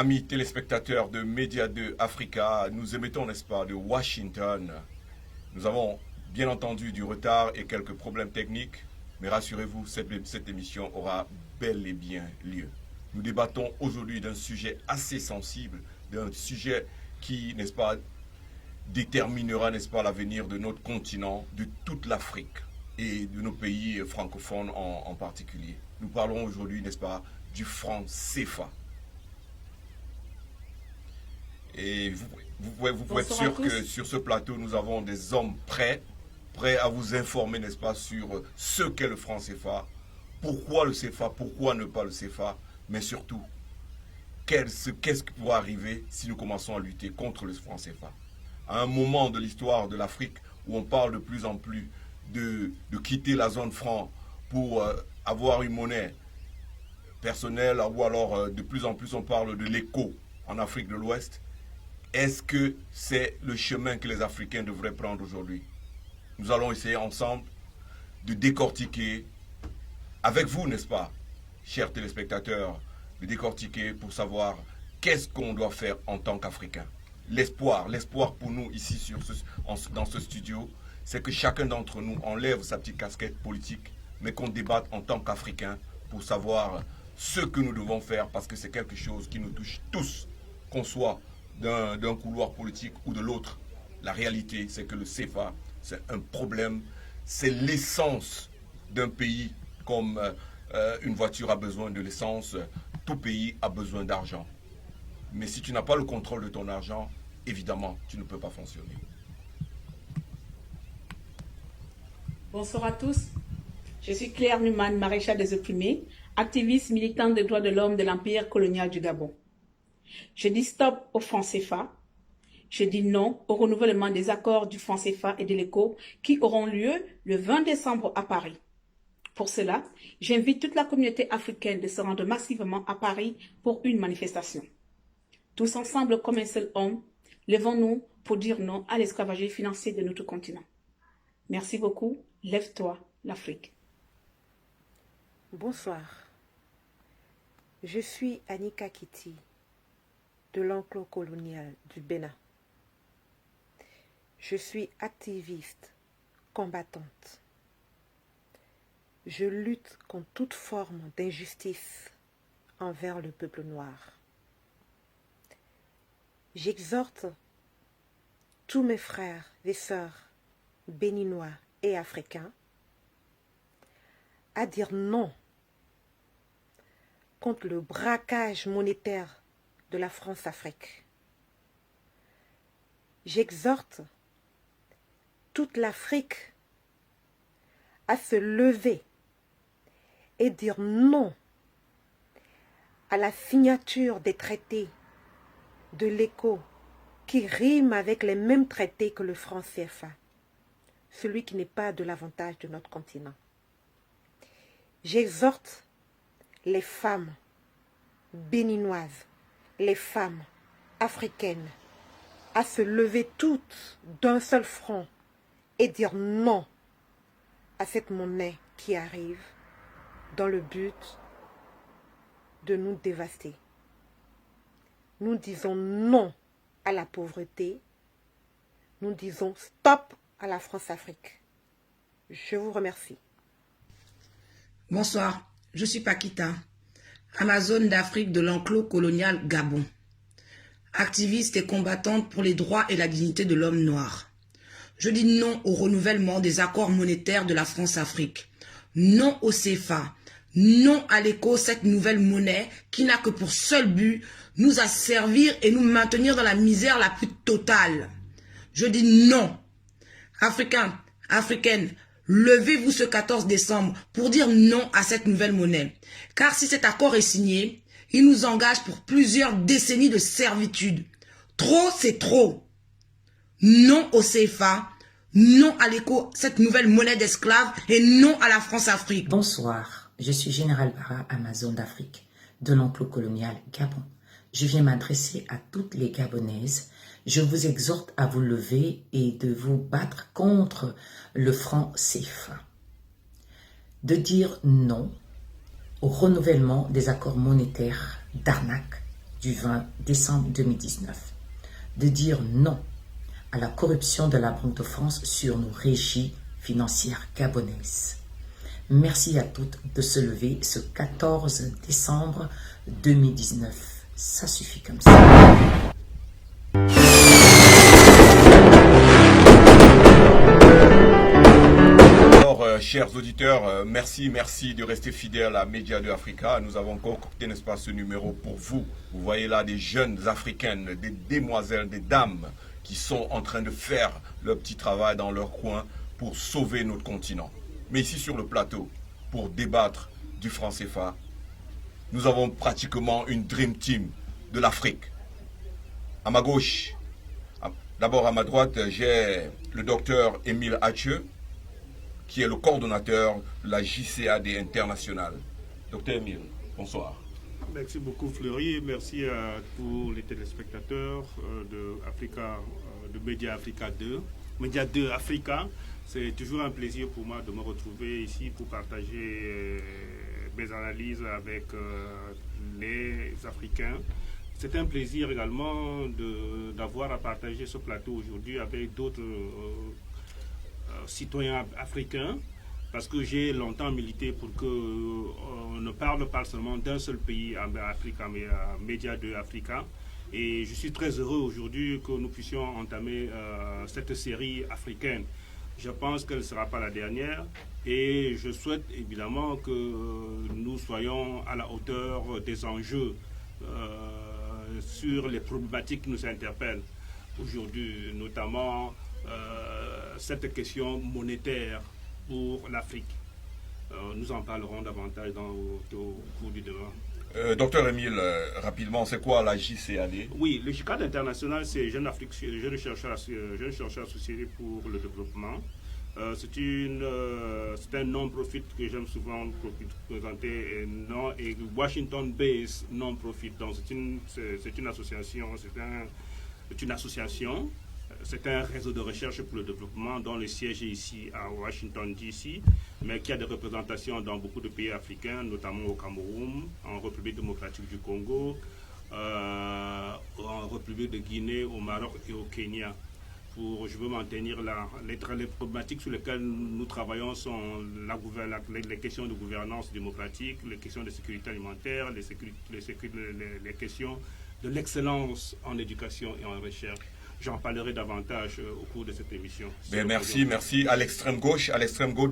Amis téléspectateurs de Média 2 Africa, nous émettons, n'est-ce pas, de Washington. Nous avons bien entendu du retard et quelques problèmes techniques, mais rassurez-vous, cette émission aura bel et bien lieu. Nous débattons aujourd'hui d'un sujet assez sensible, d'un sujet qui, n'est-ce pas, déterminera, n'est-ce pas, l'avenir de notre continent, de toute l'Afrique et de nos pays francophones en particulier. Nous parlerons aujourd'hui, n'est-ce pas, du franc CFA. Et vous pouvez être sûr que sur ce plateau, nous avons des hommes prêts à vous informer, n'est-ce pas, sur ce qu'est le franc CFA, pourquoi le CFA, pourquoi ne pas le CFA, mais surtout, qu'est-ce qui pourra arriver si nous commençons à lutter contre le franc CFA. À un moment de l'histoire de l'Afrique où on parle de plus en plus de quitter la zone franc pour avoir une monnaie personnelle, ou alors de plus en plus on parle de l'éco en Afrique de l'Ouest, est-ce que c'est le chemin que les Africains devraient prendre aujourd'hui? Nous allons essayer ensemble de décortiquer, avec vous, n'est-ce pas, chers téléspectateurs, de décortiquer pour savoir qu'est-ce qu'on doit faire en tant qu'Africains. L'espoir pour nous ici dans ce studio, c'est que chacun d'entre nous enlève sa petite casquette politique, mais qu'on débatte en tant qu'Africains pour savoir ce que nous devons faire, parce que c'est quelque chose qui nous touche tous, qu'on soit d'un couloir politique ou de l'autre. La réalité, c'est que le CFA, c'est un problème, c'est l'essence d'un pays, comme une voiture a besoin de l'essence, tout pays a besoin d'argent. Mais si tu n'as pas le contrôle de ton argent, évidemment, tu ne peux pas fonctionner. Bonsoir à tous. Je suis Claire Numan, maréchale des opprimés, activiste militante des droits de l'homme de l'Empire colonial du Gabon. Je dis stop au franc CFA. Je dis non au renouvellement des accords du franc CFA et de l'ECO qui auront lieu le 20 décembre à Paris. Pour cela, j'invite toute la communauté africaine de se rendre massivement à Paris pour une manifestation. Tous ensemble comme un seul homme, levons-nous pour dire non à l'esclavagisme financier de notre continent. Merci beaucoup. Lève-toi, l'Afrique. Bonsoir. Je suis Annika Kitty, de l'enclos colonial du Bénin. Je suis activiste, combattante. Je lutte contre toute forme d'injustice envers le peuple noir. J'exhorte tous mes frères et sœurs béninois et africains à dire non contre le braquage monétaire de la France-Afrique. J'exhorte toute l'Afrique à se lever et dire non à la signature des traités de l'ECO qui riment avec les mêmes traités que le franc CFA, celui qui n'est pas de l'avantage de notre continent. J'exhorte les femmes béninoises, les femmes africaines à se lever toutes d'un seul front et dire non à cette monnaie qui arrive dans le but de nous dévaster. Nous disons non à la pauvreté. Nous disons stop à la France-Afrique. Je vous remercie. Bonsoir, je suis Paquita, Amazone d'Afrique de l'enclos colonial Gabon, activiste et combattante pour les droits et la dignité de l'homme noir. Je dis non au renouvellement des accords monétaires de la France-Afrique, non au CFA, non à l'ECO, cette nouvelle monnaie qui n'a que pour seul but nous asservir et nous maintenir dans la misère la plus totale. Je dis non. Africains, Africaines, levez-vous ce 14 décembre pour dire non à cette nouvelle monnaie. Car si cet accord est signé, il nous engage pour plusieurs décennies de servitude. Trop, c'est trop. Non au CFA, non à l'ECO, cette nouvelle monnaie d'esclaves, et non à la France-Afrique. Bonsoir, je suis Général Bara, Amazone d'Afrique, de l'enclos colonial Gabon. Je viens m'adresser à toutes les Gabonaises. Je vous exhorte à vous lever et de vous battre contre le franc CFA. De dire non au renouvellement des accords monétaires d'arnaque du 20 décembre 2019, de dire non à la corruption de la Banque de France sur nos régies financières gabonaises. Merci à toutes de se lever ce 14 décembre 2019. Ça suffit comme ça. Chers auditeurs, merci de rester fidèles à Média 2 Africa. Nous avons concocté, n'est-ce pas, ce numéro pour vous. Vous voyez là des jeunes africaines, des demoiselles, des dames qui sont en train de faire leur petit travail dans leur coin pour sauver notre continent. Mais ici sur le plateau, pour débattre du franc CFA, nous avons pratiquement une dream team de l'Afrique. À ma gauche, d'abord à ma droite, j'ai le docteur Émile Hatcheux, qui est le coordonnateur de la JCAD internationale. Docteur Émile, bonsoir. Merci beaucoup Fleury, merci à tous les téléspectateurs de Média Africa 2. Média 2 Africa, c'est toujours un plaisir pour moi de me retrouver ici pour partager mes analyses avec les Africains. C'est un plaisir également d'avoir à partager ce plateau aujourd'hui avec d'autres citoyens africains, parce que j'ai longtemps milité pour qu'on ne parle pas seulement d'un seul pays en Afrique, mais à Média 2 Africa. Et je suis très heureux aujourd'hui que nous puissions entamer cette série africaine. Je pense qu'elle ne sera pas la dernière et je souhaite évidemment que nous soyons à la hauteur des enjeux sur les problématiques qui nous interpellent aujourd'hui, notamment cette question monétaire pour l'Afrique. Nous en parlerons davantage au cours du débat. Docteur Émile, rapidement, c'est quoi la JCAD? Oui, le JCAD international, c'est Jeunes chercheurs associés pour le développement. C'est un non-profit que j'aime souvent présenter, et Washington-based non-profit. Donc c'est une association, c'est un réseau de recherche pour le développement dont le siège est ici à Washington DC, mais qui a des représentations dans beaucoup de pays africains, notamment au Cameroun, en République démocratique du Congo, en République de Guinée, au Maroc et au Kenya. Je veux m'en tenir là. Les problématiques sur lesquelles nous travaillons sont les questions de gouvernance démocratique, les questions de sécurité alimentaire, les questions de l'excellence en éducation et en recherche. J'en parlerai davantage au cours de cette émission. Merci. À l'extrême gauche,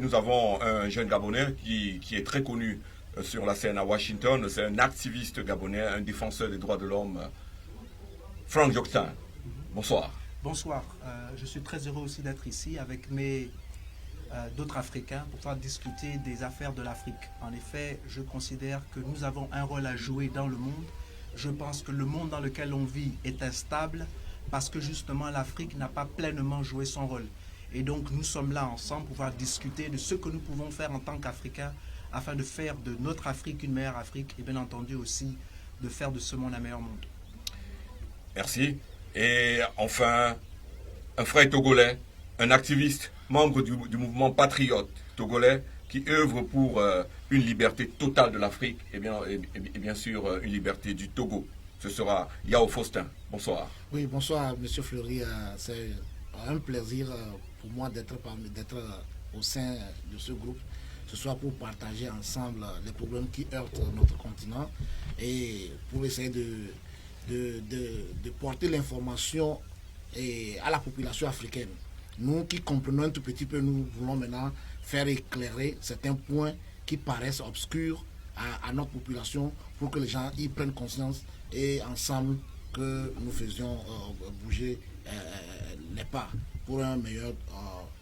nous avons un jeune Gabonais qui est très connu sur la scène à Washington. C'est un activiste gabonais, un défenseur des droits de l'homme, Franck Joctin. Bonsoir. Bonsoir. Je suis très heureux aussi d'être ici avec d'autres Africains pour pouvoir discuter des affaires de l'Afrique. En effet, je considère que nous avons un rôle à jouer dans le monde. Je pense que le monde dans lequel on vit est instable, parce que justement l'Afrique n'a pas pleinement joué son rôle. Et donc nous sommes là ensemble pour pouvoir discuter de ce que nous pouvons faire en tant qu'Africains afin de faire de notre Afrique une meilleure Afrique et bien entendu aussi de faire de ce monde un meilleur monde. Merci. Et enfin, un frère togolais, un activiste, membre du mouvement patriote togolais qui œuvre pour une liberté totale de l'Afrique et bien sûr une liberté du Togo. Ce sera Yao Faustin. Bonsoir. Oui, bonsoir, Monsieur Fleury. C'est un plaisir pour moi d'être au sein de ce groupe, ce soit pour partager ensemble les problèmes qui heurtent notre continent et pour essayer de porter l'information à la population africaine. Nous qui comprenons un tout petit peu, nous voulons maintenant faire éclairer certains points qui paraissent obscurs à notre population pour que les gens y prennent conscience et ensemble que nous faisions bouger les pas pour un meilleur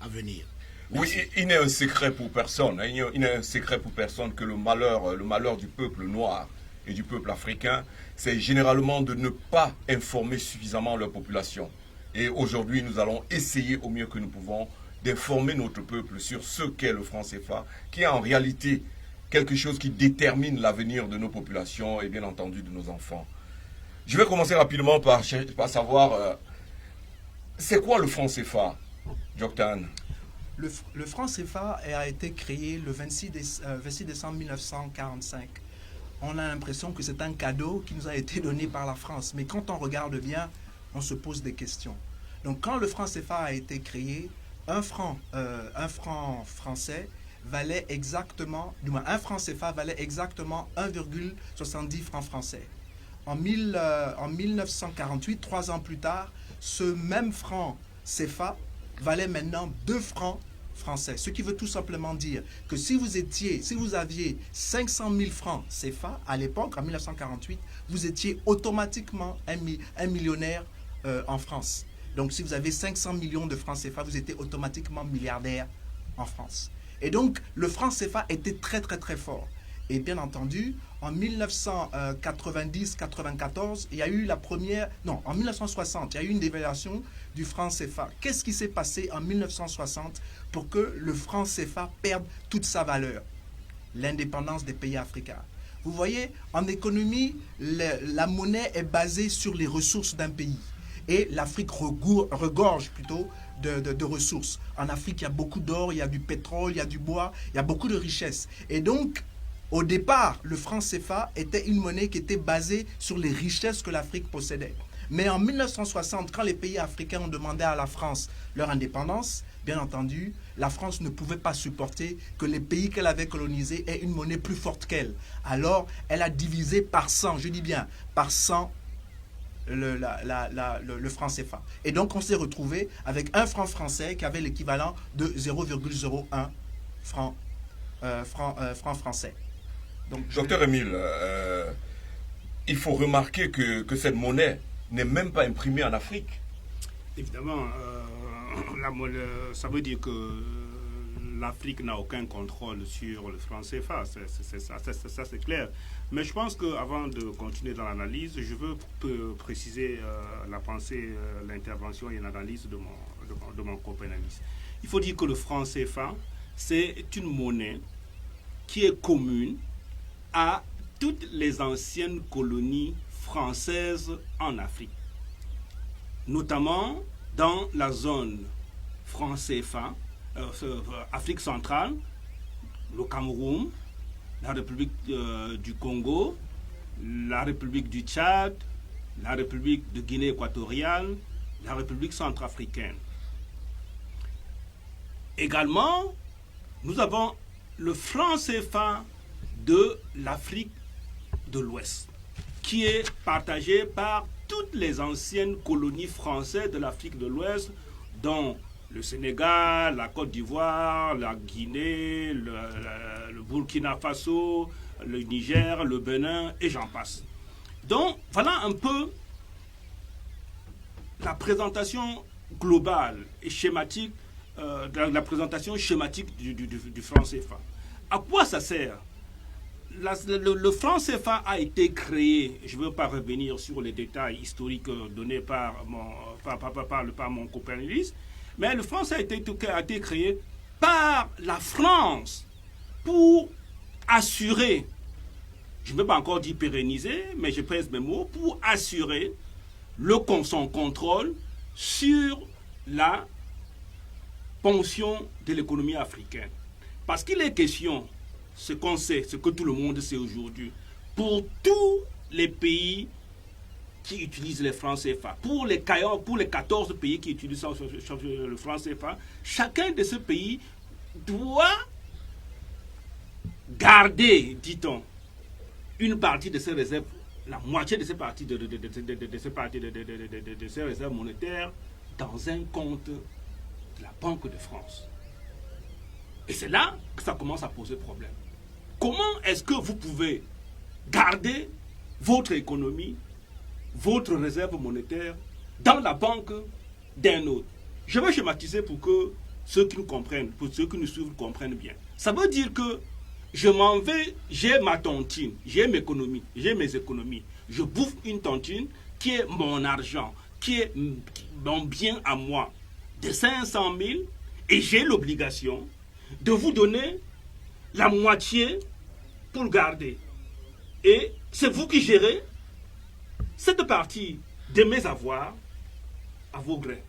avenir. Merci. Oui, il n'est un secret pour personne. Il n'est un secret pour personne que le malheur du peuple noir et du peuple africain, c'est généralement de ne pas informer suffisamment leur population. Et aujourd'hui, nous allons essayer au mieux que nous pouvons d'informer notre peuple sur ce qu'est le franc CFA, qui est en réalité quelque chose qui détermine l'avenir de nos populations et bien entendu de nos enfants. Je vais commencer rapidement par savoir, c'est quoi le franc CFA, Joctin? Le franc CFA a été créé le 26 décembre 1945 on a l'impression que c'est un cadeau qui nous a été donné par la France. Mais quand on regarde bien, on se pose des questions. Donc quand le franc CFA a été créé, un franc français valait exactement, du moins un franc CFA valait exactement 1,70 francs français. En 1948, 3 ans plus tard, ce même franc CFA valait maintenant 2 francs français. Ce qui veut tout simplement dire que si vous aviez 500 000 francs CFA à l'époque, en 1948, vous étiez automatiquement un millionnaire en France. Donc si vous avez 500 millions de francs CFA, vous étiez automatiquement milliardaire en France. Et donc le franc CFA était très très très fort. Et bien entendu, en 1990-94, il y a eu la première... Non, en 1960, il y a eu une dévaluation du franc CFA. Qu'est-ce qui s'est passé en 1960 pour que le franc CFA perde toute sa valeur? L'indépendance des pays africains. Vous voyez, en économie, la monnaie est basée sur les ressources d'un pays. Et l'Afrique regorge plutôt de ressources. En Afrique, il y a beaucoup d'or, il y a du pétrole, il y a du bois, il y a beaucoup de richesses. Et donc, au départ, le franc CFA était une monnaie qui était basée sur les richesses que l'Afrique possédait. Mais en 1960, quand les pays africains ont demandé à la France leur indépendance, bien entendu, la France ne pouvait pas supporter que les pays qu'elle avait colonisés aient une monnaie plus forte qu'elle. Alors, elle a divisé par 100, je dis bien par 100, le franc CFA. Et donc, on s'est retrouvé avec un franc français qui avait l'équivalent de 0,01 franc français. Donc, Docteur Émile, il faut remarquer que cette monnaie n'est même pas imprimée en Afrique. Évidemment, ça veut dire que l'Afrique n'a aucun contrôle sur le franc CFA, ça c'est clair. Mais je pense qu'avant de continuer dans l'analyse, je veux préciser la pensée, l'intervention et l'analyse de mon co-pénaliste. Il faut dire que le franc CFA, c'est une monnaie qui est commune à toutes les anciennes colonies françaises en Afrique, notamment dans la zone franc CFA, Afrique centrale, le Cameroun, la République du Congo, la République du Tchad, la République de Guinée équatoriale, la République centrafricaine. Également, nous avons le franc CFA de l'Afrique de l'Ouest, qui est partagé par toutes les anciennes colonies françaises de l'Afrique de l'Ouest, dont le Sénégal, la Côte d'Ivoire, la Guinée, le Burkina Faso, le Niger, le Bénin, et j'en passe. Donc, voilà un peu la présentation globale et schématique, la présentation schématique du franc CFA. À quoi ça sert? Le franc CFA a été créé, je ne veux pas revenir sur les détails historiques donnés par mon co-pénaliste, mais le franc CFA a été créé par la France pour assurer, je ne veux pas encore dire pérenniser, mais je pèse mes mots, pour assurer son contrôle sur la pension de l'économie africaine. Parce qu'il est question, ce qu'on sait, ce que tout le monde sait aujourd'hui, pour tous les pays qui utilisent les francs CFA, pour les 14 pays qui utilisent le franc CFA, chacun de ces pays doit garder, dit-on, une partie de ses réserves, la moitié de ses parties de ses réserves monétaires dans un compte de la Banque de France. Et c'est là que ça commence à poser problème. Comment est-ce que vous pouvez garder votre économie, votre réserve monétaire dans la banque d'un autre? Je vais schématiser pour que ceux qui nous comprennent, pour ceux qui nous suivent comprennent bien. Ça veut dire que je m'en vais, j'ai ma tontine, j'ai mes économies. Je bouffe une tontine qui est mon argent, qui est mon bien à moi, de 500 000, et j'ai l'obligation de vous donner la moitié pour le garder. Et c'est vous qui gérez cette partie de mes avoirs à vos grés.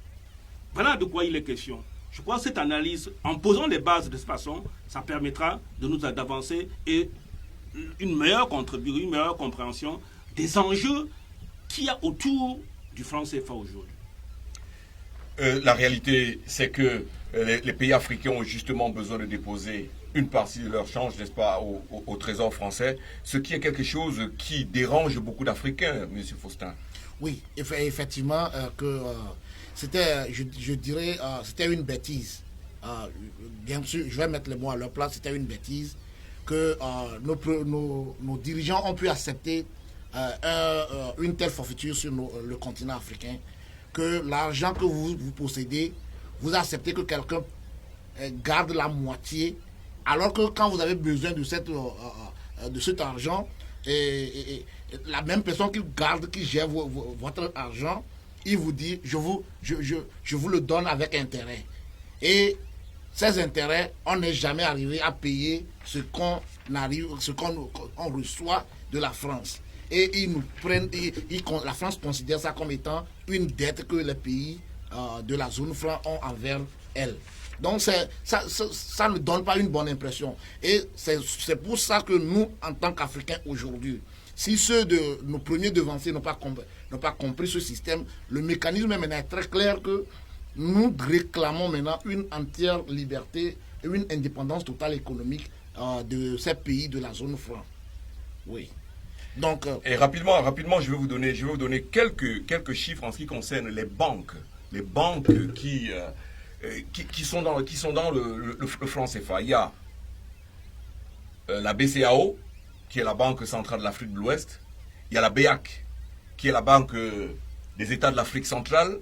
Voilà de quoi il est question. Je crois que cette analyse, en posant les bases de cette façon, ça permettra de nous d'avancer et une meilleure compréhension des enjeux qu'il y a autour du franc CFA aujourd'hui. La réalité, c'est que les pays africains ont justement besoin de déposer une partie de leur change, n'est-ce pas, au Trésor français, ce qui est quelque chose qui dérange beaucoup d'Africains, M. Faustin. Oui, effectivement, c'était, je dirais, c'était une bêtise. Bien sûr, je vais mettre les mots à leur place, c'était une bêtise que nos dirigeants ont pu accepter une telle forfaiture sur le continent africain, que l'argent que vous possédez, vous acceptez que quelqu'un garde la moitié, alors que quand vous avez besoin de cet argent, et la même personne qui gère votre argent, il vous dit, je vous le donne avec intérêt. Et ces intérêts, on n'est jamais arrivé à payer ce qu'on reçoit de la France. Et ils nous prennent, la France considère ça comme étant une dette que les pays de la zone franc ont envers elle. Donc ça ne donne pas une bonne impression. Et c'est pour ça que nous, en tant qu'Africains aujourd'hui, si ceux de nos premiers devanciers n'ont pas compris ce système, le mécanisme est maintenant très clair que nous réclamons maintenant une entière liberté et une indépendance totale économique de ces pays de la zone franc. Oui. Donc, et rapidement, je vais vous donner quelques chiffres en ce qui concerne les banques qui sont dans le franc CFA. Il y a la BCAO, qui est la Banque centrale de l'Afrique de l'Ouest. Il y a la BEAC, qui est la Banque des États de l'Afrique centrale.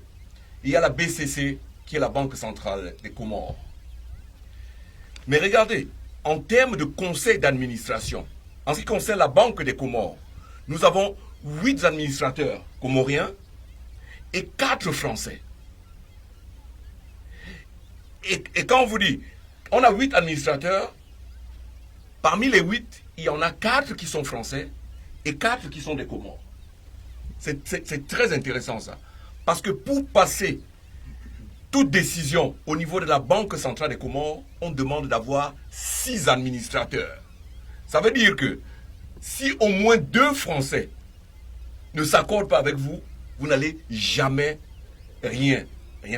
Et il y a la BCC, qui est la Banque centrale des Comores. Mais regardez, en termes de conseil d'administration, en ce qui concerne la Banque des Comores, nous avons 8 administrateurs comoriens et 4 Français. Et quand on vous dit, on a 8 administrateurs, parmi les 8, il y en a 4 qui sont français et 4 qui sont des Comores. C'est très intéressant ça. Parce que pour passer toute décision au niveau de la Banque centrale des Comores, on demande d'avoir 6 administrateurs. Ça veut dire que si au moins 2 Français ne s'accordent pas avec vous, vous n'allez jamais rien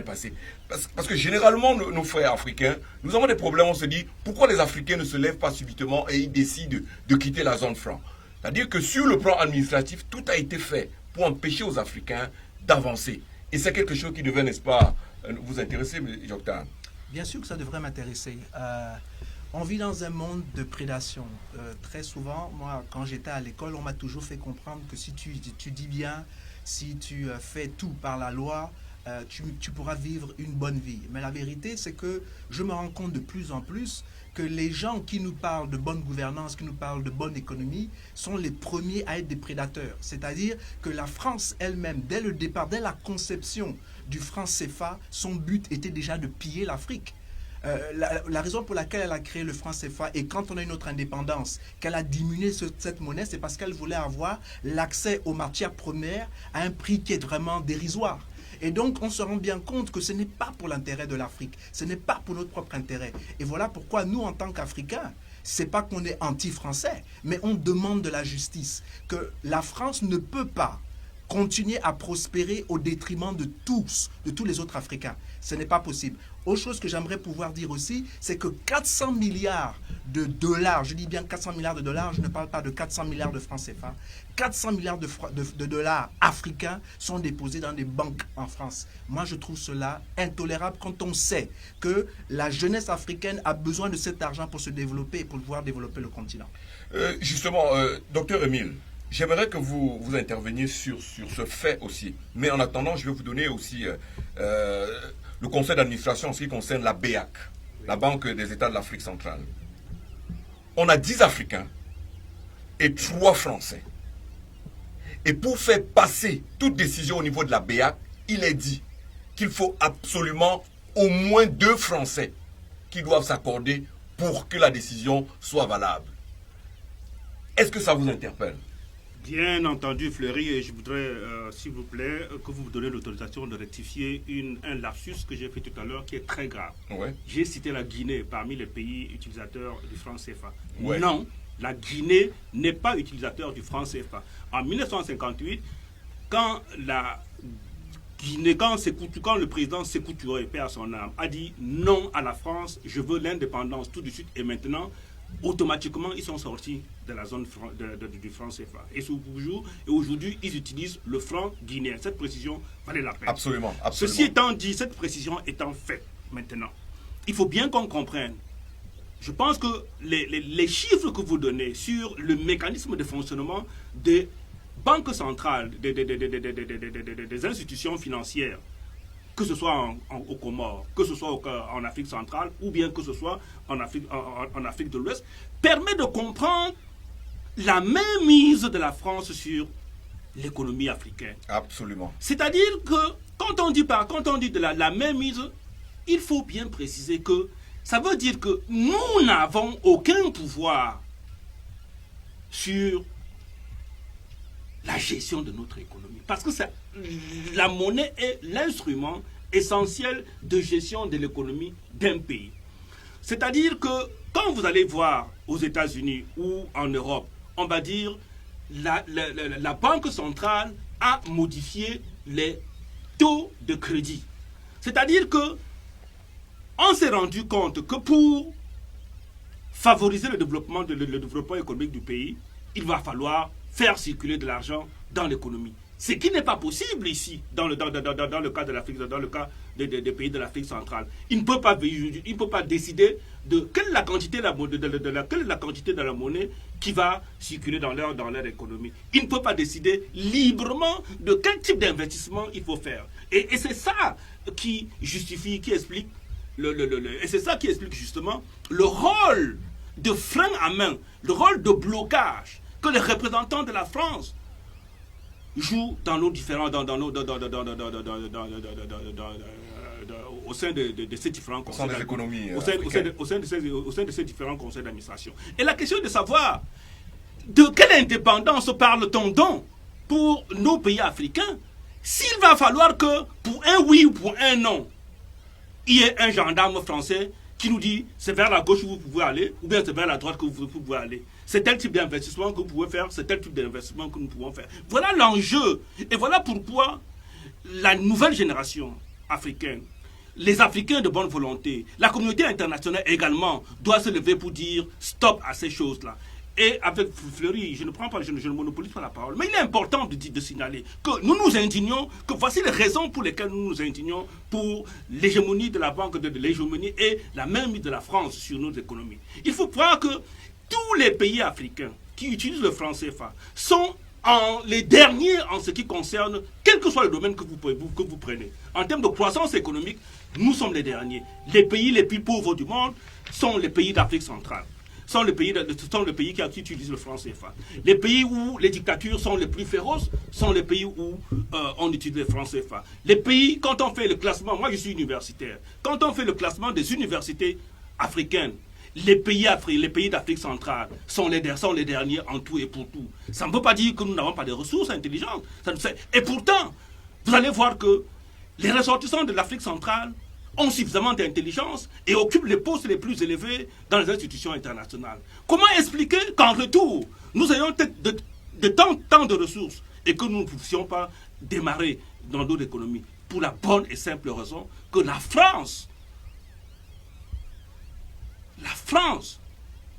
passer. Parce que généralement, nos frères africains, nous avons des problèmes, on se dit, pourquoi les Africains ne se lèvent pas subitement et ils décident de quitter la zone franc? C'est-à-dire que sur le plan administratif, tout a été fait pour empêcher aux Africains d'avancer. Et c'est quelque chose qui devait, n'est-ce pas, vous intéresser, M. Joktan? Bien sûr que ça devrait m'intéresser. On vit dans un monde de prédation. Très souvent, moi, quand j'étais à l'école, on m'a toujours fait comprendre que si tu dis bien, si tu fais tout par la loi, tu pourras vivre une bonne vie. Mais la vérité, c'est que je me rends compte de plus en plus que les gens qui nous parlent de bonne gouvernance, qui nous parlent de bonne économie, sont les premiers à être des prédateurs. C'est-à-dire que la France elle-même, dès le départ, dès la conception du franc CFA, son but était déjà de piller l'Afrique. La raison pour laquelle elle a créé le franc CFA et quand on a une autre indépendance, qu'elle a diminué cette monnaie, c'est parce qu'elle voulait avoir l'accès aux matières premières à un prix qui est vraiment dérisoire. Et donc, on se rend bien compte que ce n'est pas pour l'intérêt de l'Afrique, ce n'est pas pour notre propre intérêt. Et voilà pourquoi nous, en tant qu'Africains, c'est pas qu'on est anti-français, mais on demande de la justice, que la France ne peut pas continuer à prospérer au détriment de tous les autres Africains. Ce n'est pas possible. Autre chose que j'aimerais pouvoir dire aussi, c'est que 400 milliards de dollars, je dis bien 400 milliards de dollars, je ne parle pas de 400 milliards de francs CFA, 400 milliards de dollars africains sont déposés dans des banques en France. Moi, je trouve cela intolérable quand on sait que la jeunesse africaine a besoin de cet argent pour se développer et pour pouvoir développer le continent. Justement, docteur Emile, j'aimerais que vous interveniez sur ce fait aussi. Mais en attendant, je vais vous donner aussi le conseil d'administration en ce qui concerne la BEAC, la Banque des États de l'Afrique centrale. On a 10 Africains et 3 Français. Et pour faire passer toute décision au niveau de la BEAC, il est dit qu'il faut absolument au moins 2 Français qui doivent s'accorder pour que la décision soit valable. Est-ce que ça vous interpelle? Bien entendu, Fleury, et je voudrais, s'il vous plaît, que vous me donnez l'autorisation de rectifier un lapsus que j'ai fait tout à l'heure qui est très grave. Ouais. J'ai cité la Guinée parmi les pays utilisateurs du franc CFA. Ouais. Non, la Guinée n'est pas utilisateur du franc CFA. En 1958, quand le président Sékou Touré, paix à son âme, a dit non à la France, je veux l'indépendance tout de suite et maintenant, automatiquement, ils sont sortis de la zone du franc CFA. Et aujourd'hui, ils utilisent le franc guinéen. Cette précision valait la peine. Absolument. Ceci étant dit, cette précision étant faite maintenant, il faut bien qu'on comprenne. Je pense que les chiffres que vous donnez sur le mécanisme de fonctionnement des banques centrales, des institutions financières, que ce soit au Comores, que ce soit en Afrique centrale, ou bien que ce soit en Afrique de l'Ouest, permet de comprendre la mainmise de la France sur l'économie africaine. Absolument. C'est-à-dire que quand on dit de la mainmise, il faut bien préciser que ça veut dire que nous n'avons aucun pouvoir sur la gestion de notre économie. Parce que la monnaie est l'instrument essentiel de gestion de l'économie d'un pays. C'est-à-dire que quand vous allez voir aux États-Unis ou en Europe, on va dire la Banque centrale a modifié les taux de crédit. C'est-à-dire que on s'est rendu compte que pour favoriser le développement économique du pays, il va falloir faire circuler de l'argent dans l'économie. Ce qui n'est pas possible ici, dans le cas de l'Afrique, dans le cas des pays de l'Afrique centrale. Il ne peut pas décider de quelle est la quantité de la monnaie qui va circuler dans leur économie. Il ne peut pas décider librement de quel type d'investissement il faut faire. Et c'est ça qui justifie, qui explique et c'est ça qui explique justement le rôle de frein à main, le rôle de blocage que les représentants de la France jouent dans nos différents, au sein de ces différents conseils d'économie, au sein de ces différents conseils d'administration. Et la question est de savoir de quelle indépendance parle-t-on donc pour nos pays africains, s'il va falloir que pour un oui ou pour un non, il y ait un gendarme français qui nous dit c'est vers la gauche que vous pouvez aller ou bien c'est vers la droite que vous pouvez aller. C'est tel type d'investissement que vous pouvez faire, c'est tel type d'investissement que nous pouvons faire. Voilà l'enjeu. Et voilà pourquoi la nouvelle génération africaine, les Africains de bonne volonté, la communauté internationale également doit se lever pour dire stop à ces choses-là. Et avec Fleury, je ne monopolise pas la parole, mais il est important de signaler que nous nous indignons, que voici les raisons pour lesquelles nous nous indignons pour l'hégémonie de la banque, de l'hégémonie et la mainmise de la France sur nos économies. Il faut voir que tous les pays africains qui utilisent le franc CFA sont les derniers en ce qui concerne, quel que soit le domaine que vous prenez. En termes de croissance économique, nous sommes les derniers. Les pays les plus pauvres du monde sont les pays d'Afrique centrale. Sont les pays qui utilisent le franc CFA. Les pays où les dictatures sont les plus féroces sont les pays où on utilise le franc CFA. Les pays, quand on fait le classement, moi je suis universitaire, quand on fait le classement des universités africaines, les pays d'Afrique centrale sont les derniers en tout et pour tout. Ça ne veut pas dire que nous n'avons pas de ressources intelligentes. Et pourtant, vous allez voir que les ressortissants de l'Afrique centrale ont suffisamment d'intelligence et occupent les postes les plus élevés dans les institutions internationales. Comment expliquer qu'en retour, nous ayons tant de ressources et que nous ne puissions pas démarrer dans notre économie? Pour la bonne et simple raison que la France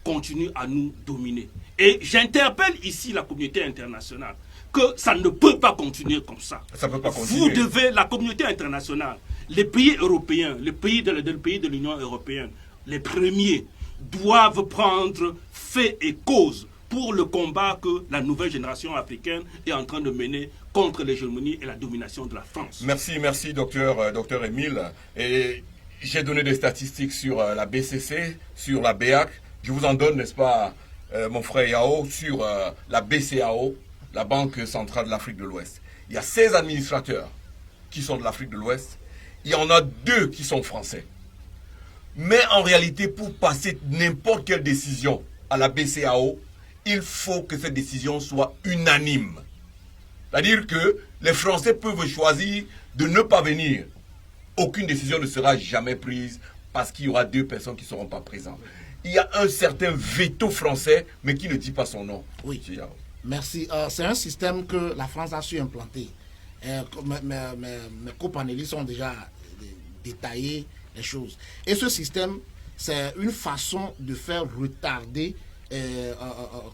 continue à nous dominer. Et j'interpelle ici la communauté internationale que ça ne peut pas continuer comme ça. Ça ne peut pas continuer. Vous devez, la communauté internationale, les pays européens, les pays de l'Union européenne, les premiers, doivent prendre fait et cause pour le combat que la nouvelle génération africaine est en train de mener contre l'hégémonie et la domination de la France. Merci, docteur Émile. Et j'ai donné des statistiques sur la BCC, sur la BEAC. Je vous en donne, n'est-ce pas, mon frère Yao, sur la BCAO, la Banque centrale de l'Afrique de l'Ouest. Il y a 16 administrateurs qui sont de l'Afrique de l'Ouest. Il y en a 2 qui sont français. Mais en réalité, pour passer n'importe quelle décision à la BCAO, il faut que cette décision soit unanime. C'est-à-dire que les Français peuvent choisir de ne pas venir. Aucune décision ne sera jamais prise parce qu'il y aura 2 personnes qui ne seront pas présentes. il y a un certain veto français, mais qui ne dit pas son nom. Oui, merci. C'est un système que la France a su implanter. Mes copanélistes ont déjà détaillé les choses. Et ce système, c'est une façon de faire retarder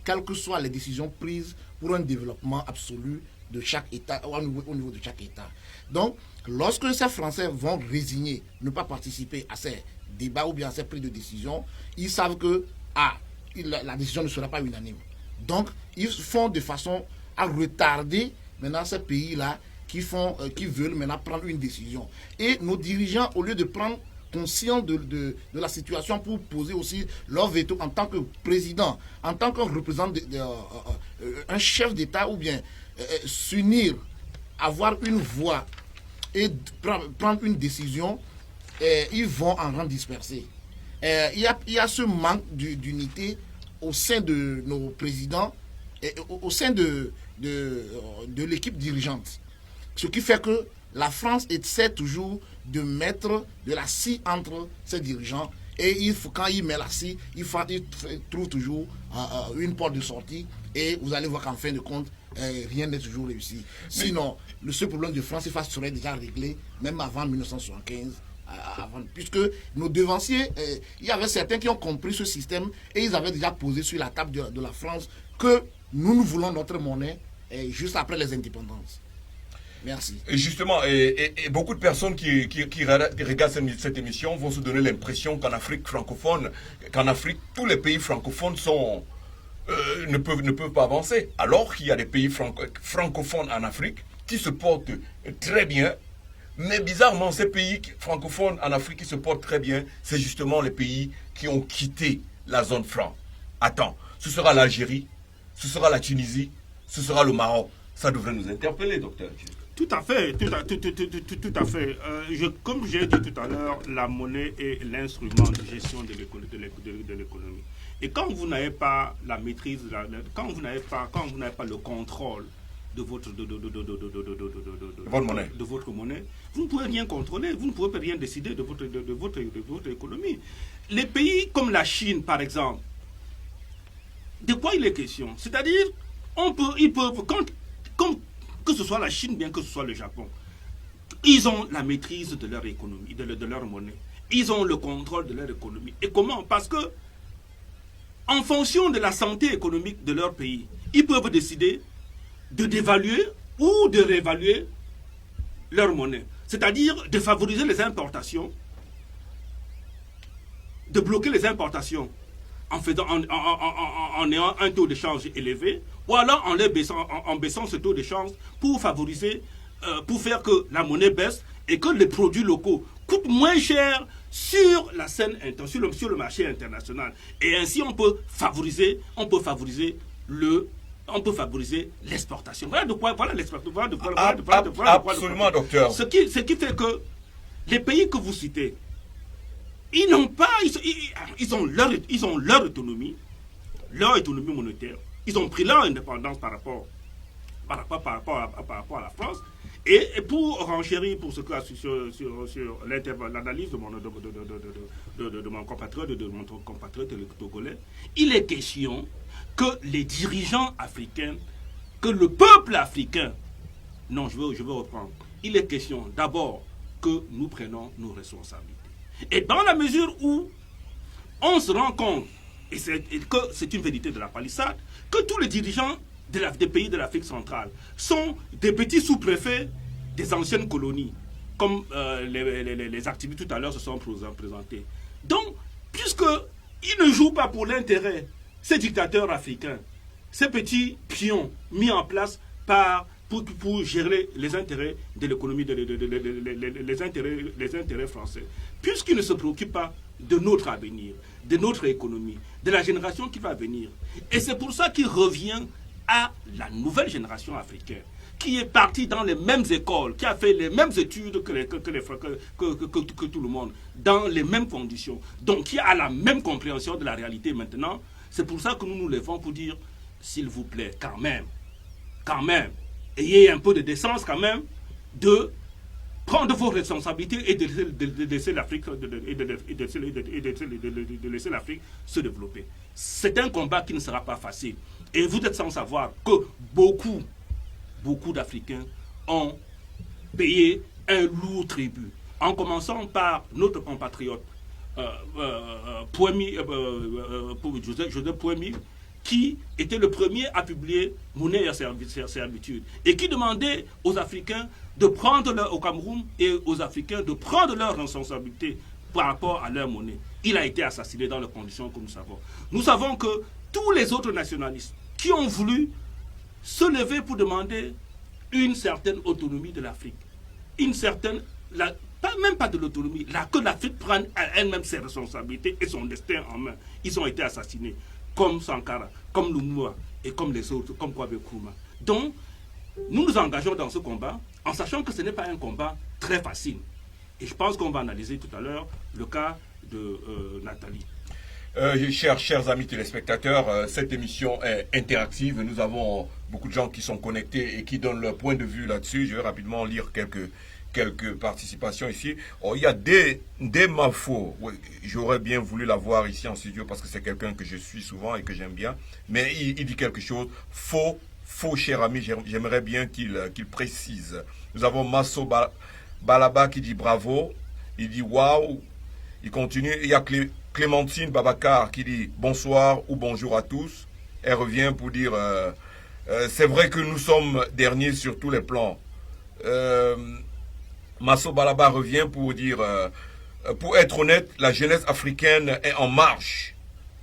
quelles que soient les décisions prises pour un développement absolu de chaque État, au niveau de chaque État. Donc, lorsque ces Français vont résigner, ne pas participer à ces débats ou bien à ces prises de décision, ils savent que la décision ne sera pas unanime. Donc, ils font de façon à retarder maintenant ces pays-là qui veulent maintenant prendre une décision. Et nos dirigeants, au lieu de prendre conscients de la situation pour poser aussi leur veto en tant que président, en tant que représentant un chef d'État ou bien s'unir, avoir une voix et prendre une décision, ils vont en rang dispersé. Il y a ce manque d'unité au sein de nos présidents et au sein de l'équipe dirigeante. Ce qui fait que la France essaie toujours de mettre de la scie entre ses dirigeants. Et quand il met la scie, il trouve toujours une porte de sortie. Et vous allez voir qu'en fin de compte, rien n'est toujours réussi. Sinon, ce problème de France serait déjà réglé, même avant 1975. Puisque nos devanciers, il y avait certains qui ont compris ce système et ils avaient déjà posé sur la table de la France que nous voulons notre monnaie juste après les indépendances. Merci. Et justement, et beaucoup de personnes qui regardent cette émission vont se donner l'impression qu'en Afrique francophone, tous les pays francophones ne peuvent pas avancer. Alors qu'il y a des pays francophones en Afrique qui se portent très bien. Mais bizarrement, ces pays francophones en Afrique qui se portent très bien, c'est justement les pays qui ont quitté la zone franc. Attends, ce sera l'Algérie, ce sera la Tunisie, ce sera le Maroc. Ça devrait nous interpeller, docteur. Tout à fait, tout à fait. Comme j'ai dit tout à l'heure, la monnaie est l'instrument de gestion de l'économie. Et quand vous n'avez pas la maîtrise, quand vous n'avez pas le contrôle de votre monnaie, vous ne pouvez rien contrôler, vous ne pouvez rien décider de votre économie. Les pays comme la Chine, par exemple, de quoi il est question? C'est-à-dire, ils peuvent, que ce soit la Chine, bien que ce soit le Japon, ils ont la maîtrise de leur économie, de leur monnaie. Ils ont le contrôle de leur économie. Et comment? Parce que, en fonction de la santé économique de leur pays, ils peuvent décider de dévaluer ou de réévaluer leur monnaie. C'est-à-dire de favoriser les importations, de bloquer les importations en ayant un taux de change élevé, ou alors en baissant ce taux de change pour favoriser, pour faire que la monnaie baisse et que les produits locaux coûtent moins cher sur la scène sur le marché international. Et ainsi on peut favoriser l'exportation. Voilà de quoi l'exportation. Absolument, docteur. Ce qui fait que les pays que vous citez, ils n'ont pas, ils ont leur autonomie monétaire. Ils ont pris leur indépendance par rapport à la France. Et pour renchérir pour ce cas sur l'analyse de mon compatriote togolais, il est question que les dirigeants africains, que le peuple africain, non, je veux reprendre, il est question d'abord que nous prenons nos responsabilités. Et dans la mesure où on se rend compte, et que c'est une vérité de la palissade, que tous les dirigeants des pays de l'Afrique centrale sont des petits sous-préfets des anciennes colonies, comme les activités tout à l'heure se sont présentés. Donc, puisqu'ils ne jouent pas pour l'intérêt, ces dictateurs africains, ces petits pions mis en place pour gérer les intérêts de l'économie, les intérêts français, puisqu'ils ne se préoccupent pas de notre avenir, de notre économie, de la génération qui va venir. Et c'est pour ça qu'il revient à la nouvelle génération africaine, qui est partie dans les mêmes écoles, qui a fait les mêmes études que tout le monde, dans les mêmes conditions, donc qui a la même compréhension de la réalité maintenant. C'est pour ça que nous nous levons pour dire, s'il vous plaît, quand même, ayez un peu de décence quand même, de prendre vos responsabilités et de laisser l'Afrique se développer. C'est un combat qui ne sera pas facile. Et vous êtes sans savoir que beaucoup d'Africains ont payé un lourd tribut. En commençant par notre compatriote Joseph Pouemi, qui était le premier à publier Monnaie et servitude, et qui demandait aux Africains de prendre au Cameroun et aux Africains de prendre leurs responsabilités par rapport à leur monnaie. Il a été assassiné dans les conditions que nous savons. Nous savons que tous les autres nationalistes qui ont voulu se lever pour demander une certaine autonomie de l'Afrique, même pas de l'autonomie, que l'Afrique prenne elle-même ses responsabilités et son destin en main, ils ont été assassinés, comme Sankara, comme Lumumba et comme les autres, comme Kwame Nkrumah. Donc, nous nous engageons dans ce combat en sachant que ce n'est pas un combat très facile. Et je pense qu'on va analyser tout à l'heure le cas de Nathalie. Chers amis téléspectateurs, cette émission est interactive. Nous avons beaucoup de gens qui sont connectés et qui donnent leur point de vue là-dessus. Je vais rapidement lire quelques participations ici. Oh, il y a des Mafo. Oui, j'aurais bien voulu l'avoir ici en studio parce que c'est quelqu'un que je suis souvent et que j'aime bien. Mais il dit quelque chose. Faux, cher ami, j'aimerais bien qu'il précise. Nous avons Masso Balaba qui dit bravo. Il dit waouh. Il continue. Il y a Clémentine Babacar qui dit bonsoir ou bonjour à tous. Elle revient pour dire c'est vrai que nous sommes derniers sur tous les plans. Masso Balaba revient pour dire pour être honnête, la jeunesse africaine est en marche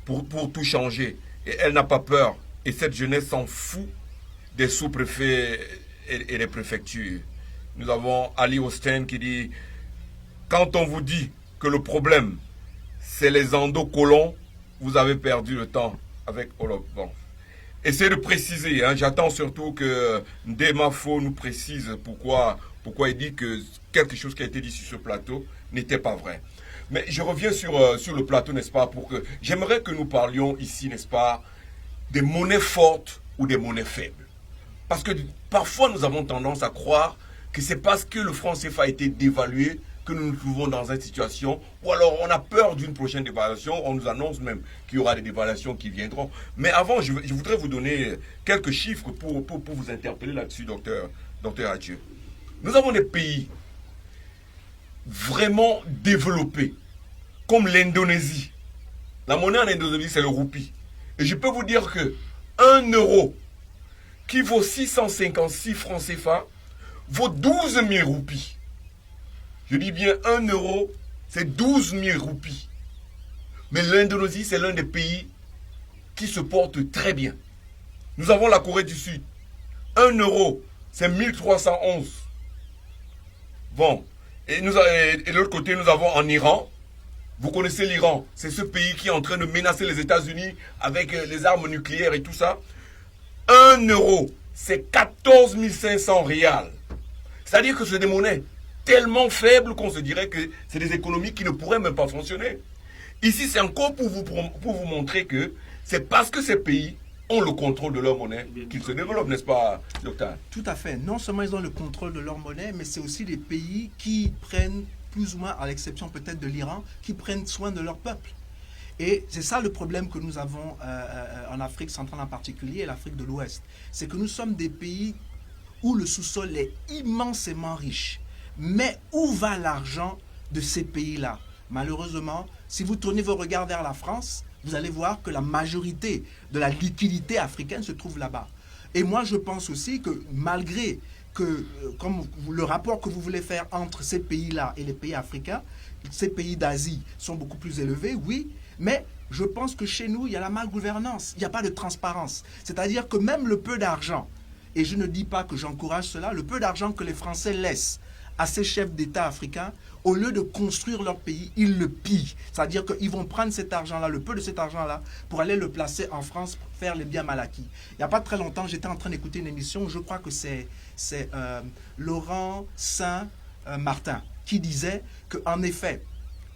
pour tout changer. Et elle n'a pas peur. Et cette jeunesse s'en fout des sous-préfets et des préfectures. Nous avons Ali Austin qui dit quand on vous dit que le problème c'est les endocolons, vous avez perdu le temps avec Olof. Bon. Essayez de préciser, hein. J'attends surtout que Ndemafo nous précise pourquoi il dit que quelque chose qui a été dit sur ce plateau n'était pas vrai. Mais je reviens sur le plateau, n'est-ce pas, j'aimerais que nous parlions ici, n'est-ce pas, des monnaies fortes ou des monnaies faibles. Parce que parfois nous avons tendance à croire que c'est parce que le franc CFA a été dévalué que nous nous trouvons dans une situation où alors on a peur d'une prochaine dévaluation, on nous annonce même qu'il y aura des dévaluations qui viendront. Mais avant, je voudrais vous donner quelques chiffres pour vous interpeller là-dessus, docteur Adieu. Nous avons des pays vraiment développés, comme l'Indonésie. La monnaie en Indonésie, c'est le roupie. Et je peux vous dire que 1 euro qui vaut 656 francs CFA vaut 12 000 roupies. Je dis bien 1 euro, c'est 12 000 roupies. Mais l'Indonésie, c'est l'un des pays qui se porte très bien. Nous avons la Corée du Sud. 1 euro, c'est 1311. Bon. Et de l'autre côté, nous avons en Iran. Vous connaissez l'Iran. C'est ce pays qui est en train de menacer les États-Unis avec les armes nucléaires et tout ça. 1 euro, c'est 14 500 rials. C'est-à-dire que c'est des monnaies tellement faibles qu'on se dirait que c'est des économies qui ne pourraient même pas fonctionner. Ici, c'est encore pour vous montrer que c'est parce que ces pays ont le contrôle de leur monnaie qu'ils se développent, n'est-ce pas, docteur? Tout à fait. Non seulement ils ont le contrôle de leur monnaie, mais c'est aussi des pays qui prennent, plus ou moins, à l'exception peut-être de l'Iran, qui prennent soin de leur peuple. Et c'est ça le problème que nous avons en Afrique centrale en particulier et l'Afrique de l'Ouest. C'est que nous sommes des pays où le sous-sol est immensément riche. Mais où va l'argent de ces pays-là? Malheureusement, si vous tournez vos regards vers la France, vous allez voir que la majorité de la liquidité africaine se trouve là-bas. Et moi, je pense aussi que malgré que, comme le rapport que vous voulez faire entre ces pays-là et les pays africains, ces pays d'Asie sont beaucoup plus élevés, oui, mais je pense que chez nous, il y a la malgouvernance, il n'y a pas de transparence. C'est-à-dire que même le peu d'argent, et je ne dis pas que j'encourage cela, le peu d'argent que les Français laissent à ces chefs d'État africains, au lieu de construire leur pays, ils le pillent. C'est-à-dire qu'ils vont prendre cet argent-là, le peu de cet argent-là, pour aller le placer en France, pour faire les biens mal acquis. Il n'y a pas très longtemps, j'étais en train d'écouter une émission, je crois que c'est Laurent Saint-Martin, qui disait qu'en effet,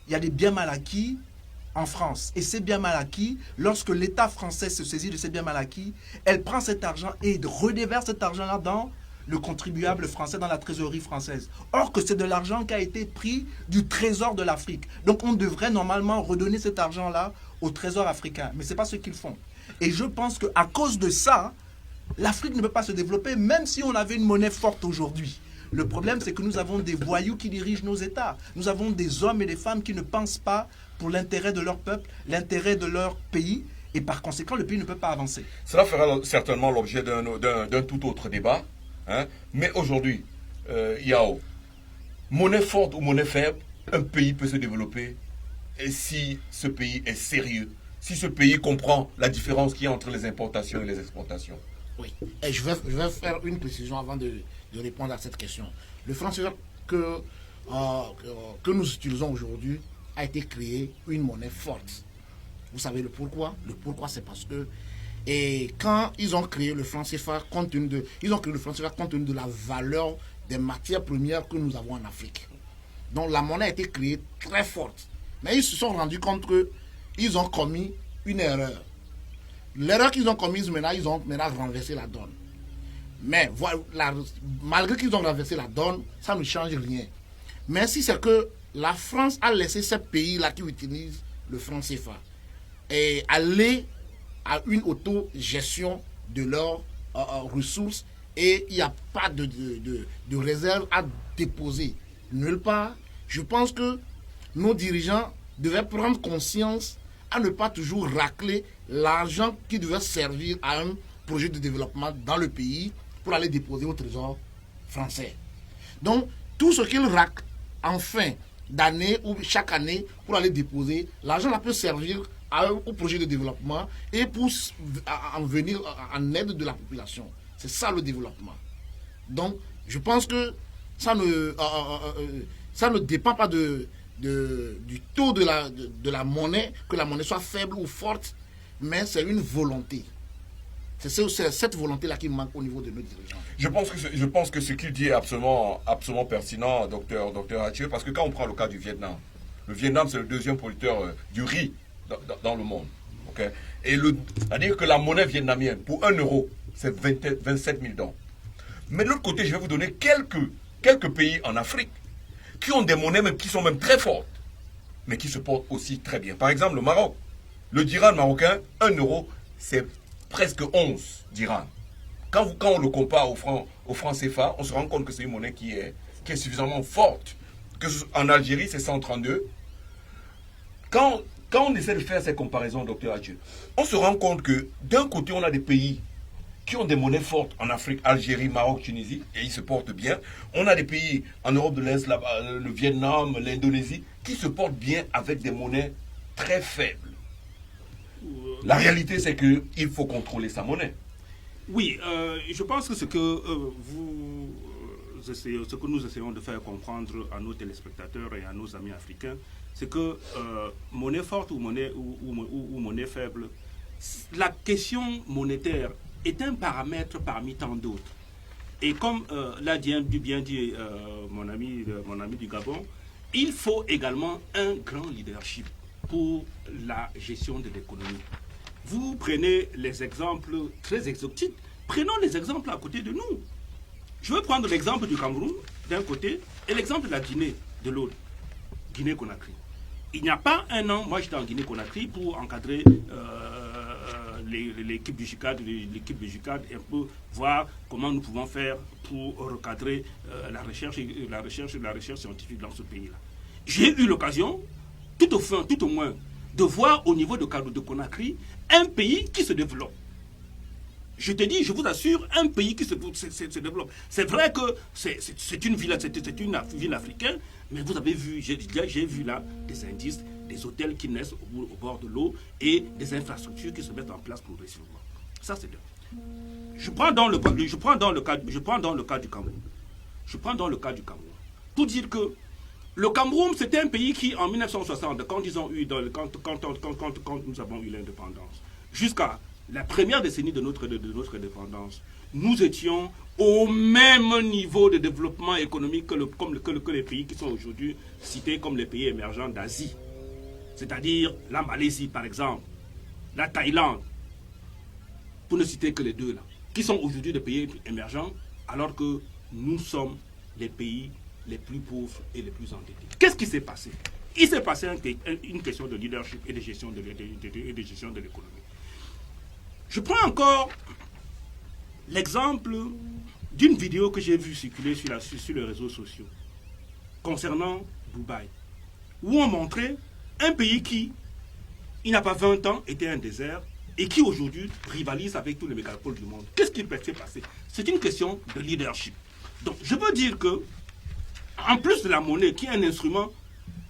il y a des biens mal acquis en France. Et ces biens mal acquis, lorsque l'État français se saisit de ces biens mal acquis, elle prend cet argent et redéverse cet argent-là dans le contribuable français dans la trésorerie française. Or que c'est de l'argent qui a été pris du trésor de l'Afrique. Donc on devrait normalement redonner cet argent-là au trésor africain. Mais ce n'est pas ce qu'ils font. Et je pense qu'à cause de ça, l'Afrique ne peut pas se développer, même si on avait une monnaie forte aujourd'hui. Le problème, c'est que nous avons des voyous qui dirigent nos États. Nous avons des hommes et des femmes qui ne pensent pas pour l'intérêt de leur peuple, l'intérêt de leur pays, et par conséquent, le pays ne peut pas avancer. Cela fera certainement l'objet d'un tout autre débat. Hein? Mais aujourd'hui, Yao, monnaie forte ou monnaie faible, un pays peut se développer, et si ce pays est sérieux, si ce pays comprend la différence qu'il y a entre les importations et les exportations. Oui, et je vais faire une précision avant de répondre à cette question. Le franc CFA que nous utilisons aujourd'hui a été créé une monnaie forte. Vous savez le pourquoi? Le pourquoi, c'est parce que quand ils ont créé le franc CFA compte tenu de la valeur des matières premières que nous avons en Afrique. Donc la monnaie a été créée très forte. Mais ils se sont rendus compte qu'ils ont commis une erreur. L'erreur qu'ils ont commise, maintenant, ils ont renversé la donne. Mais voilà, malgré qu'ils ont renversé la donne, ça ne change rien. Mais si c'est que la France a laissé ces pays-là qui utilisent le franc CFA et aller à une autogestion de leurs ressources, et il n'y a pas de réserve à déposer nulle part, je pense que nos dirigeants devaient prendre conscience à ne pas toujours racler l'argent qui devait servir à un projet de développement dans le pays pour aller déposer au trésor français. Donc, tout ce qu'ils raclent en fin d'année ou chaque année pour aller déposer, l'argent là peut servir au projet de développement et pour en venir en aide de la population. C'est ça le développement. Donc, je pense que ça ne dépend pas du taux de la monnaie, que la monnaie soit faible ou forte, mais c'est une volonté. C'est cette volonté-là qui manque au niveau de nos dirigeants. Je pense que ce qu'il dit est absolument pertinent, docteur Hathieu, parce que quand on prend le cas du Vietnam, le Vietnam c'est le deuxième producteur du riz dans le monde. Okay? Et c'est-à-dire que la monnaie vietnamienne, pour 1 euro, c'est 27 000 dong. Mais de l'autre côté, je vais vous donner quelques pays en Afrique qui ont des monnaies qui sont même très fortes, mais qui se portent aussi très bien. Par exemple, le Maroc. Le dirham marocain, 1 euro, c'est presque 11 dirhams. Quand on le compare au franc CFA, on se rend compte que c'est une monnaie qui est suffisamment forte. En Algérie, c'est 132. Quand on essaie de faire ces comparaisons, docteur Hathieu, on se rend compte que d'un côté, on a des pays qui ont des monnaies fortes en Afrique, Algérie, Maroc, Tunisie, et ils se portent bien. On a des pays en Europe de l'Est, le Vietnam, l'Indonésie, qui se portent bien avec des monnaies très faibles. La réalité, c'est qu'il faut contrôler sa monnaie. Oui, je pense que ce que nous essayons de faire comprendre à nos téléspectateurs et à nos amis africains, c'est que monnaie forte ou monnaie faible, la question monétaire est un paramètre parmi tant d'autres. Et comme l'a bien dit mon ami du Gabon, il faut également un grand leadership pour la gestion de l'économie. Vous prenez les exemples très exotiques, prenons les exemples à côté de nous. Je vais prendre l'exemple du Cameroun d'un côté et l'exemple de la Guinée de l'autre, Guinée-Conakry. Il n'y a pas un an, moi j'étais en Guinée-Conakry pour encadrer l'équipe du JICAD, et un peu voir comment nous pouvons faire pour recadrer la recherche scientifique dans ce pays-là. J'ai eu l'occasion, tout au moins, de voir au niveau de Conakry un pays qui se développe. Je te dis, je vous assure, un pays qui se développe. C'est vrai que c'est une ville africaine, mais vous avez vu, j'ai vu là des indices, des hôtels qui naissent au bord de l'eau et des infrastructures qui se mettent en place progressivement. Ça, c'est bien. Je prends dans le cas du Cameroun. Pour dire que le Cameroun, c'était un pays qui, en 1960, quand nous avons eu l'indépendance, jusqu'à la première décennie de notre indépendance, nous étions au même niveau de développement économique que les pays qui sont aujourd'hui cités comme les pays émergents d'Asie. C'est-à-dire la Malaisie, par exemple, la Thaïlande, pour ne citer que les deux là, qui sont aujourd'hui des pays émergents alors que nous sommes les pays les plus pauvres et les plus endettés. Qu'est-ce qui s'est passé? Il s'est passé une question de leadership et de gestion de l'économie. Je prends encore l'exemple d'une vidéo que j'ai vue circuler sur les réseaux sociaux concernant Dubaï, où on montrait un pays qui, il n'a pas 20 ans, était un désert et qui aujourd'hui rivalise avec tous les mégapoles du monde. Qu'est-ce qui s'est passé? C'est une question de leadership. Donc je veux dire que, en plus de la monnaie, qui est un instrument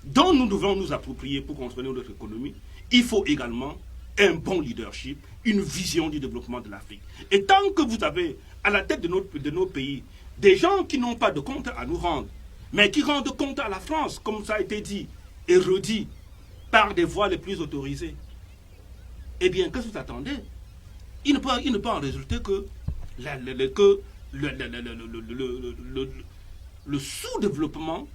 dont nous devons nous approprier pour contrôler notre économie, il faut également un bon leadership, une vision du développement de l'Afrique. Et tant que vous avez à la tête de nos pays des gens qui n'ont pas de compte à nous rendre, mais qui rendent compte à la France, comme ça a été dit et redit, par des voies les plus autorisées, eh bien, qu'est-ce que vous attendez? Il ne peut en résulter que le sous-développement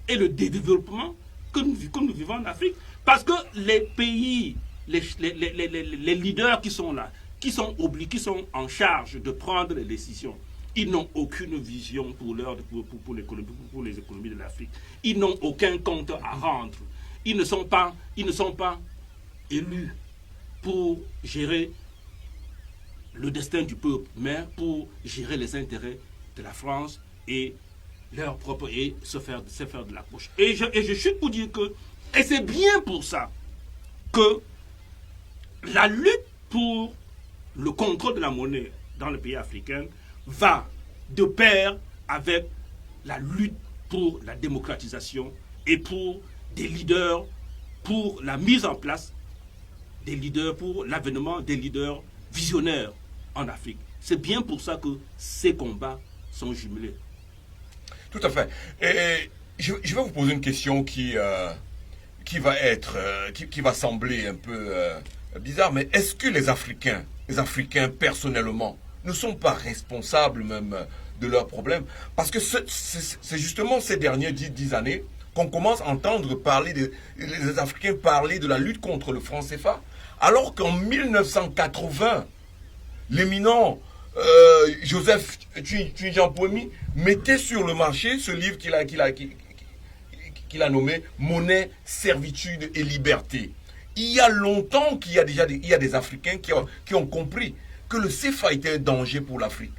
et le développement que nous vivons en Afrique. Parce que les pays, les leaders qui sont là, qui sont en charge de prendre les décisions, ils n'ont aucune vision pour les économies de l'Afrique. Ils n'ont aucun compte à rendre. Ils ne sont pas élus pour gérer le destin du peuple, mais pour gérer les intérêts de la France et leur propre, et se faire de la poche. Et je chute pour dire que, et c'est bien pour ça que la lutte pour le contrôle de la monnaie dans le pays africain va de pair avec la lutte pour la démocratisation et pour des leaders, pour la mise en place des leaders, pour l'avènement des leaders visionnaires en Afrique. C'est bien pour ça que ces combats sont jumelés. Tout à fait. Et je vais vous poser une question qui va sembler un peu bizarre, mais est-ce que les Africains personnellement, ne sont pas responsables même de leurs problèmes? Parce que c'est justement ces dernières 10 années qu'on commence à entendre les Africains parler de la lutte contre le franc CFA, alors qu'en 1980, l'éminent Joseph Tujampomi mettait sur le marché ce livre qu'il a nommé « Monnaie, servitude et liberté ». Il y a longtemps qu'il y a déjà des Africains qui ont compris que le CFA était un danger pour l'Afrique.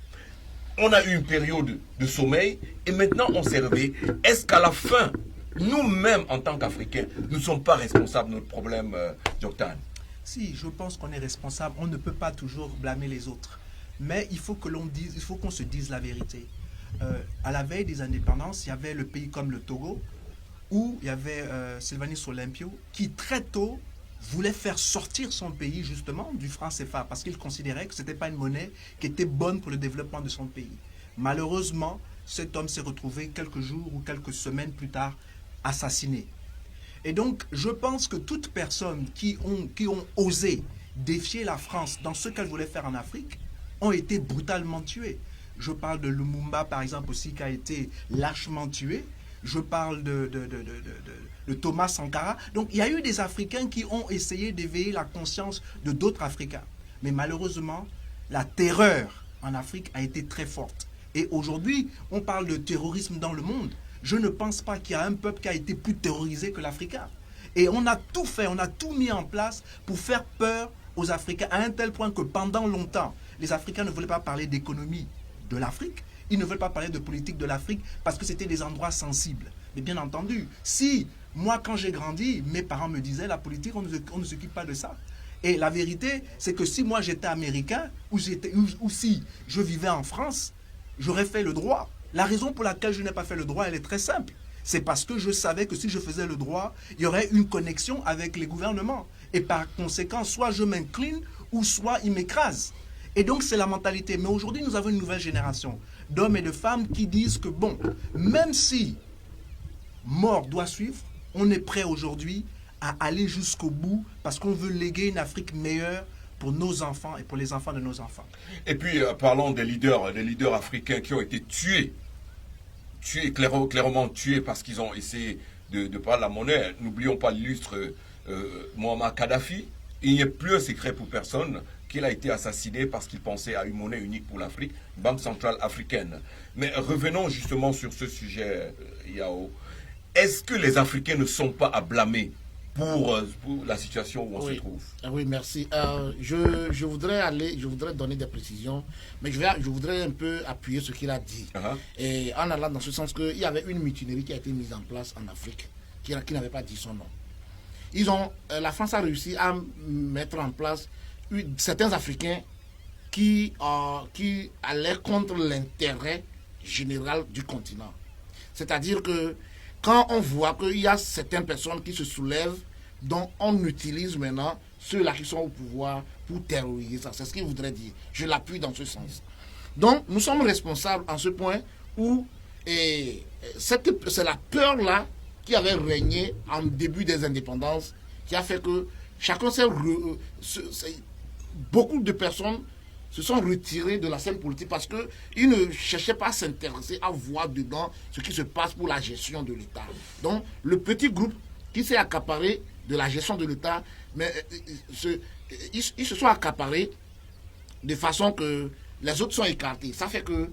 On a eu une période de sommeil et maintenant on s'est réveillé. Est-ce qu'à la fin, nous-mêmes en tant qu'Africains, nous ne sommes pas responsables de notre problème, Joktan? Si, je pense qu'on est responsable. On ne peut pas toujours blâmer les autres. Mais il faut qu'on se dise la vérité. À la veille des indépendances, il y avait le pays comme le Togo, où il y avait Sylvanus Olympio, qui très tôt voulait faire sortir son pays justement du franc CFA, parce qu'il considérait que ce n'était pas une monnaie qui était bonne pour le développement de son pays. Malheureusement, cet homme s'est retrouvé quelques jours ou quelques semaines plus tard assassiné. Et donc, je pense que toute personne qui ont osé défier la France dans ce qu'elle voulait faire en Afrique ont été brutalement tuées. Je parle de Lumumba, par exemple, aussi, qui a été lâchement tué. Je parle de Thomas Sankara. Donc, il y a eu des Africains qui ont essayé d'éveiller la conscience de d'autres Africains. Mais malheureusement, la terreur en Afrique a été très forte. Et aujourd'hui, on parle de terrorisme dans le monde. Je ne pense pas qu'il y a un peuple qui a été plus terrorisé que l'Africain. Et on a tout fait, on a tout mis en place pour faire peur aux Africains, à un tel point que pendant longtemps, les Africains ne voulaient pas parler d'économie de l'Afrique. Ils ne veulent pas parler de politique de l'Afrique parce que c'était des endroits sensibles. Mais bien entendu, si moi, quand j'ai grandi, mes parents me disaient la politique, on ne s'occupe pas de ça. Et la vérité, c'est que si moi j'étais américain ou si je vivais en France, j'aurais fait le droit. La raison pour laquelle je n'ai pas fait le droit, elle est très simple. C'est parce que je savais que si je faisais le droit, il y aurait une connexion avec les gouvernements. Et par conséquent, soit je m'incline ou soit ils m'écrasent. Et donc, c'est la mentalité. Mais aujourd'hui, nous avons une nouvelle génération d'hommes et de femmes qui disent que, bon, même si mort doit suivre, on est prêt aujourd'hui à aller jusqu'au bout parce qu'on veut léguer une Afrique meilleure pour nos enfants et pour les enfants de nos enfants. Et puis, parlons des leaders africains qui ont été tués, clairement tués parce qu'ils ont essayé de prendre la monnaie. N'oublions pas l'illustre Muammar Kadhafi. Il n'y a plus un secret pour personne qu'il a été assassiné parce qu'il pensait à une monnaie unique pour l'Afrique, Banque centrale africaine. Mais revenons justement sur ce sujet, Yao. Est-ce que les Africains ne sont pas à blâmer pour la situation où on se trouve? Oui, merci. Je voudrais donner des précisions, mais je voudrais un peu appuyer ce qu'il a dit. Et en allant dans ce sens qu'il y avait une mutinerie qui a été mise en place en Afrique, qui n'avait pas dit son nom. La France a réussi à mettre en place certains Africains qui allaient contre l'intérêt général du continent. C'est-à-dire que quand on voit qu'il y a certaines personnes qui se soulèvent, donc on utilise maintenant ceux-là qui sont au pouvoir pour terroriser ça. C'est ce qu'il voudrait dire. Je l'appuie dans ce sens. Donc nous sommes responsables en ce point où c'est la peur-là qui avait régné en début des indépendances qui a fait que chacun beaucoup de personnes se sont retirées de la scène politique parce qu'ils ne cherchaient pas à s'intéresser, à voir dedans ce qui se passe pour la gestion de l'État. Donc, le petit groupe qui s'est accaparé de la gestion de l'État, mais ils se sont accaparés de façon que les autres sont écartés. Ça fait que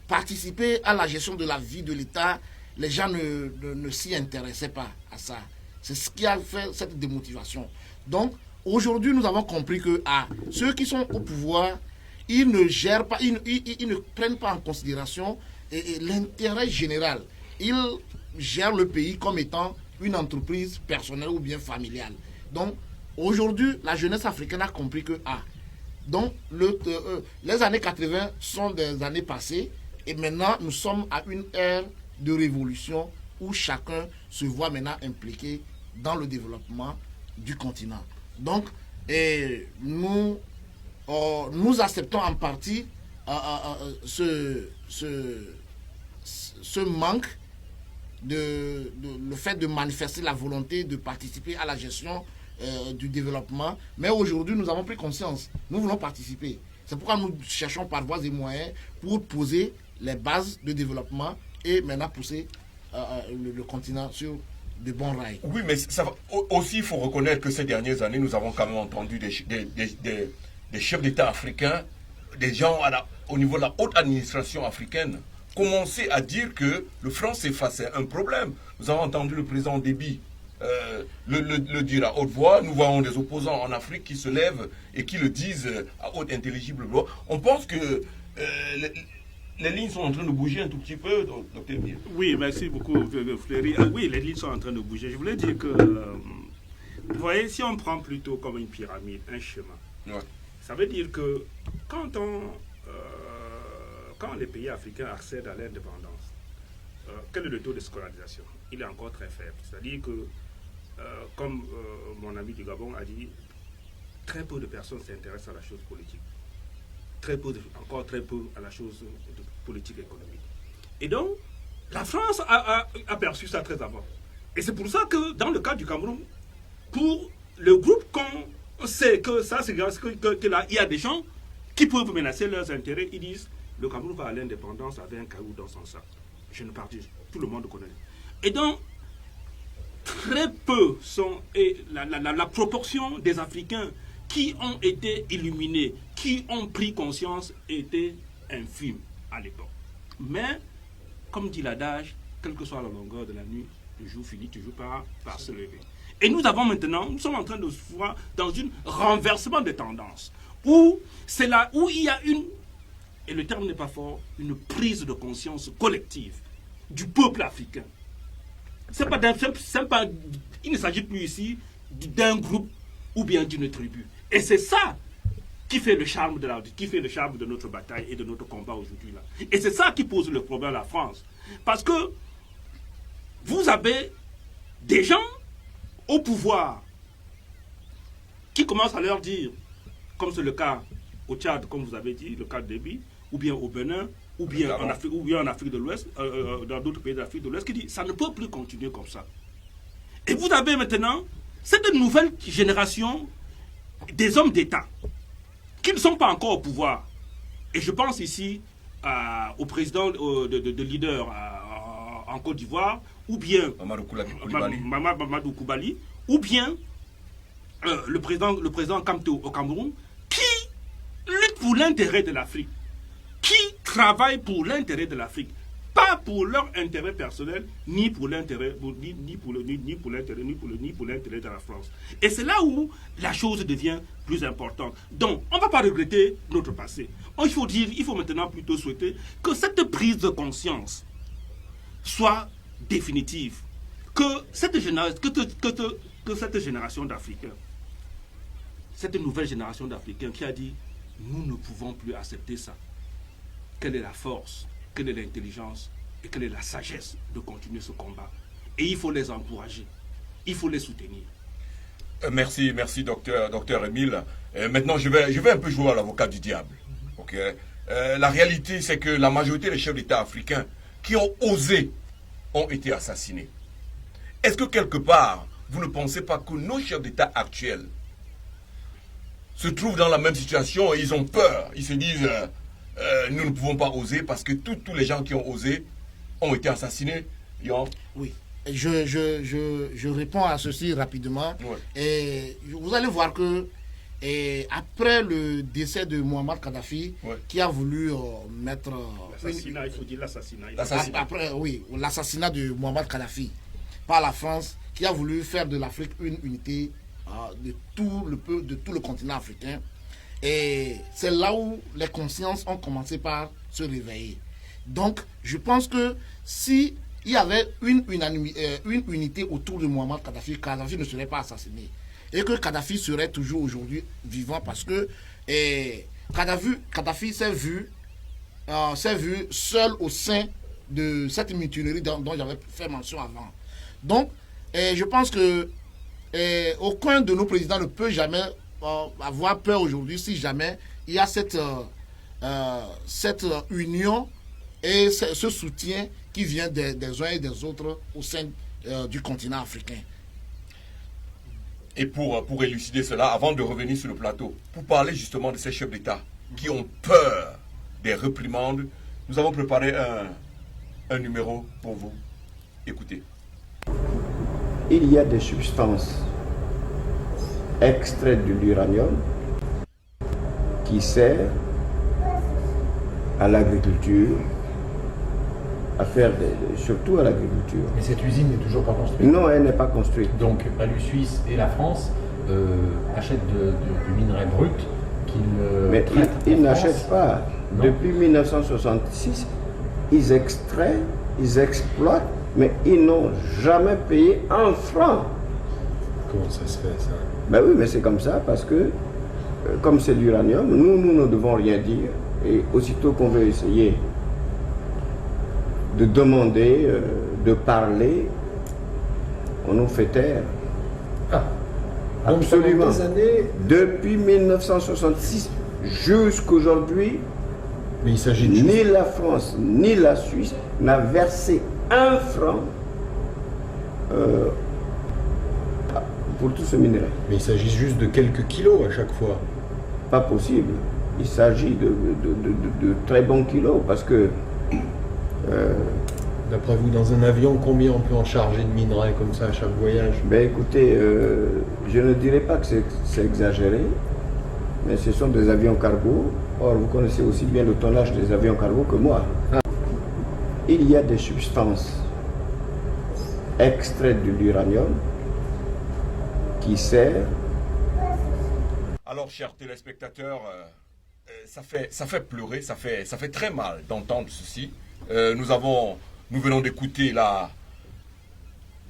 participer à la gestion de la vie de l'État, les gens ne s'y intéressaient pas à ça. C'est ce qui a fait cette démotivation. Donc, aujourd'hui, nous avons compris que ceux qui sont au pouvoir, ils ne gèrent pas, ils ne prennent pas en considération l'intérêt général. Ils gèrent le pays comme étant une entreprise personnelle ou bien familiale. Donc, aujourd'hui, la jeunesse africaine a compris que donc les années 80 sont des années passées et maintenant, nous sommes à une ère de révolution où chacun se voit maintenant impliqué dans le développement du continent. Donc, nous acceptons en partie ce manque le fait de manifester la volonté de participer à la gestion du développement. Mais aujourd'hui, nous avons pris conscience. Nous voulons participer. C'est pourquoi nous cherchons par voies et moyens pour poser les bases de développement et maintenant pousser le continent sur de bons rails. Oui, mais aussi, il faut reconnaître que ces dernières années, nous avons quand même entendu des chefs d'État africains, des gens au niveau de la haute administration africaine, commencer à dire que le franc CFA, c'est un problème. Nous avons entendu le président Déby le dire à haute voix. Nous voyons des opposants en Afrique qui se lèvent et qui le disent à haute intelligible voix. On pense que les lignes sont en train de bouger un tout petit peu, docteur Mir. Oui, merci beaucoup, Fleury. Oui, les lignes sont en train de bouger. Je voulais dire que, vous voyez, si on prend plutôt comme une pyramide, un chemin, ça veut dire que quand les pays africains accèdent à l'indépendance, quel est le taux de scolarisation? Il est encore très faible. C'est-à-dire que, comme mon ami du Gabon a dit, très peu de personnes s'intéressent à la chose politique. Encore très peu à la chose de politique économique. Et donc, la France a perçu ça très avant. Et c'est pour ça que, dans le cas du Cameroun, pour le groupe, qu'on sait que ça, c'est grâce que là, il y a des gens qui peuvent menacer leurs intérêts, ils disent, le Cameroun va à l'indépendance avec un caillou dans son sac. Je ne partage, tout le monde connaît. Et donc, très peu sont, et la proportion des Africains qui ont été illuminés, qui ont pris conscience, était infime à l'époque. Mais, comme dit l'adage, quelle que soit la longueur de la nuit, le jour finit toujours par se lever. Et nous sommes en train de se voir dans un renversement de tendance, où c'est là où il y a et le terme n'est pas fort, une prise de conscience collective du peuple africain. Il ne s'agit plus ici d'un groupe ou bien d'une tribu. Et c'est ça qui fait le charme de notre bataille et de notre combat aujourd'hui là. Et c'est ça qui pose le problème à la France. Parce que vous avez des gens au pouvoir qui commencent à leur dire, comme c'est le cas au Tchad, comme vous avez dit, le cas de Déby, ou bien au Bénin, ou bien en Afrique de l'Ouest, dans d'autres pays d'Afrique de l'Ouest, qui dit ça ne peut plus continuer comme ça. Et vous avez maintenant cette nouvelle génération des hommes d'État qui ne sont pas encore au pouvoir. Et je pense ici au président de leader en Côte d'Ivoire, ou bien Mamadou Koulibaly, ou bien le président Kamto au Cameroun, qui lutte pour l'intérêt de l'Afrique, qui travaille pour l'intérêt de l'Afrique, pas pour leur intérêt personnel, ni pour l'intérêt de la France. Et c'est là où la chose devient plus importante. Donc, on ne va pas regretter notre passé. Il faut maintenant plutôt souhaiter que cette prise de conscience soit définitive, que cette génération d'Africains, cette nouvelle génération d'Africains qui a dit nous ne pouvons plus accepter ça. Quelle est la force, quelle est l'intelligence et quelle est la sagesse de continuer ce combat? Et il faut les encourager, il faut les soutenir. Merci, docteur Émile. Maintenant, je vais un peu jouer à l'avocat du diable. Okay? La réalité, c'est que la majorité des chefs d'État africains qui ont osé ont été assassinés. Est-ce que quelque part, vous ne pensez pas que nos chefs d'État actuels se trouvent dans la même situation et ils ont peur? Ils se disent, nous ne pouvons pas oser parce que tous les gens qui ont osé ont été assassinés. Oui. Je réponds à ceci rapidement. Ouais. Et vous allez voir que après le décès de Muammar Kadhafi, ouais, qui a voulu mettre... l'assassinat, il faut dire l'assassinat. Après, oui, l'assassinat de Muammar Kadhafi par la France, qui a voulu faire de l'Afrique une unité de tout le continent africain. Et c'est là où les consciences ont commencé par se réveiller. Donc, je pense que si il y avait une unité autour de Muammar Kadhafi, Kadhafi ne serait pas assassiné. Et que Kadhafi serait toujours aujourd'hui vivant parce que Kadhafi s'est vu seul au sein de cette mutinerie dont j'avais fait mention avant. Donc, je pense que aucun de nos présidents ne peut jamais avoir peur aujourd'hui si jamais il y a cette union et ce soutien qui vient des uns et des autres au sein du continent africain. Et pour élucider cela, avant de revenir sur le plateau, pour parler justement de ces chefs d'État qui ont peur des réprimandes, nous avons préparé un numéro pour vous. Écoutez. Il y a des substances extraites de l'uranium qui servent à l'agriculture, à faire surtout à l'agriculture. Mais cette usine n'est toujours pas construite? Non, elle n'est pas construite. Donc Palu Suisse et la France achètent du minerai brut qu'ils mais ils n'achètent pas. Non. Depuis 1966, ils extraient, ils exploitent, mais ils n'ont jamais payé un franc. Comment ça se fait, ça? Ben oui, mais c'est comme ça, parce que, comme c'est l'uranium, nous ne devons rien dire. Et aussitôt qu'on veut essayer de demander, de parler, on nous fait taire. Ah. Donc absolument. Des années... Depuis 1966 jusqu'aujourd'hui, mais il s'agit de ni la France ni la Suisse n'a versé un franc pour tout ce minerai. Mais il s'agit juste de quelques kilos à chaque fois. Pas possible. Il s'agit de très bons kilos parce que... D'après vous, dans un avion, combien on peut en charger de minerais comme ça à chaque voyage? Ben écoutez, je ne dirais pas que c'est exagéré, mais ce sont des avions cargo. Or, vous connaissez aussi bien le tonnage des avions cargo que moi. Il y a des substances extraites de l'uranium qui servent. Alors, chers téléspectateurs, ça fait pleurer, ça fait très mal d'entendre ceci. Nous venons d'écouter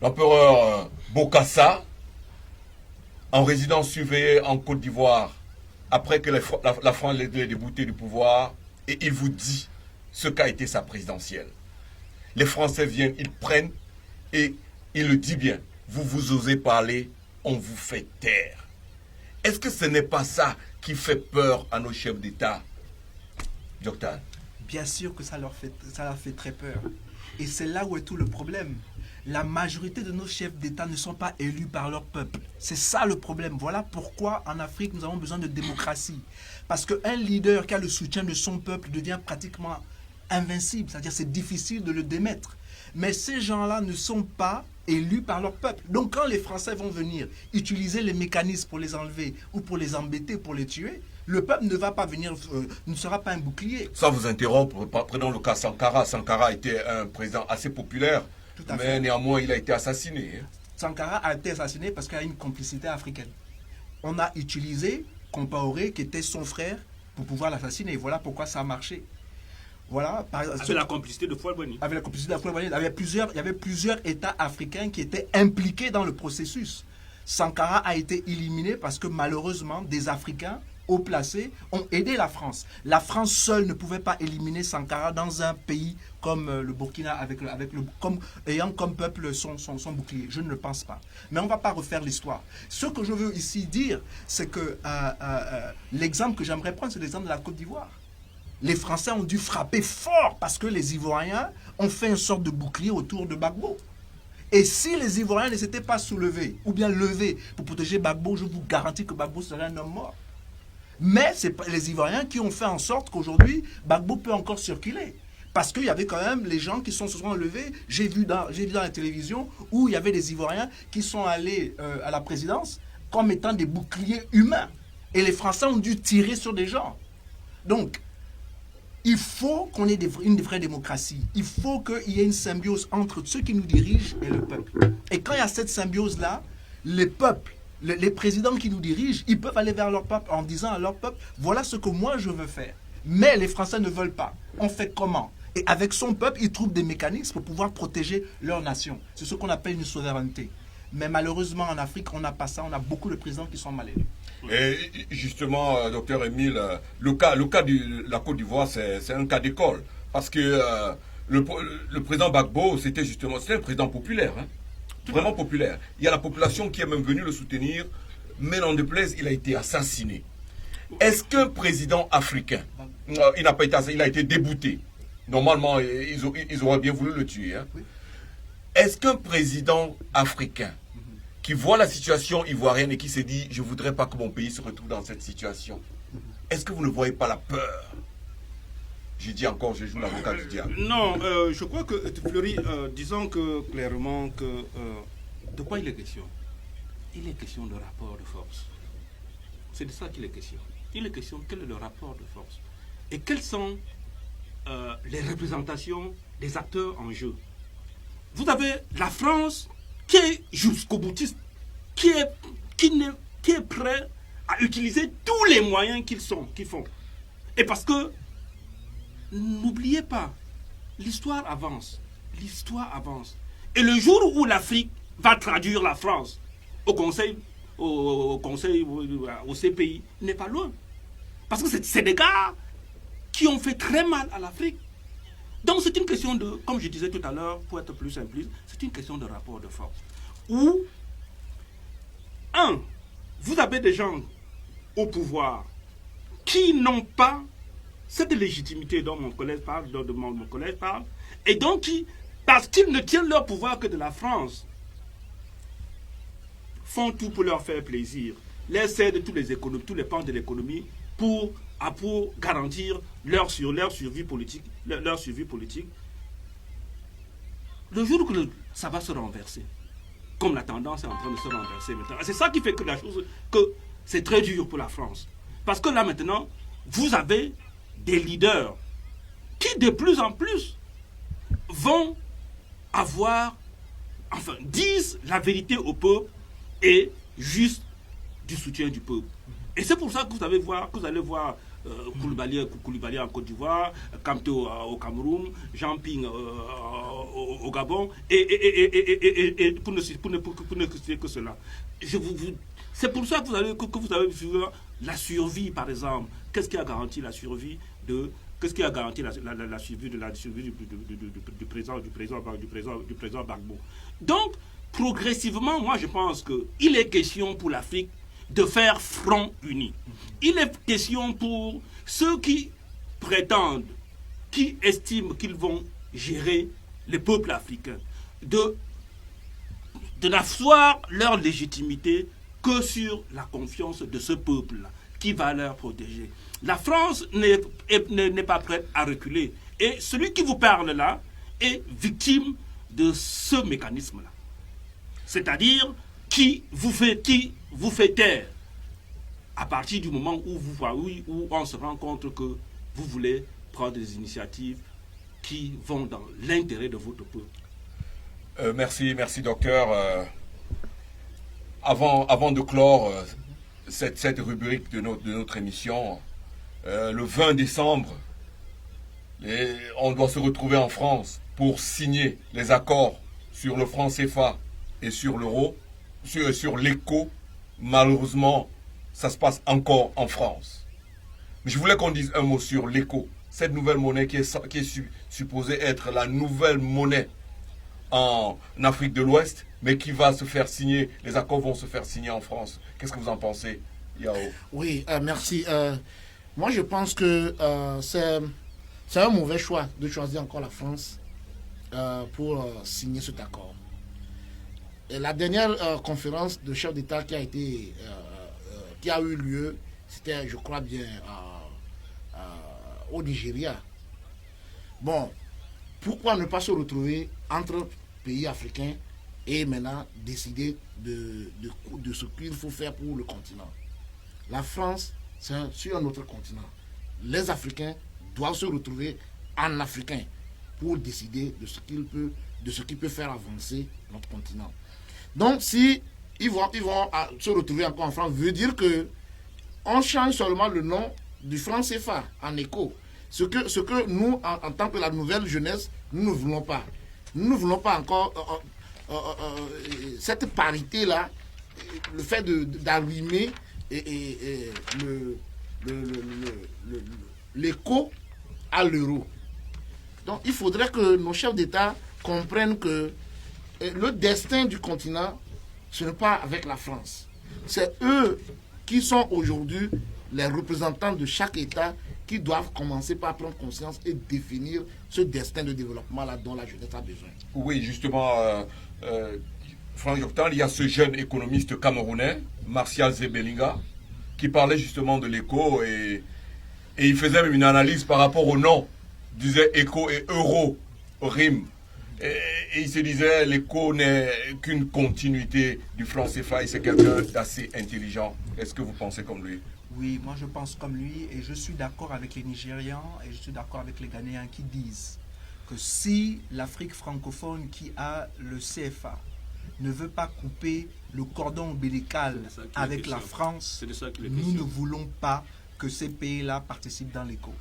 l'empereur Bokassa en résidence surveillée en Côte d'Ivoire après que la France l'ait débouté du pouvoir, et il vous dit ce qu'a été sa présidentielle. Les Français viennent, ils prennent et il le dit bien. Vous osez parler, on vous fait taire. Est-ce que ce n'est pas ça qui fait peur à nos chefs d'État, Docteur? Bien sûr que ça leur fait très peur. Et c'est là où est tout le problème. La majorité de nos chefs d'État ne sont pas élus par leur peuple. C'est ça le problème. Voilà pourquoi en Afrique, nous avons besoin de démocratie. Parce qu'un leader qui a le soutien de son peuple devient pratiquement invincible. C'est-à-dire c'est difficile de le démettre. Mais ces gens-là ne sont pas élus par leur peuple. Donc quand les Français vont venir utiliser les mécanismes pour les enlever ou pour les embêter, pour les tuer, le peuple ne va pas venir, ne sera pas un bouclier. Sans vous interrompre, prenons le cas Sankara. Sankara était un président assez populaire, mais néanmoins il a été assassiné. Sankara a été assassiné parce qu'il y a une complicité africaine. On a utilisé Compaoré, qui était son frère, pour pouvoir l'assassiner. Voilà pourquoi ça a marché. Voilà, avec la complicité de Fouad-Boigny. Avec la complicité de Fouad-Boigny. Il y avait plusieurs États africains qui étaient impliqués dans le processus. Sankara a été éliminé parce que malheureusement, des Africains haut placés ont aidé la France. La France seule ne pouvait pas éliminer Sankara dans un pays comme le Burkina, ayant comme peuple son bouclier. Je ne le pense pas. Mais on ne va pas refaire l'histoire. Ce que je veux ici dire, c'est que l'exemple que j'aimerais prendre, c'est l'exemple de la Côte d'Ivoire. Les Français ont dû frapper fort parce que les Ivoiriens ont fait une sorte de bouclier autour de Gbagbo. Et si les Ivoiriens ne s'étaient pas soulevés, ou bien levés pour protéger Gbagbo, je vous garantis que Gbagbo serait un homme mort. Mais c'est les Ivoiriens qui ont fait en sorte qu'aujourd'hui, Gbagbo peut encore circuler. Parce qu'il y avait quand même les gens qui se sont levés. J'ai vu dans la télévision où il y avait des Ivoiriens qui sont allés à la présidence comme étant des boucliers humains. Et les Français ont dû tirer sur des gens. Donc, il faut qu'on ait une vraie démocratie. Il faut qu'il y ait une symbiose entre ceux qui nous dirigent et le peuple. Et quand il y a cette symbiose-là, les peuples, les présidents qui nous dirigent, ils peuvent aller vers leur peuple en disant à leur peuple, voilà ce que moi je veux faire. Mais les Français ne veulent pas. On fait comment? Et avec son peuple, ils trouvent des mécanismes pour pouvoir protéger leur nation. C'est ce qu'on appelle une souveraineté. Mais malheureusement, en Afrique, on n'a pas ça. On a beaucoup de présidents qui sont mal élus. Et justement, docteur Émile, le cas de la Côte d'Ivoire, c'est un cas d'école. Parce que le président Gbagbo, c'était un président populaire. Hein, vraiment populaire. Il y a la population qui est même venue le soutenir, mais n'en déplaise, il a été assassiné. Est-ce qu'un président africain, il n'a pas été assassiné, il a été débouté. Normalement, ils auraient bien voulu le tuer. Hein. Est-ce qu'un président africain qui voit la situation ivoirienne et qui se dit « je ne voudrais pas que mon pays se retrouve dans cette situation », est-ce que vous ne voyez pas la peur? J'ai dit encore, je joue l'avocat du diable. Non, je crois que, Fleury, disons que clairement que de quoi il est question? Il est question de rapport de force. C'est de ça qu'il est question. Il est question quel est le rapport de force et quelles sont les représentations des acteurs en jeu. Vous avez la France qui est jusqu'au boutiste, qui est prêt à utiliser tous les moyens qu'ils font. Et parce que, n'oubliez pas, l'histoire avance. L'histoire avance. Et le jour où l'Afrique va traduire la France au CPI, n'est pas loin. Parce que c'est des gars qui ont fait très mal à l'Afrique. Donc c'est une question de, comme je disais tout à l'heure, pour être plus simpliste, c'est une question de rapport de force. Où, vous avez des gens au pouvoir qui n'ont pas cette légitimité dont mon collègue parle, et donc parce qu'ils ne tiennent leur pouvoir que de la France, font tout pour leur faire plaisir, les cèdent tous les pans de l'économie pour garantir leur survie politique. Le jour que ça va se renverser, comme la tendance est en train de se renverser maintenant, c'est ça qui fait que c'est très dur pour la France. Parce que là maintenant, vous avez des leaders qui de plus en plus vont disent la vérité au peuple et juste du soutien du peuple. Et c'est pour ça que vous allez voir Koulibaly en Côte d'Ivoire, Kamto au Cameroun, Jean Ping au Gabon, et pour ne citer que cela. C'est pour ça que vous avez vu la survie, par exemple. Qu'est-ce qui a garanti la survie du président Gbagbo? Donc, progressivement, moi je pense qu'il est question pour l'Afrique de faire front uni. Il est question pour ceux qui prétendent, qui estiment qu'ils vont gérer les peuples africains, de n'asseoir leur légitimité que sur la confiance de ce peuple-là, qui va leur protéger. La France n'est pas prête à reculer. Et celui qui vous parle là est victime de ce mécanisme-là. c'est-à-dire qui vous fait taire à partir du moment où on se rend compte que vous voulez prendre des initiatives qui vont dans l'intérêt de votre peuple. Merci docteur. Avant de clore cette rubrique de notre émission, le 20 décembre, on doit se retrouver en France pour signer les accords sur le franc CFA et sur l'euro, sur l'éco. Malheureusement, ça se passe encore en France. Mais je voulais qu'on dise un mot sur l'éco, cette nouvelle monnaie qui est supposée être la nouvelle monnaie en Afrique de l'Ouest, mais qui va se faire signer, les accords vont se faire signer en France. Qu'est-ce que vous en pensez, Yao? Oui, merci. Moi, je pense que c'est un mauvais choix de choisir encore la France pour signer cet accord. Et la dernière conférence de chefs d'État qui a eu lieu, c'était, je crois bien, au Nigeria. Bon, pourquoi ne pas se retrouver entre pays africains et maintenant décider de ce qu'il faut faire pour le continent? La France, c'est sur un autre continent. Les Africains doivent se retrouver en Africain pour décider de ce qui peut faire avancer notre continent. Donc, si ils vont se retrouver encore en France, veut dire que on change seulement le nom du franc CFA en éco. Ce que nous, en tant que la nouvelle jeunesse, nous ne voulons pas. Nous ne voulons pas encore cette parité-là, le fait d'arrimer l'éco à l'euro. Donc, il faudrait que nos chefs d'État comprennent que le destin du continent, ce n'est pas avec la France. C'est eux qui sont aujourd'hui les représentants de chaque État qui doivent commencer par prendre conscience et définir ce destin de développement-là dont la jeunesse a besoin. Oui, justement, Franck Joctal, il y a ce jeune économiste camerounais, Martial Zebelinga, qui parlait justement de l'éco et il faisait même une analyse par rapport au nom. Il disait éco et euro rime. Et il se disait l'éco n'est qu'une continuité du franc CFA et c'est quelqu'un d'assez intelligent. Est-ce que vous pensez comme lui? Oui, moi je pense comme lui et je suis d'accord avec les Nigérians et je suis d'accord avec les Ghanéens qui disent que si l'Afrique francophone qui a le CFA ne veut pas couper le cordon ombilical avec la France, nous ne voulons pas que ces pays-là participent dans l'éco.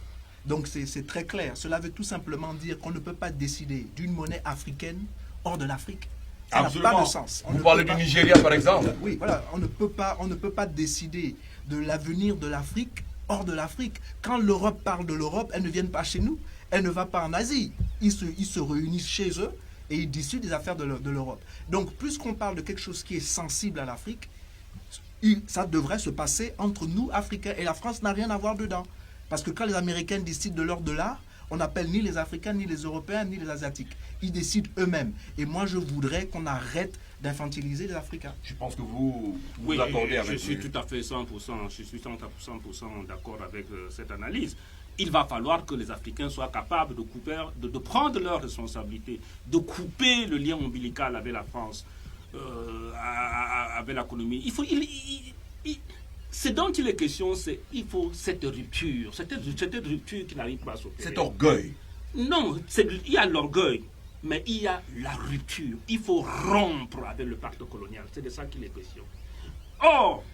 Donc c'est très clair. Cela veut tout simplement dire qu'on ne peut pas décider d'une monnaie africaine hors de l'Afrique. Ça n'a pas de sens. Vous parlez du Nigeria par exemple? Oui, voilà. On ne peut pas décider de l'avenir de l'Afrique hors de l'Afrique. Quand l'Europe parle de l'Europe, elle ne vient pas chez nous. Elle ne va pas en Asie. Ils se réunissent chez eux et ils décident des affaires de l'Europe. Donc, puisqu'on parle de quelque chose qui est sensible à l'Afrique, ça devrait se passer entre nous, Africains. Et la France n'a rien à voir dedans. Parce que quand les Américains décident de leur dollar, on n'appelle ni les Africains, ni les Européens, ni les Asiatiques. Ils décident eux-mêmes. Et moi, je voudrais qu'on arrête d'infantiliser les Africains. Je pense que vous accordez avec lui. Je suis tout à fait 100%, je suis 100% d'accord avec cette analyse. Il va falloir que les Africains soient capables de prendre leurs responsabilités, de couper le lien ombilical avec la France, avec l'économie. Ce dont il est question, c'est qu'il faut cette rupture qui n'arrive pas à s'opérer. Cet orgueil. Non, il y a l'orgueil, mais il y a la rupture. Il faut rompre avec le pacte colonial. C'est de ça qu'il est question. Or,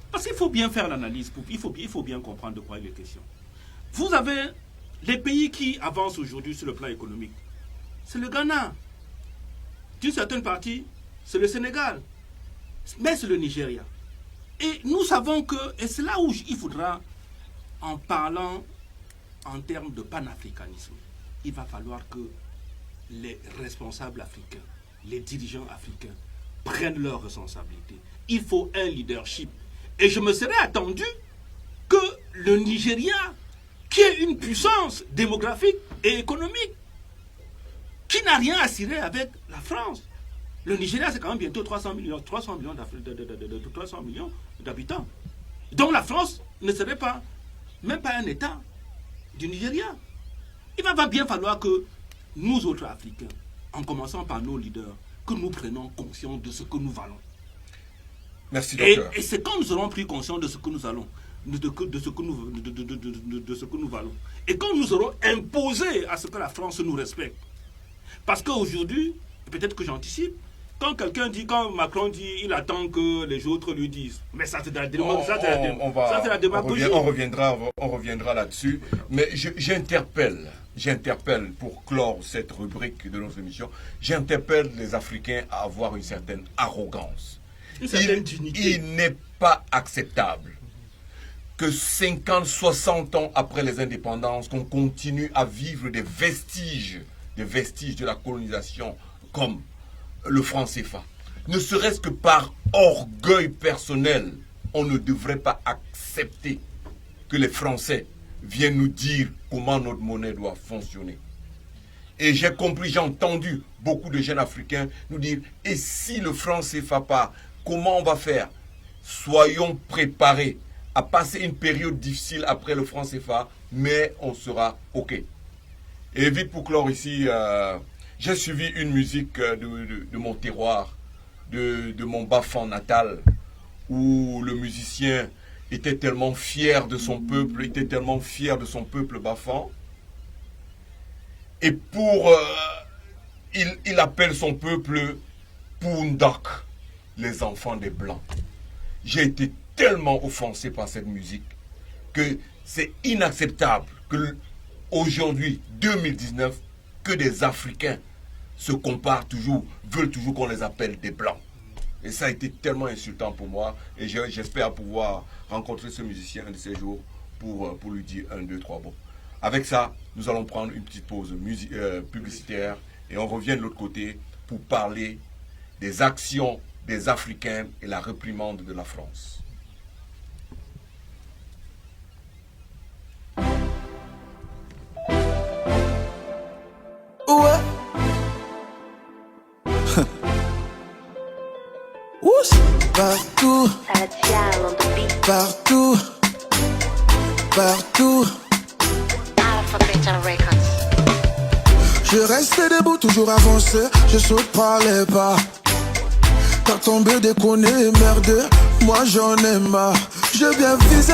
parce qu'il faut bien faire l'analyse, il faut bien comprendre de quoi il est question. Vous avez les pays qui avancent aujourd'hui sur le plan économique. C'est le Ghana. D'une certaine partie, c'est le Sénégal. Mais c'est le Nigeria. Et nous savons que, et c'est là où il faudra, en parlant en termes de panafricanisme, il va falloir que les responsables africains, les dirigeants africains prennent leurs responsabilités. Il faut un leadership. Et je me serais attendu que le Nigeria, qui est une puissance démographique et économique, qui n'a rien à cirer avec la France. Le Nigeria, c'est quand même bientôt 300 millions d'habitants. Donc la France ne serait pas, même pas un État du Nigeria. Il va bien falloir que nous autres Africains, en commençant par nos leaders, que nous prenions conscience de ce que nous valons. Merci, docteur. Et c'est quand nous aurons pris conscience de ce que nous allons, de ce que nous valons, et quand nous aurons imposé à ce que la France nous respecte. Parce qu'aujourd'hui, peut-être que j'anticipe, quand quelqu'un dit, quand Macron dit, il attend que les autres lui disent. Mais ça, c'est la démagogie. On reviendra là-dessus. Mais j'interpelle, pour clore cette rubrique de notre émission, j'interpelle les Africains à avoir une certaine arrogance. Une certaine dignité. Il n'est pas acceptable que 50, 60 ans après les indépendances, qu'on continue à vivre des vestiges de la colonisation comme le franc CFA. Ne serait-ce que par orgueil personnel, on ne devrait pas accepter que les Français viennent nous dire comment notre monnaie doit fonctionner. Et j'ai compris, j'ai entendu beaucoup de jeunes Africains nous dire, et si le franc CFA part, comment on va faire? Soyons préparés à passer une période difficile après le franc CFA, mais on sera OK. Et vite pour clore ici, j'ai suivi une musique de mon terroir, de mon bas-fond natal, où le musicien était tellement fier de son peuple, bas-fond. Et il appelle son peuple Poundak, les enfants des Blancs. J'ai été tellement offensé par cette musique que c'est inacceptable que aujourd'hui, 2019, que des Africains se comparent toujours, veulent toujours qu'on les appelle des Blancs. Et ça a été tellement insultant pour moi. Et j'espère pouvoir rencontrer ce musicien un de ces jours pour lui dire 1, 2, 3 bon. Avec ça, nous allons prendre une petite pause publicitaire et on revient de l'autre côté pour parler des actions des Africains et la réprimande de la France. Ouais. Partout, partout, partout. Je reste debout, toujours avancé, je saute par les pas. T'as tombé, déconné, merde, moi j'en ai marre. Je viens viser,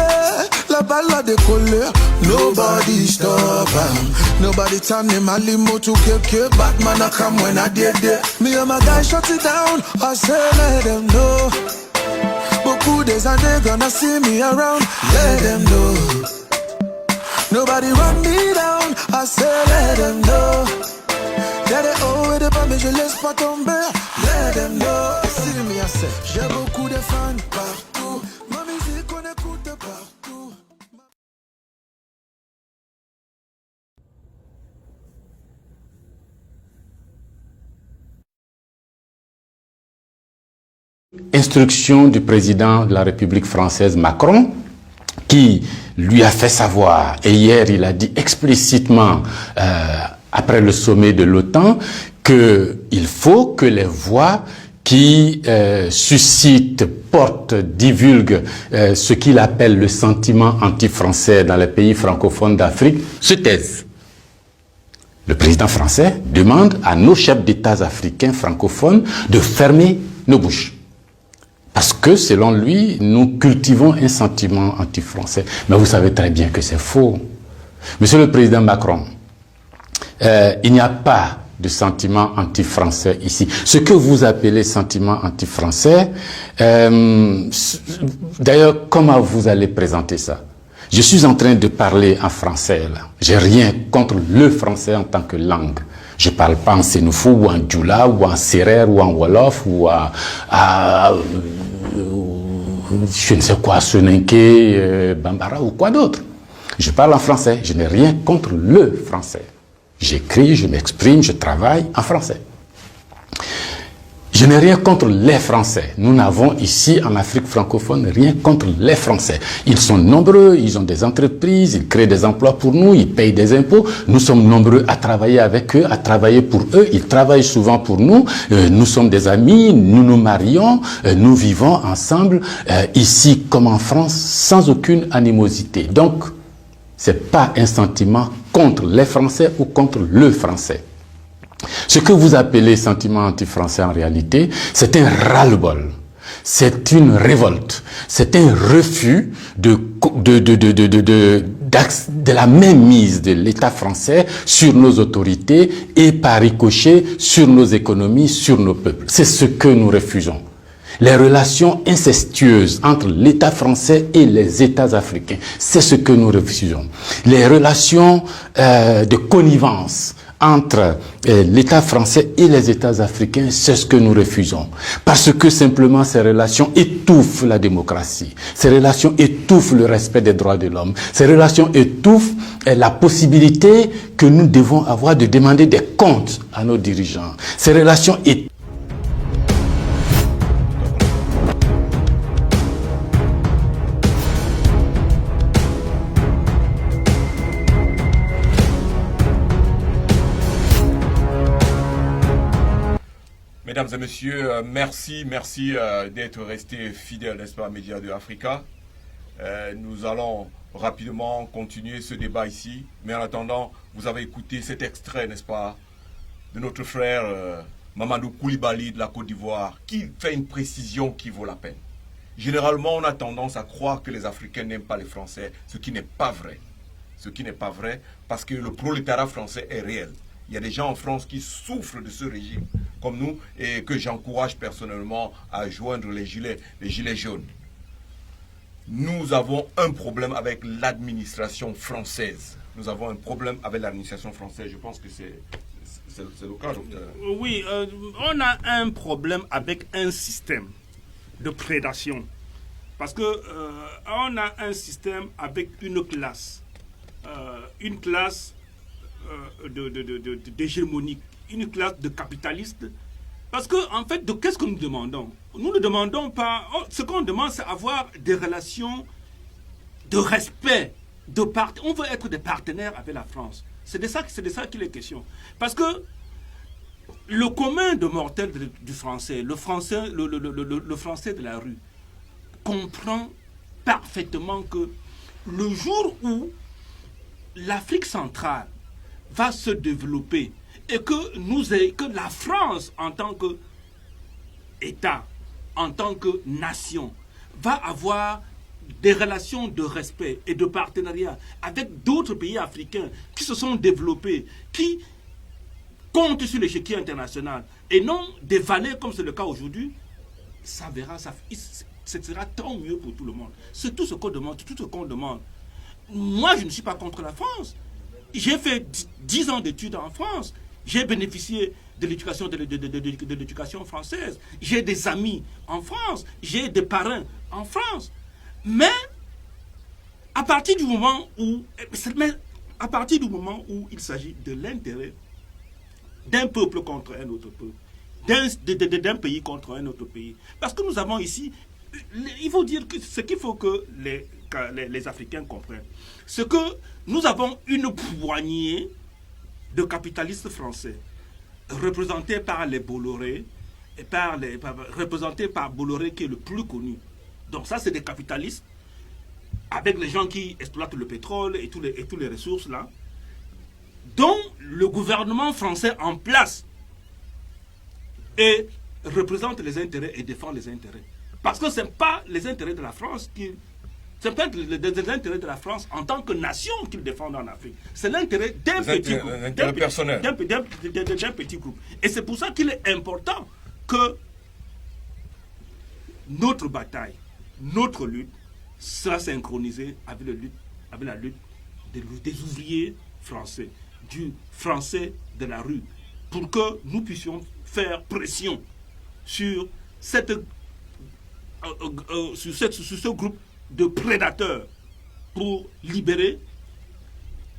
la balle a décollé. Nobody stop nobody turn me my limo to kick. Batman I come when I did it. Me and my guys shut it down, I say let them know. Beaucoup des années gonna see me around, let them know. Nobody run me down, I say let them know. Y'a des hauts et des bas mais je laisse pas tomber, let them know. See me I say, j'ai beaucoup de fans partout. Ma musique on écoute partout. Instruction du président de la République française Macron, qui lui a fait savoir, et hier il a dit explicitement, après le sommet de l'OTAN, qu'il faut que les voix qui suscitent, portent, divulguent ce qu'il appelle le sentiment anti-français dans les pays francophones d'Afrique se taisent. Le président français demande à nos chefs d'État africains francophones de fermer nos bouches. Parce que, selon lui, nous cultivons un sentiment anti-français. Mais vous savez très bien que c'est faux. Monsieur le Président Macron, il n'y a pas de sentiment anti-français ici. Ce que vous appelez sentiment anti-français, d'ailleurs, comment vous allez présenter ça? Je suis en train de parler en français, là. J'ai rien contre le français en tant que langue. Je ne parle pas en sénoufou, ou en djoula, ou en sérère, ou en wolof, ou je ne sais quoi, soninké, bambara, ou quoi d'autre. Je parle en français. Je n'ai rien contre le français. J'écris, je m'exprime, je travaille en français. Je n'ai rien contre les Français. Nous n'avons ici, en Afrique francophone, rien contre les Français. Ils sont nombreux, ils ont des entreprises, ils créent des emplois pour nous, ils payent des impôts. Nous sommes nombreux à travailler avec eux, à travailler pour eux. Ils travaillent souvent pour nous. Nous sommes des amis, nous nous marions, nous vivons ensemble, ici comme en France, sans aucune animosité. Donc, ce n'est pas un sentiment contre les Français ou contre le Français. Ce que vous appelez sentiment anti-français en réalité, c'est un ras-le-bol, c'est une révolte, c'est un refus de la mainmise de l'État français sur nos autorités et par ricochet sur nos économies, sur nos peuples. C'est ce que nous refusons. Les relations incestueuses entre l'État français et les États africains, c'est ce que nous refusons. Les relations de connivence entre l'État français et les États africains, c'est ce que nous refusons. Parce que simplement ces relations étouffent la démocratie, ces relations étouffent le respect des droits de l'homme, ces relations étouffent la possibilité que nous devons avoir de demander des comptes à nos dirigeants. Ces relations étouffent. Mesdames et messieurs, merci d'être restés fidèles, n'est-ce pas, à Média de Africa. Nous allons rapidement continuer ce débat ici, mais en attendant, vous avez écouté cet extrait, n'est-ce pas, de notre frère Mamadou Koulibaly de la Côte d'Ivoire, qui fait une précision qui vaut la peine. Généralement, on a tendance à croire que les Africains n'aiment pas les Français, ce qui n'est pas vrai. Ce qui n'est pas vrai, parce que le prolétariat français est réel. Il y a des gens en France qui souffrent de ce régime, comme nous, et que j'encourage personnellement à joindre les gilets jaunes. Nous avons un problème avec l'administration française. Nous avons un problème avec l'administration française. Je pense que c'est le cas, docteur. Oui, on a un problème avec un système de prédation. Parce que on a un système avec une classe d'hégémonique, une classe de capitalistes. Parce que, en fait, qu'est-ce que nous demandons? Nous ne demandons pas... Ce qu'on demande, c'est avoir des relations de respect, on veut être des partenaires avec la France. C'est de ça qu'il est question. Parce que le commun de mortel du français, le français de la rue, comprend parfaitement que le jour où l'Afrique centrale va se développer et que la France en tant qu'État, en tant que nation, va avoir des relations de respect et de partenariat avec d'autres pays africains qui se sont développés, qui comptent sur l'échiquier international et non des vallées comme c'est le cas aujourd'hui, ce sera tant mieux pour tout le monde. C'est tout ce qu'on demande, tout ce qu'on demande. Moi, je ne suis pas contre la France. J'ai fait 10 ans d'études en France. J'ai bénéficié de l'éducation française. J'ai des amis en France. J'ai des parrains en France. Mais à partir du moment où il s'agit de l'intérêt d'un peuple contre un autre peuple, d'un pays contre un autre pays, parce que nous avons ici, il faut dire que ce qu'il faut que les Africains comprennent, c'est que nous avons une poignée de capitalistes français représentés par les Bolloré et représentés par Bolloré qui est le plus connu. Donc ça, c'est des capitalistes avec les gens qui exploitent le pétrole et toutes les ressources là, dont le gouvernement français en place et représente les intérêts et défend les intérêts. Parce que ce n'est pas les intérêts de la France c'est pas les intérêts de la France en tant que nation qu'ils défendent en Afrique. C'est l'intérêt d'un petit groupe. D'un petit groupe. Et c'est pour ça qu'il est important que notre bataille, notre lutte, soit synchronisée avec la lutte des ouvriers français, du français de la rue, pour que nous puissions faire pression sur ce groupe de prédateurs pour libérer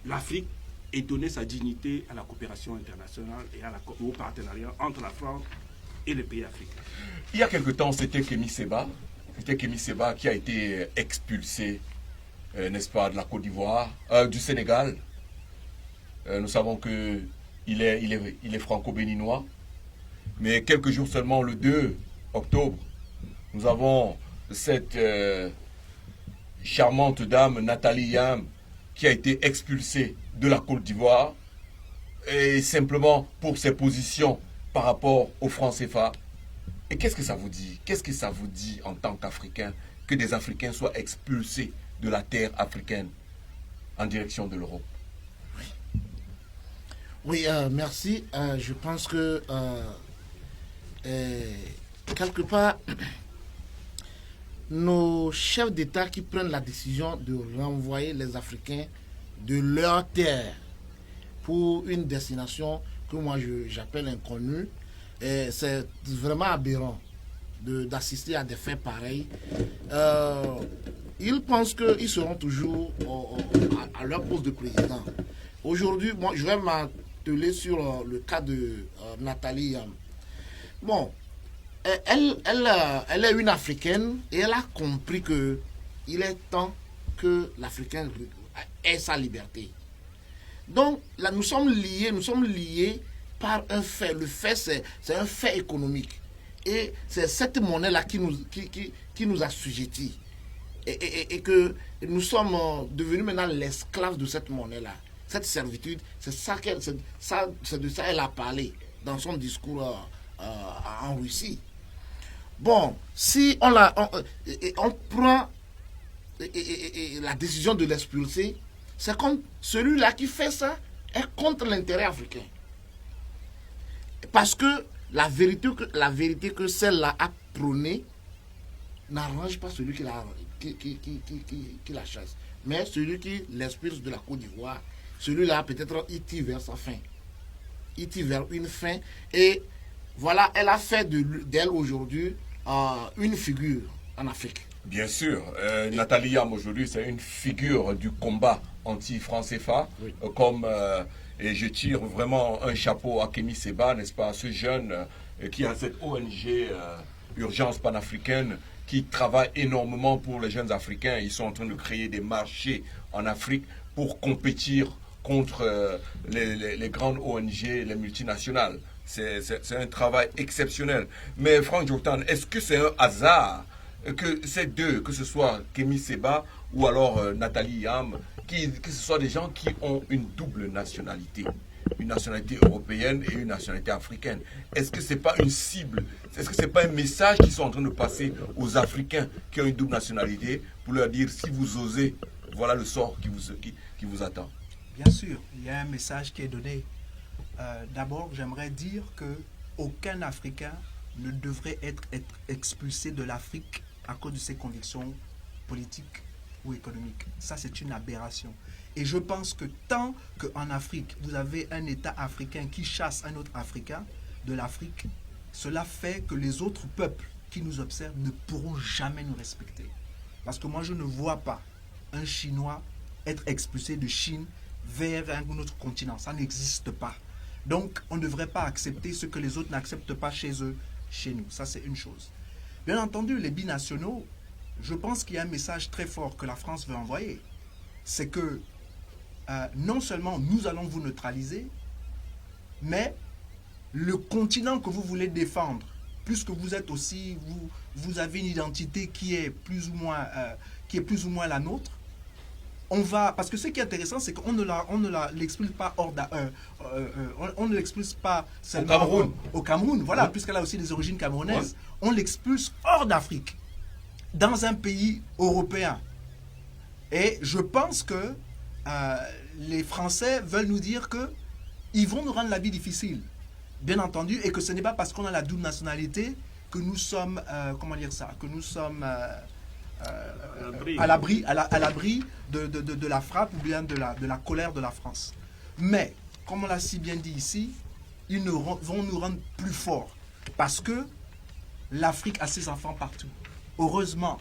l'Afrique et donner sa dignité à la coopération internationale et au partenariat entre la France et les pays africains. Il y a quelque temps, c'était Kémy Séba qui a été expulsé, n'est-ce pas, de la Côte d'Ivoire, du Sénégal. Nous savons qu'il est franco-béninois. Mais quelques jours seulement, le 2 octobre, nous avons cette charmante dame, Nathalie Yam, qui a été expulsée de la Côte d'Ivoire et simplement pour ses positions par rapport au franc CFA. Et qu'est-ce que ça vous dit? Qu'est-ce que ça vous dit en tant qu'Africain que des Africains soient expulsés de la terre africaine en direction de l'Europe? Oui, merci. Je pense que quelque part, nos chefs d'État qui prennent la décision de renvoyer les Africains de leur terre pour une destination que moi j'appelle inconnue, c'est vraiment aberrant d'assister à des faits pareils. Ils pensent qu'ils seront toujours à leur poste de président. Aujourd'hui, moi, je vais m'atteler sur le cas de Nathalie. Bon, elle est une Africaine et elle a compris qu'il est temps que l'Africain ait sa liberté. Donc, là, nous sommes liés par un fait. Le fait, c'est un fait économique. Et c'est cette monnaie-là qui nous assujettit. Et que nous sommes devenus maintenant l'esclave de cette monnaie-là. Cette servitude, c'est de ça qu'elle a parlé dans son discours en Russie. Bon, si on prend la décision de l'expulser, c'est comme celui-là qui fait ça est contre l'intérêt africain. Parce que la vérité que celle-là a prônée n'arrange pas celui qui la chasse. Mais celui qui l'expulse de la Côte d'Ivoire, celui-là peut-être il tire vers sa fin. Il tire vers une fin. Et voilà, elle a fait d'elle aujourd'hui une figure en Afrique. Bien sûr, Nathalie Yam aujourd'hui c'est une figure du combat anti-franc CFA, oui. Et je tire vraiment un chapeau à Kémy Séba, n'est-ce pas, ce jeune qui a cette ONG Urgence panafricaine qui travaille énormément pour les jeunes Africains. Ils sont en train de créer des marchés en Afrique pour compétir contre les grandes ONG, les multinationales. C'est un travail exceptionnel. Mais Franck Djoktan, est-ce que c'est un hasard que ces deux, que ce soit Kémy Séba ou alors Nathalie Yam, que ce soit des gens qui ont une double nationalité, une nationalité européenne et une nationalité africaine? Est-ce que ce n'est pas une cible? Est-ce que ce n'est pas un message qu'ils sont en train de passer aux Africains qui ont une double nationalité pour leur dire, si vous osez, voilà le sort qui vous attend? Bien sûr, il y a un message qui est donné. D'abord, j'aimerais dire qu'aucun Africain ne devrait être expulsé de l'Afrique à cause de ses convictions politiques ou économiques. Ça, c'est une aberration. Et je pense que tant qu'en Afrique, vous avez un État africain qui chasse un autre Africain de l'Afrique, cela fait que les autres peuples qui nous observent ne pourront jamais nous respecter. Parce que moi, je ne vois pas un Chinois être expulsé de Chine vers un autre continent. Ça n'existe pas. Donc, on ne devrait pas accepter ce que les autres n'acceptent pas chez eux, chez nous. Ça, c'est une chose. Bien entendu, les binationaux, je pense qu'il y a un message très fort que la France veut envoyer. C'est que non seulement nous allons vous neutraliser, mais le continent que vous voulez défendre, puisque vous êtes aussi, vous avez une identité qui est plus ou moins la nôtre, parce que ce qui est intéressant, c'est qu'on ne l'expulse pas on ne l'expulse pas seulement au Cameroun, voilà, oui. Puisqu'elle a aussi des origines camerounaises. Ouais. On l'expulse hors d'Afrique, dans un pays européen. Et je pense que les Français veulent nous dire qu'ils vont nous rendre la vie difficile, bien entendu, et que ce n'est pas parce qu'on a la double nationalité que nous sommes, que nous sommes à l'abri de la frappe ou bien de la colère de la France. Mais, comme on l'a si bien dit ici, ils vont nous rendre plus forts parce que l'Afrique a ses enfants partout. Heureusement,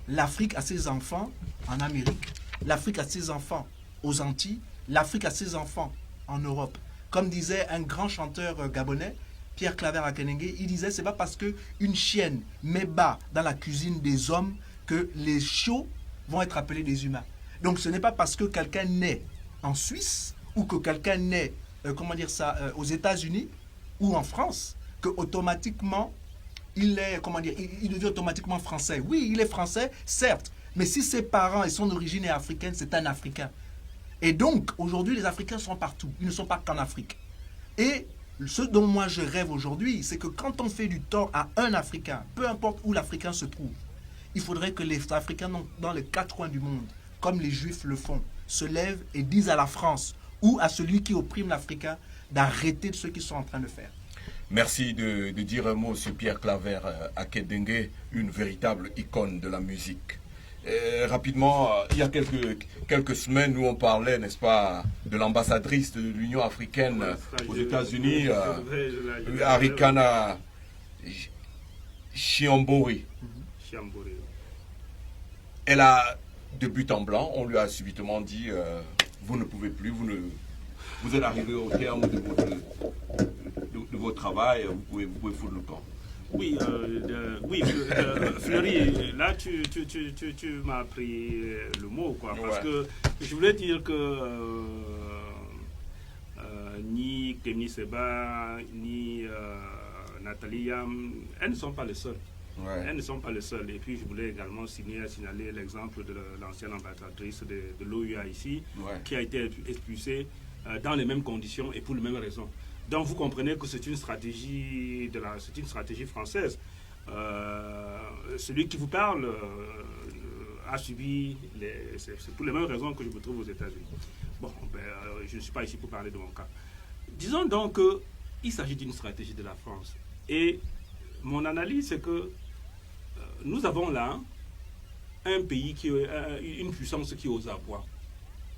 l'Afrique a ses enfants en Amérique, l'Afrique a ses enfants aux Antilles, l'Afrique a ses enfants en Europe. Comme disait un grand chanteur gabonais, Pierre Claver Akenenge, il disait, c'est pas parce qu'une chienne met bas dans la cuisine des hommes que les chiots vont être appelés des humains. Donc ce n'est pas parce que quelqu'un naît en Suisse ou que quelqu'un naît, aux États-Unis ou en France, que automatiquement il devient automatiquement français. Oui, il est français, certes, mais si ses parents et son origine est africaine, c'est un Africain. Et donc, aujourd'hui, les Africains sont partout. Ils ne sont pas qu'en Afrique. Et ce dont moi je rêve aujourd'hui, c'est que quand on fait du tort à un Africain, peu importe où l'Africain se trouve, il faudrait que les Africains dans les 4 coins du monde, comme les Juifs le font, se lèvent et disent à la France ou à celui qui opprime l'Africain d'arrêter ce qu'ils sont en train de faire. Merci de dire un mot sur Pierre Claver Akedenge, une véritable icône de la musique. Rapidement, il y a quelques semaines, nous on parlait, n'est-ce pas, de l'ambassadrice de l'Union africaine aux États-Unis, Arikana Chiambori. Elle a, de but en blanc, on lui a subitement dit vous ne pouvez plus, vous êtes arrivé au terme de votre travail, vous pouvez foutre le camp. Oui, Fleury, là tu m'as appris le mot, quoi, parce que je voulais dire que ni Kémy Séba, ni Nathalie Yam, elles ne sont pas les seules. Elles ne sont pas les seules. Et puis je voulais également signaler l'exemple de l'ancienne ambassadrice de l'OUA ici, qui a été expulsée dans les mêmes conditions et pour les mêmes raisons. Donc vous comprenez que c'est une stratégie française. Celui qui vous parle a subi c'est pour les mêmes raisons que je me trouve aux États-Unis. Bon, je ne suis pas ici pour parler de mon cas. Disons donc qu'il s'agit d'une stratégie de la France. Et mon analyse, c'est que nous avons là un pays une puissance qui est aux abois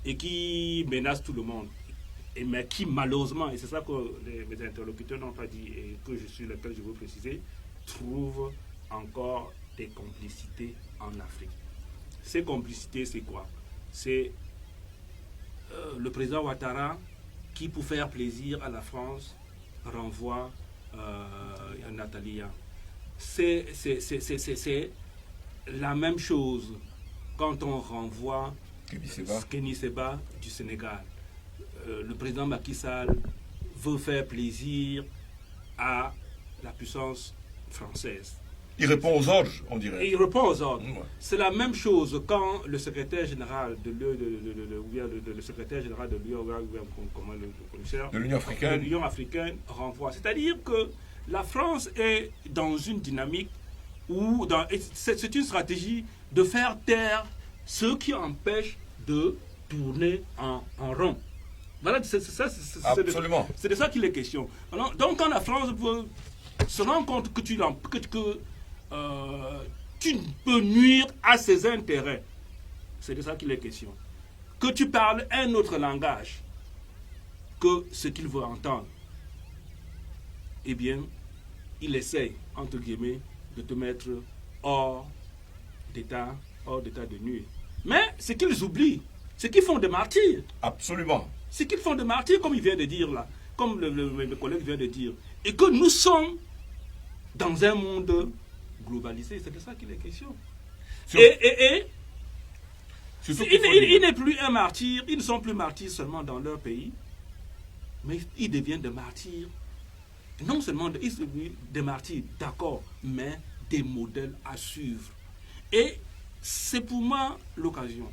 et qui menace tout le monde. Mais qui malheureusement, et c'est ça que mes interlocuteurs n'ont pas dit et sur lequel je veux préciser, trouve encore des complicités en Afrique. Ces complicités, c'est quoi? C'est le président Ouattara qui, pour faire plaisir à la France, renvoie Nathalie. C'est la même chose quand on renvoie Kémy Séba du Sénégal. Le président Macky Sall veut faire plaisir à la puissance française. Il répond aux ordres, on dirait. Et il répond aux ordres. C'est la même chose quand le secrétaire général de l'Union africaine renvoie. C'est-à-dire que la France est dans une dynamique où c'est une stratégie de faire taire ceux qui empêchent de tourner en rond. Voilà, c'est de ça qu'il est question. Alors, donc quand la France se rend compte que tu peux nuire à ses intérêts, c'est de ça qu'il est question. Que tu parles un autre langage que ce qu'il veut entendre, eh bien, il essaie, entre guillemets, de te mettre hors d'état de nuire. Mais ce qu'ils oublient, c'est qu'ils font des martyrs. Absolument. C'est qu'ils font des martyrs, comme il vient de dire là, comme le collègue vient de dire. Et que nous sommes dans un monde globalisé, c'est de ça qu'il est question. Il n'est plus un martyr, ils ne sont plus martyrs seulement dans leur pays, mais ils deviennent des martyrs. Non seulement des martyrs, d'accord, mais des modèles à suivre. Et c'est pour moi l'occasion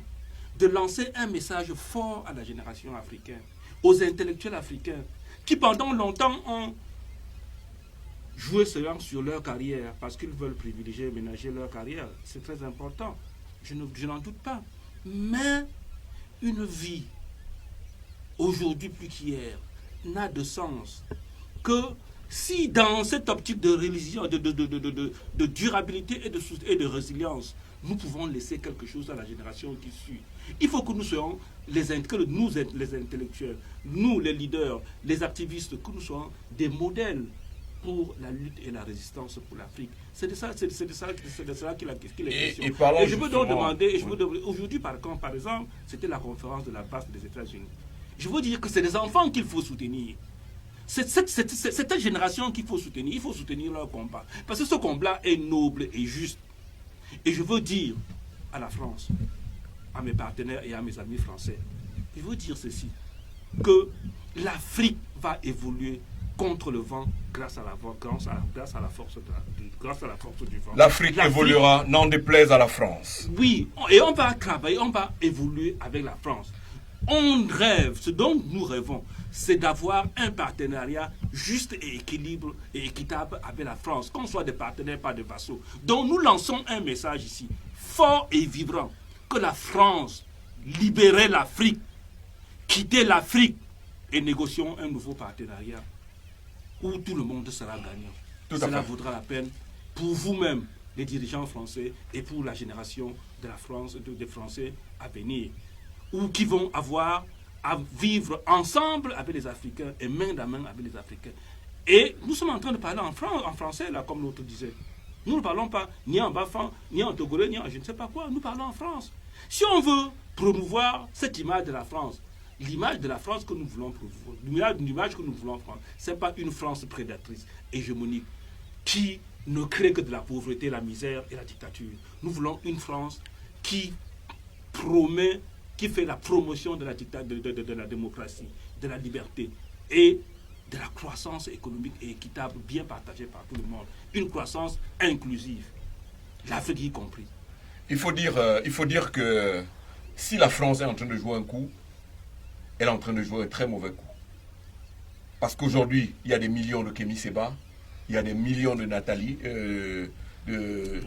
de lancer un message fort à la génération africaine, aux intellectuels africains, qui pendant longtemps ont joué seulement sur leur carrière, parce qu'ils veulent privilégier, ménager leur carrière. C'est très important, je n'en doute pas. Mais une vie, aujourd'hui plus qu'hier, n'a de sens que si dans cette optique de religion, de durabilité et de résilience, nous pouvons laisser quelque chose à la génération qui suit. Il faut que nous soyons les intellectuels, nous les leaders, les activistes, que nous soyons des modèles pour la lutte et la résistance pour l'Afrique. C'est de ça qu'il est question. Et je veux donc demander, aujourd'hui par exemple, c'était la conférence de la base des États-Unis. Je veux dire que c'est des enfants qu'il faut soutenir. C'est cette génération qu'il faut soutenir. Il faut soutenir leur combat. Parce que ce combat est noble et juste. Et je veux dire à la France, à mes partenaires et à mes amis français, je veux dire ceci, que l'Afrique va évoluer contre le vent grâce à la force du vent. L'Afrique évoluera, n'en déplaise à la France. Oui, et on va travailler, on va évoluer avec la France. On rêve, ce dont nous rêvons, c'est d'avoir un partenariat juste et équitable avec la France, qu'on soit des partenaires, pas des vassaux. Donc nous lançons un message ici, fort et vibrant, que la France libérait l'Afrique, quitter l'Afrique et négocions un nouveau partenariat où tout le monde sera gagnant. Cela vaudra la peine pour vous-même, les dirigeants français, et pour la génération de la France, des Français à venir, ou qui vont avoir à vivre ensemble avec les Africains et main dans main avec les Africains. Et nous sommes en train de parler en français, là, comme l'autre disait. Nous ne parlons pas ni en bafan, ni en togolais, ni en je ne sais pas quoi. Nous parlons en France. Si on veut promouvoir cette image de la France, l'image de la France que nous voulons promouvoir, l'image que nous voulons prendre, ce n'est pas une France prédatrice, hégémonique, qui ne crée que de la pauvreté, la misère et la dictature. Nous voulons une France qui promet, qui fait la promotion de la démocratie, de la liberté et de la croissance économique et équitable, bien partagée par tout le monde. Une croissance inclusive, l'Afrique y compris. Il faut dire que si la France est en train de jouer un coup, elle est en train de jouer un très mauvais coup. Parce qu'aujourd'hui, il y a des millions de Kémy Séba, il y a des millions de Nathalie, de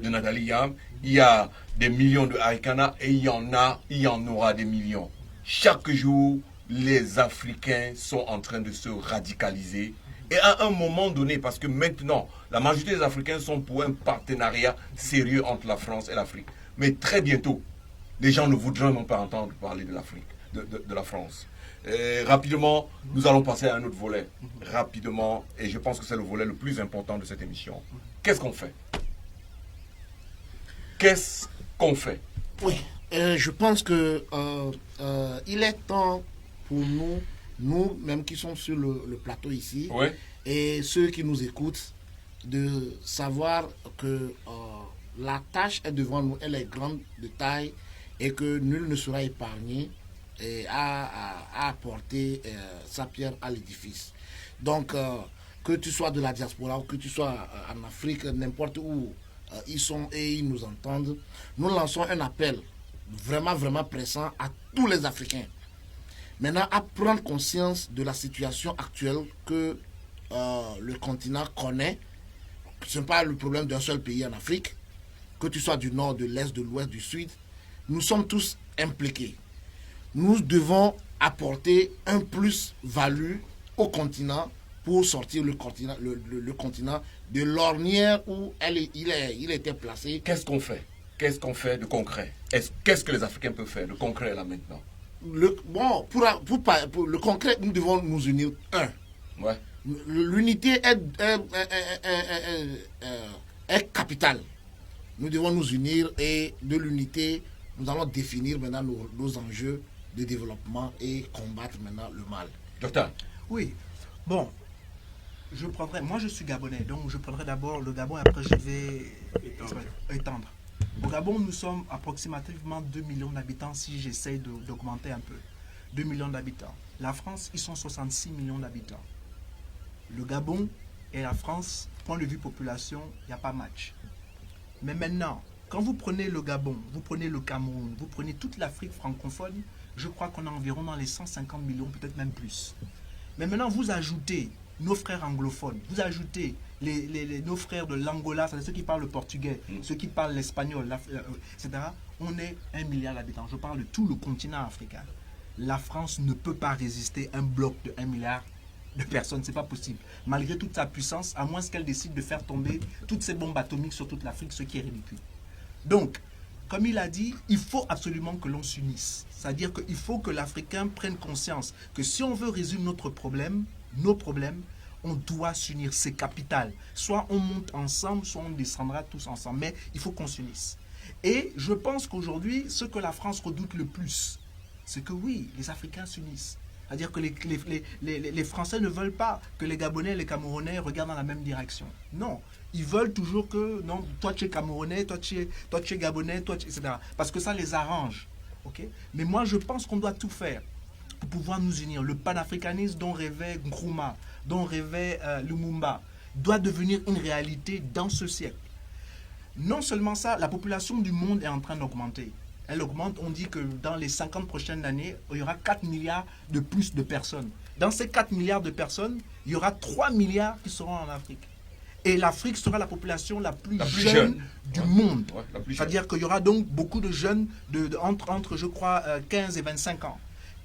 Nathalie Yam, il y a des millions de Haïkana et il y en aura des millions. Chaque jour, les Africains sont en train de se radicaliser. Et à un moment donné, parce que maintenant, la majorité des Africains sont pour un partenariat sérieux entre la France et l'Afrique. Mais très bientôt, les gens ne voudront même pas entendre parler de l'Afrique, de la France. Rapidement, nous allons passer à un autre volet. Rapidement, et je pense que c'est le volet le plus important de cette émission. Qu'est-ce qu'on fait? Qu'est-ce qu'on fait? Oui, je pense que il est temps pour nous même qui sommes sur le plateau ici, ouais, et ceux qui nous écoutent, de savoir que la tâche est devant nous, elle est grande de taille et que nul ne sera épargné à apporter sa pierre à l'édifice. Donc, que tu sois de la diaspora ou que tu sois en Afrique, n'importe où ils sont et ils nous entendent, nous lançons un appel vraiment pressant à tous les Africains. Maintenant, à prendre conscience de la situation actuelle que le continent connaît. Ce n'est pas le problème d'un seul pays en Afrique, que tu sois du nord, de l'est, de l'ouest, du sud. Nous sommes tous impliqués. Nous devons apporter un plus-value au continent pour sortir le continent de l'ornière où il était placé. Qu'est-ce qu'on fait? Qu'est-ce qu'on fait de concret? Qu'est-ce que les Africains peuvent faire de concret là maintenant? Pour le concret, nous devons nous unir. Ouais. L'unité est capitale. Nous devons nous unir et de l'unité, nous allons définir maintenant nos enjeux de développement et combattre maintenant le mal. Docteur. Oui. Bon, moi je suis gabonais, donc je prendrai d'abord le Gabon et après je vais étendre. Au Gabon, nous sommes approximativement 2 millions d'habitants si j'essaye d'augmenter un peu. 2 millions d'habitants. La France, ils sont 66 millions d'habitants. Le Gabon et la France, point de vue population, il n'y a pas match. Mais maintenant, quand vous prenez le Gabon, vous prenez le Cameroun, vous prenez toute l'Afrique francophone, je crois qu'on est environ dans les 150 millions, peut-être même plus. Mais maintenant, vous ajoutez nos frères anglophones, vous ajoutez nos frères de l'Angola, c'est ceux qui parlent le portugais, ceux qui parlent l'espagnol, etc. On est 1 milliard d'habitants. Je parle de tout le continent africain. La France ne peut pas résister à un bloc de 1 milliard de personnes, c'est pas possible. Malgré toute sa puissance, à moins qu'elle décide de faire tomber toutes ces bombes atomiques sur toute l'Afrique, ce qui est ridicule. Donc, comme il a dit, il faut absolument que l'on s'unisse. C'est-à-dire qu'il faut que l'Africain prenne conscience que si on veut résoudre nos problèmes, on doit s'unir, c'est capital. Soit on monte ensemble, soit on descendra tous ensemble. Mais il faut qu'on s'unisse. Et je pense qu'aujourd'hui, ce que la France redoute le plus, c'est que oui, les Africains s'unissent. C'est-à-dire que les Français ne veulent pas que les Gabonais et les Camerounais regardent dans la même direction. Non, ils veulent toujours que, non, toi tu es Camerounais, toi tu es Gabonais, etc. Parce que ça les arrange. Okay? Mais moi je pense qu'on doit tout faire pour pouvoir nous unir. Le panafricanisme dont rêvait Nkrumah, dont rêvait Lumumba, doit devenir une réalité dans ce siècle. Non seulement ça, la population du monde est en train d'augmenter. elle augmente. On dit que dans les 50 prochaines années, il y aura 4 milliards de plus de personnes. Dans ces 4 milliards de personnes, il y aura 3 milliards qui seront en Afrique. Et l'Afrique sera la population la plus jeune du monde. C'est-à-dire qu'il y aura donc beaucoup de jeunes entre, je crois, 15 et 25 ans.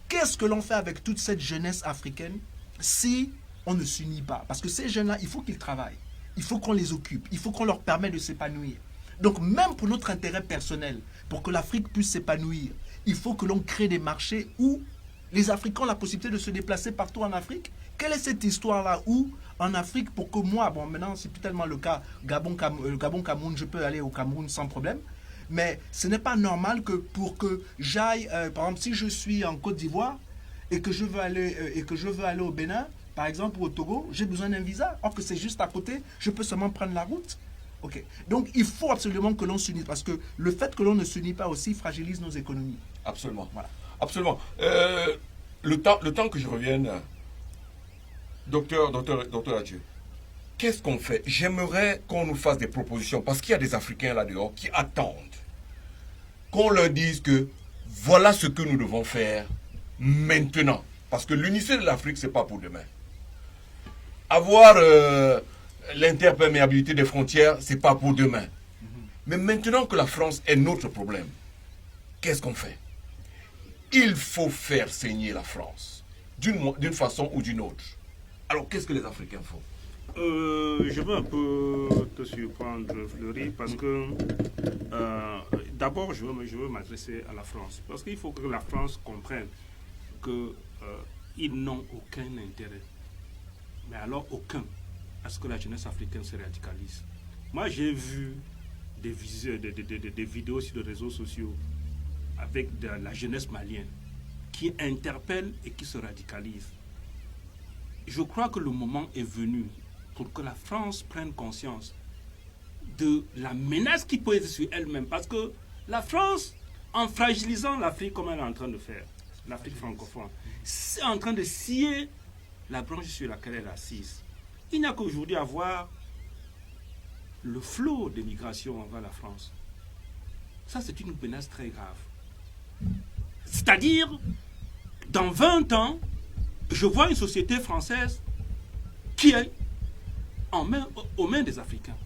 Qu'est-ce que l'on fait avec toute cette jeunesse africaine si on ne s'unit pas? Parce que ces jeunes-là, il faut qu'ils travaillent. Il faut qu'on les occupe. Il faut qu'on leur permette de s'épanouir. Donc même pour notre intérêt personnel, pour que l'Afrique puisse s'épanouir, il faut que l'on crée des marchés où les Africains ont la possibilité de se déplacer partout en Afrique. Quelle est cette histoire-là où, en Afrique, pour que moi, bon maintenant c'est plus tellement le cas, Gabon, Cameroun, je peux aller au Cameroun sans problème, mais ce n'est pas normal que pour que j'aille, par exemple, si je suis en Côte d'Ivoire et que je veux aller au Bénin, par exemple, ou au Togo, j'ai besoin d'un visa. Or que c'est juste à côté, je peux seulement prendre la route. Ok. Donc il faut absolument que l'on s'unisse, parce que le fait que l'on ne s'unit pas aussi fragilise nos économies. Absolument. Voilà. Absolument. Le temps que je revienne, docteur Adieu, qu'est-ce qu'on fait? J'aimerais qu'on nous fasse des propositions, parce qu'il y a des Africains là-dehors qui attendent qu'on leur dise que voilà ce que nous devons faire maintenant. Parce que l'unité de l'Afrique, ce n'est pas pour demain. Avoir l'interperméabilité des frontières, ce n'est pas pour demain. Mais maintenant que la France est notre problème, qu'est-ce qu'on fait? Il faut faire saigner la France, d'une façon ou d'une autre. Alors, qu'est-ce que les Africains font? Je veux un peu te surprendre, Fleury, parce que d'abord, je veux m'adresser à la France. Parce qu'il faut que la France comprenne qu'ils n'ont aucun intérêt, mais alors aucun, à ce que la jeunesse africaine se radicalise. Moi, j'ai vu des vidéos sur les réseaux sociaux avec de la jeunesse malienne qui interpelle et qui se radicalise. Je crois que le moment est venu pour que la France prenne conscience de la menace qui peut être sur elle-même. Parce que la France, en fragilisant l'Afrique comme elle est en train de faire, l'Afrique francophone, c'est en train de scier la branche sur laquelle elle est assise. Il n'y a qu'aujourd'hui à voir le flot de migration vers la France. Ça, c'est une menace très grave. C'est-à-dire, dans 20 ans, je vois une société française qui est aux mains des Africains,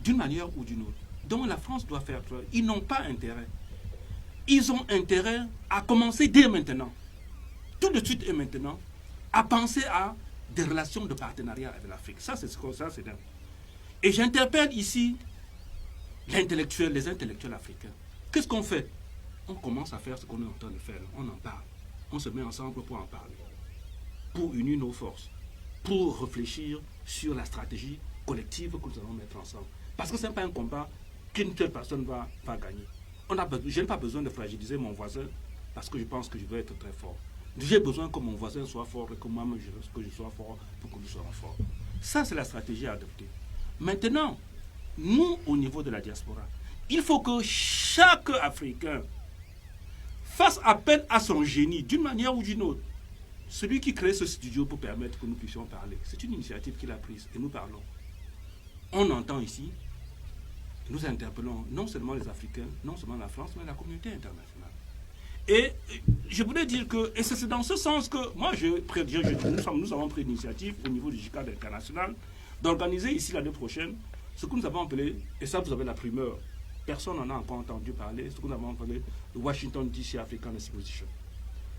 d'une manière ou d'une autre. Donc la France doit faire preuve. Ils n'ont pas intérêt. Ils ont intérêt à commencer dès maintenant, tout de suite et maintenant, à penser à des relations de partenariat avec l'Afrique. Ça, c'est dingue. Et j'interpelle ici les intellectuels africains. Qu'est-ce qu'on fait? On commence à faire ce qu'on est en train de faire. On en parle. On se met ensemble pour en parler. Pour unir nos forces. Pour réfléchir sur la stratégie collective que nous allons mettre ensemble. Parce que ce n'est pas un combat qu'une seule personne va gagner. Je n'ai pas besoin de fragiliser mon voisin parce que je pense que je veux être très fort. J'ai besoin que mon voisin soit fort et que moi-même que je sois fort pour que nous soyons forts. Ça, c'est la stratégie à adopter. Maintenant, nous, au niveau de la diaspora, il faut que chaque Africain fasse appel à son génie d'une manière ou d'une autre. Celui qui crée ce studio pour permettre que nous puissions parler, c'est une initiative qu'il a prise et nous parlons. On entend ici, nous interpellons non seulement les Africains, non seulement la France, mais la communauté internationale. Et je voulais dire que, et c'est dans ce sens que moi, nous avons pris l'initiative au niveau du JICAD international d'organiser ici l'année prochaine ce que nous avons appelé, et ça vous avez la primeur, personne n'en a encore entendu parler, ce que nous avons appelé le Washington DC African Exposition.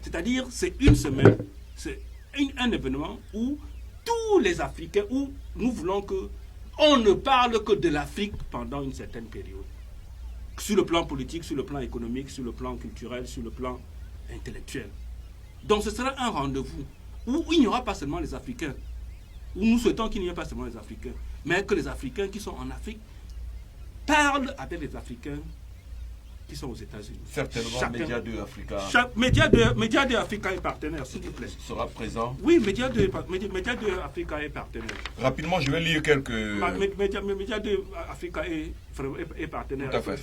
C'est-à-dire, c'est une semaine, c'est un événement où tous les Africains, où nous voulons que on ne parle que de l'Afrique pendant une certaine période. Sur le plan politique, sur le plan économique, sur le plan culturel, sur le plan intellectuel. Donc ce sera un rendez-vous où il n'y aura pas seulement les Africains, où nous souhaitons qu'il n'y ait pas seulement les Africains, mais que les Africains qui sont en Afrique parlent avec les Africains qui sont aux États-Unis. Certainement, Média 2 Africa. Média 2 Africa est partenaire, s'il vous plaît. Sera présent. Oui, Média 2 Africa est partenaire. Rapidement, je vais lire quelques... Média 2 Africa est partenaire. Tout à fait.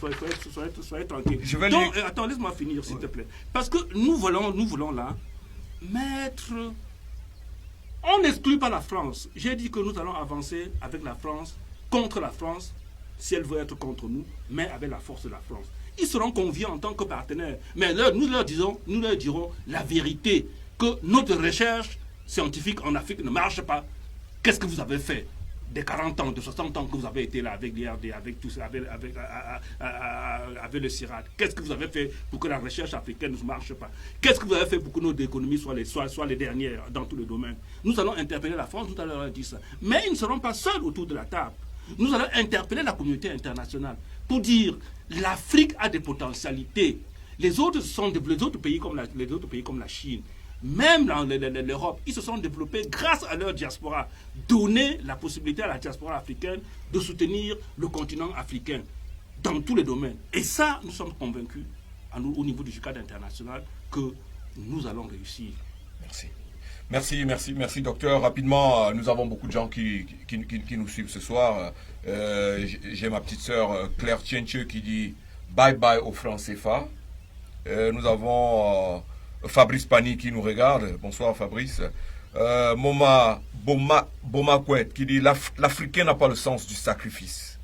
Soyez tranquille. Donc, attends, laisse-moi finir, s'il te plaît. Parce que nous voulons là mettre... On n'exclut pas la France. J'ai dit que nous allons avancer avec la France, contre la France, si elle veut être contre nous, mais avec la force de la France. Ils seront conviés en tant que partenaires. Mais nous leur dirons la vérité, que notre recherche scientifique en Afrique ne marche pas. Qu'est-ce que vous avez fait des 40 ans, de 60 ans que vous avez été là avec l'IRD, avec tout ça, avec le CIRAD? Qu'est-ce que vous avez fait pour que la recherche africaine ne marche pas? Qu'est-ce que vous avez fait pour que nos économies soient les dernières dans tous les domaines? Nous allons interpeller la France, nous allons leur dire ça. Mais ils ne seront pas seuls autour de la table. Nous allons interpeller la communauté internationale pour dire l'Afrique a des potentialités. Les autres pays comme la Chine, même l'Europe, ils se sont développés grâce à leur diaspora. Donner la possibilité à la diaspora africaine de soutenir le continent africain dans tous les domaines. Et ça, nous sommes convaincus, au niveau du JICAD international, que nous allons réussir. Merci, docteur. Rapidement, nous avons beaucoup de gens qui nous suivent ce soir. J'ai ma petite sœur Claire Tienche qui dit bye bye au franc CFA. Nous avons Fabrice Pani qui nous regarde. Bonsoir Fabrice. Boma Kouet qui dit l'Africain n'a pas le sens du sacrifice,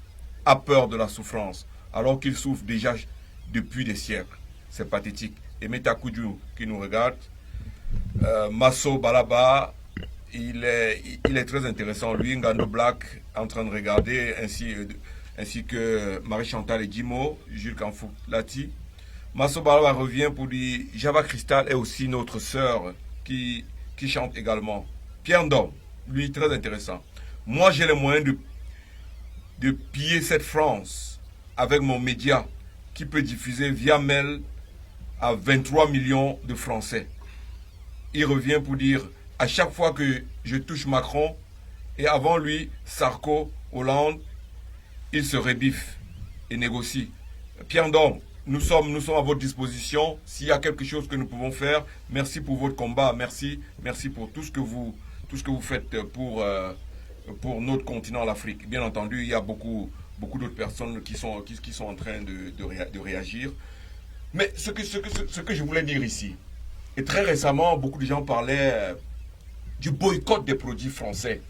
a peur de la souffrance, alors qu'il souffre déjà depuis des siècles. C'est pathétique. Et Meta Koudjou qui nous regarde. Masso Balaba, il est très intéressant. Lui, Ngando Black, en train de regarder, ainsi que Marie-Chantal et Dimo, Jules Kanfou Lati. Masso Balaba revient pour dire Java Cristal est aussi notre sœur qui chante également. Pierre Ndom, lui, très intéressant. Moi, j'ai les moyens de piller cette France avec mon média qui peut diffuser via mail à 23 millions de Français. Il revient pour dire, à chaque fois que je touche Macron, et avant lui, Sarko, Hollande, il se rebiffe et négocie. Pierre Ndom, nous sommes à votre disposition. S'il y a quelque chose que nous pouvons faire, merci pour votre combat, merci pour tout ce que vous faites pour notre continent, l'Afrique. Bien entendu, il y a beaucoup d'autres personnes qui sont en train de réagir. Mais ce que je voulais dire ici, et très récemment, beaucoup de gens parlaient du boycott des produits français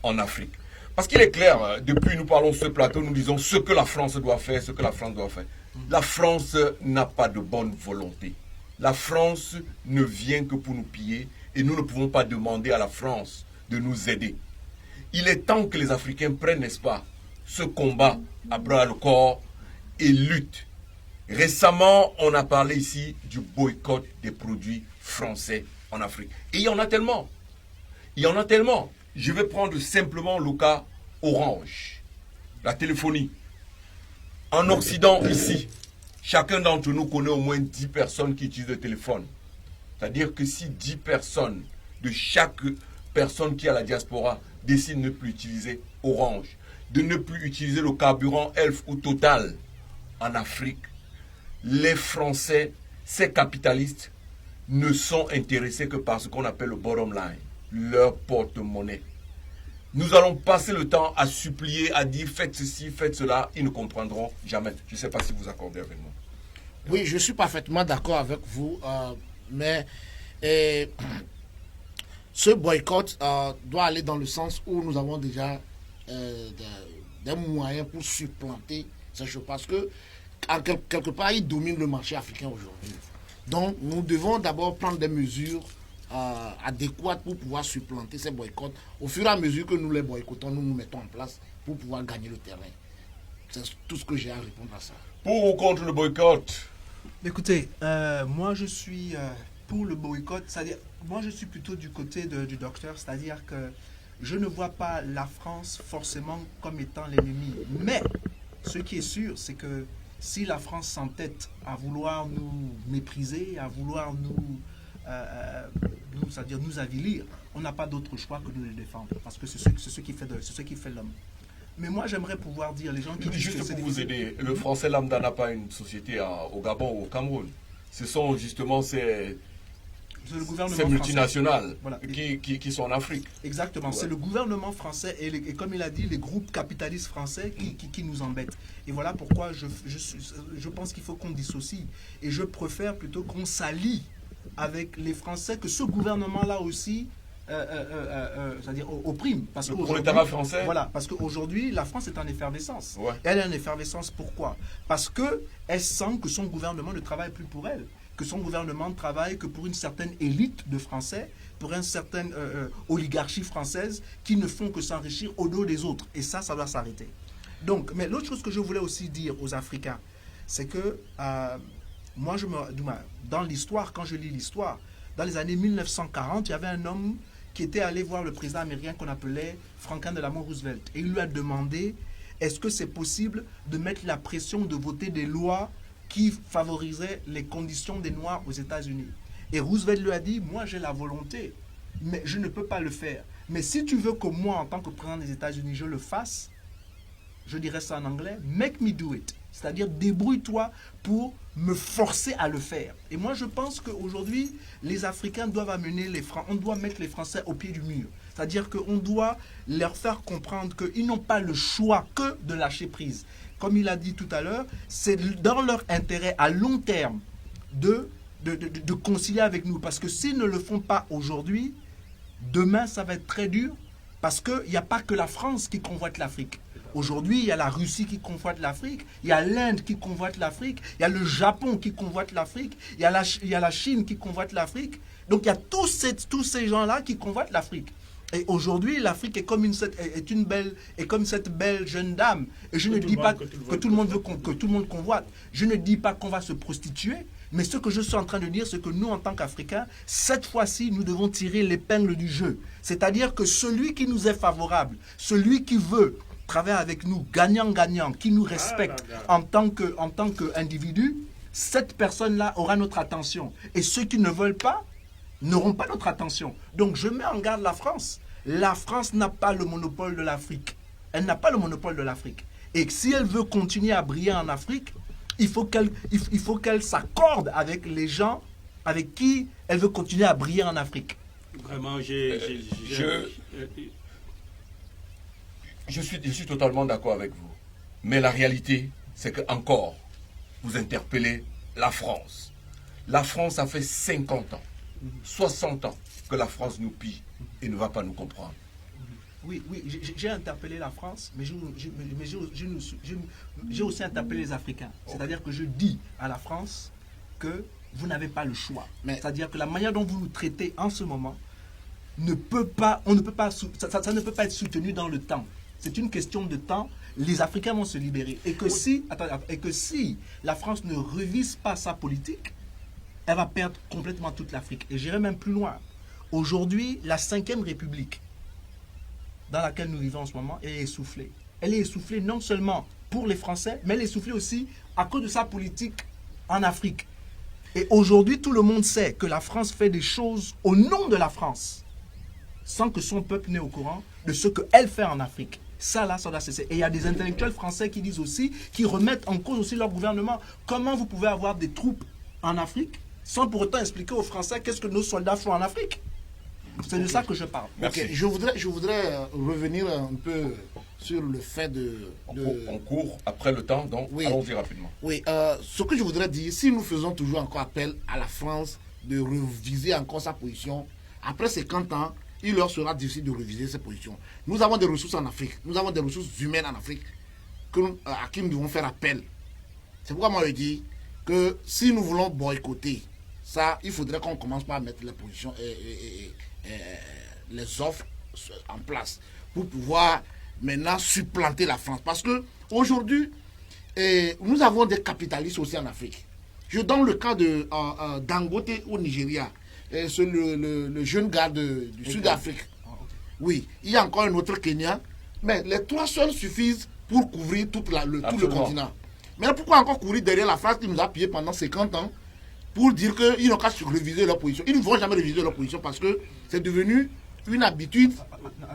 en Afrique. Parce qu'il est clair, depuis nous parlons de ce plateau, nous disons ce que la France doit faire, ce que la France doit faire. La France n'a pas de bonne volonté. La France ne vient que pour nous piller et nous ne pouvons pas demander à la France de nous aider. Il est temps que les Africains prennent, n'est-ce pas, ce combat à bras le corps et luttent. Récemment, on a parlé ici du boycott des produits français en Afrique. Et il y en a tellement. Je vais prendre simplement le cas Orange, la téléphonie. En Occident, ici, chacun d'entre nous connaît au moins 10 personnes qui utilisent le téléphone. C'est-à-dire que si 10 personnes de chaque personne qui est à la diaspora décident de ne plus utiliser Orange, de ne plus utiliser le carburant Elf ou Total en Afrique, les Français, ces capitalistes, ne sont intéressés que par ce qu'on appelle le bottom line, leur porte-monnaie. Nous allons passer le temps à supplier, à dire faites ceci, faites cela, ils ne comprendront jamais. Je ne sais pas si vous accordez avec moi. Oui, je suis parfaitement d'accord avec vous, mais ce boycott doit aller dans le sens où nous avons déjà des moyens pour supplanter ces choses, parce que quelque part, ils dominent le marché africain aujourd'hui. Donc, nous devons d'abord prendre des mesures adéquates pour pouvoir supplanter ces boycotts. Au fur et à mesure que nous les boycottons, nous mettons en place pour pouvoir gagner le terrain. C'est tout ce que j'ai à répondre à ça. Pour ou contre le boycott? Écoutez, moi je suis pour le boycott, c'est-à-dire, moi je suis plutôt du côté du docteur, c'est-à-dire que je ne vois pas la France forcément comme étant l'ennemi. Mais ce qui est sûr, c'est que si la France s'entête à vouloir nous mépriser, à vouloir c'est-à-dire nous avilir, on n'a pas d'autre choix que de les défendre, parce que c'est ce qui fait l'homme. Mais moi, j'aimerais pouvoir dire, les gens qui disent juste pour vous aider, le français lambda n'a pas une société au Gabon ou au Cameroun. Ce sont justement ces multinationales qui sont en Afrique. Exactement, ouais. C'est le gouvernement français et comme il a dit, les groupes capitalistes français qui nous embêtent. Et voilà pourquoi je pense qu'il faut qu'on dissocie. Et je préfère plutôt qu'on s'allie avec les Français, que ce gouvernement-là aussi c'est-à-dire aux primes. Parce le prolétariat français. Voilà, parce qu'aujourd'hui, la France est en effervescence. Ouais. Elle est en effervescence, pourquoi? Parce qu'elle sent que son gouvernement ne travaille plus pour elle, que son gouvernement ne travaille que pour une certaine élite de Français, pour une certaine oligarchie française qui ne font que s'enrichir au dos des autres. Et ça doit s'arrêter. Donc, mais l'autre chose que je voulais aussi dire aux Africains, c'est que moi, dans l'histoire, quand je lis l'histoire, dans les années 1940, il y avait un homme qui était allé voir le président américain qu'on appelait Franklin Delano Roosevelt. Et il lui a demandé, est-ce que c'est possible de mettre la pression de voter des lois qui favorisaient les conditions des Noirs aux États-Unis? Et Roosevelt lui a dit, moi j'ai la volonté, mais je ne peux pas le faire. Mais si tu veux que moi, en tant que président des États-Unis, je le fasse, je dirais ça en anglais, make me do it. C'est-à-dire, débrouille-toi pour me forcer à le faire. Et moi, je pense qu'aujourd'hui, les Africains doivent amener on doit mettre les Français au pied du mur. C'est-à-dire qu'on doit leur faire comprendre qu'ils n'ont pas le choix que de lâcher prise. Comme il a dit tout à l'heure, c'est dans leur intérêt à long terme de concilier avec nous. Parce que s'ils ne le font pas aujourd'hui, demain, ça va être très dur. Parce qu'il n'y a pas que la France qui convoite l'Afrique. Aujourd'hui, il y a la Russie qui convoite l'Afrique, il y a l'Inde qui convoite l'Afrique, il y a le Japon qui convoite l'Afrique, il y a la Chine qui convoite l'Afrique. Donc, il y a tous ces gens-là qui convoitent l'Afrique. Et aujourd'hui, l'Afrique est comme cette belle jeune dame. Et je ne dis pas que tout le monde veut que tout le monde convoite. Je ne dis pas qu'on va se prostituer. Mais ce que je suis en train de dire, c'est que nous, en tant qu'Africains, cette fois-ci, nous devons tirer l'épingle du jeu. C'est-à-dire que celui qui nous est favorable, celui qui veut travailler avec nous, gagnant-gagnant, qui nous respecte en tant qu'individu, cette personne-là aura notre attention. Et ceux qui ne veulent pas, n'auront pas notre attention. Donc je mets en garde la France. La France n'a pas le monopole de l'Afrique. Elle n'a pas le monopole de l'Afrique. Et si elle veut continuer à briller en Afrique, il faut qu'elle s'accorde avec les gens avec qui elle veut continuer à briller en Afrique. Vraiment, je suis totalement d'accord avec vous. Mais la réalité, c'est que encore, vous interpellez la France. La France a fait 50 ans, 60 ans que la France nous pille et ne va pas nous comprendre. Oui, j'ai interpellé la France, mais j'ai aussi interpellé les Africains. C'est-à-dire que je dis à la France que vous n'avez pas le choix. C'est-à-dire que la manière dont vous nous traitez en ce moment ça ne peut pas être soutenu dans le temps. C'est une question de temps. Les Africains vont se libérer. Et que si la France ne revise pas sa politique, elle va perdre complètement toute l'Afrique. Et j'irai même plus loin. Aujourd'hui, la 5e République, dans laquelle nous vivons en ce moment, est essoufflée. Elle est essoufflée non seulement pour les Français, mais elle est essoufflée aussi à cause de sa politique en Afrique. Et aujourd'hui, tout le monde sait que la France fait des choses au nom de la France, sans que son peuple n'est au courant de ce qu'elle fait en Afrique. Ça doit cesser. Et il y a des intellectuels français qui disent aussi, qui remettent en cause aussi leur gouvernement. Comment vous pouvez avoir des troupes en Afrique sans pour autant expliquer aux Français qu'est-ce que nos soldats font en Afrique? C'est de ça que je parle. Okay. Je voudrais revenir un peu sur le fait On court après le temps, donc oui. Allons-y rapidement. Oui, ce que je voudrais dire, si nous faisons toujours encore appel à la France de reviser encore sa position, après 50 ans, il leur sera difficile de reviser ses positions. Nous avons des ressources en Afrique, nous avons des ressources humaines en Afrique à qui nous devons faire appel. C'est pourquoi moi je dis que si nous voulons boycotter ça, il faudrait qu'on commence par mettre les positions et les offres en place pour pouvoir maintenant supplanter la France. Parce que aujourd'hui, nous avons des capitalistes aussi en Afrique. Je donne le cas de Dangote au Nigeria. C'est le jeune gars du Sud-Afrique. Oui, il y a encore un autre Kenyan, mais les 3 seuls suffisent pour couvrir tout le continent. Mais pourquoi encore courir derrière la France qui nous a pillé pendant 50 ans pour dire qu'ils n'ont qu'à réviser leur position? Ils ne vont jamais réviser leur position parce que c'est devenu une habitude.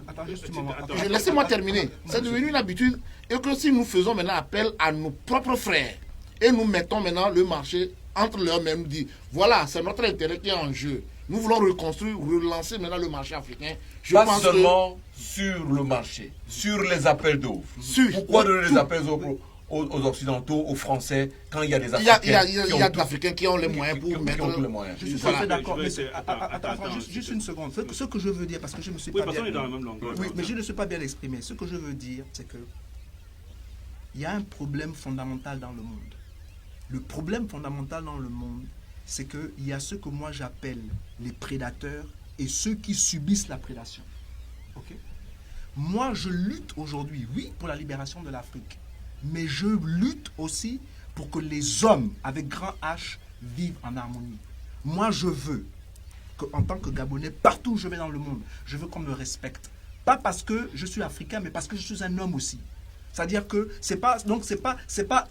Attends juste un moment. Laissez-moi terminer. C'est devenu une habitude et que si nous faisons maintenant appel à nos propres frères et nous mettons maintenant le marché entre leurs mains, nous dit voilà, c'est notre intérêt qui est en jeu. Nous voulons reconstruire, relancer maintenant le marché africain. Pas seulement sur le marché, sur les appels d'offres. Pourquoi donner les appels d'offres aux Occidentaux, aux Français, quand il y a des Il y Africains. a des Africains qui ont les moyens pour mettre... Qui ont tous les moyens. Je suis tout à fait d'accord. Attends, juste une seconde. Ce que je veux dire, parce que je ne me suis pas bien... Oui, dans la même longueur. Oui, mais je ne suis pas bien exprimé. Ce que je veux dire, c'est que il y a un problème fondamental dans le monde. Le problème fondamental dans le monde, c'est qu'il y a ce que moi j'appelle les prédateurs et ceux qui subissent la prédation. Okay? Moi, je lutte aujourd'hui, oui, pour la libération de l'Afrique, mais je lutte aussi pour que les hommes, avec grand H, vivent en harmonie. Moi, je veux qu'en tant que Gabonais, partout où je vais dans le monde, je veux qu'on me respecte. Pas parce que je suis africain, mais parce que je suis un homme aussi. C'est-à-dire que c'est pas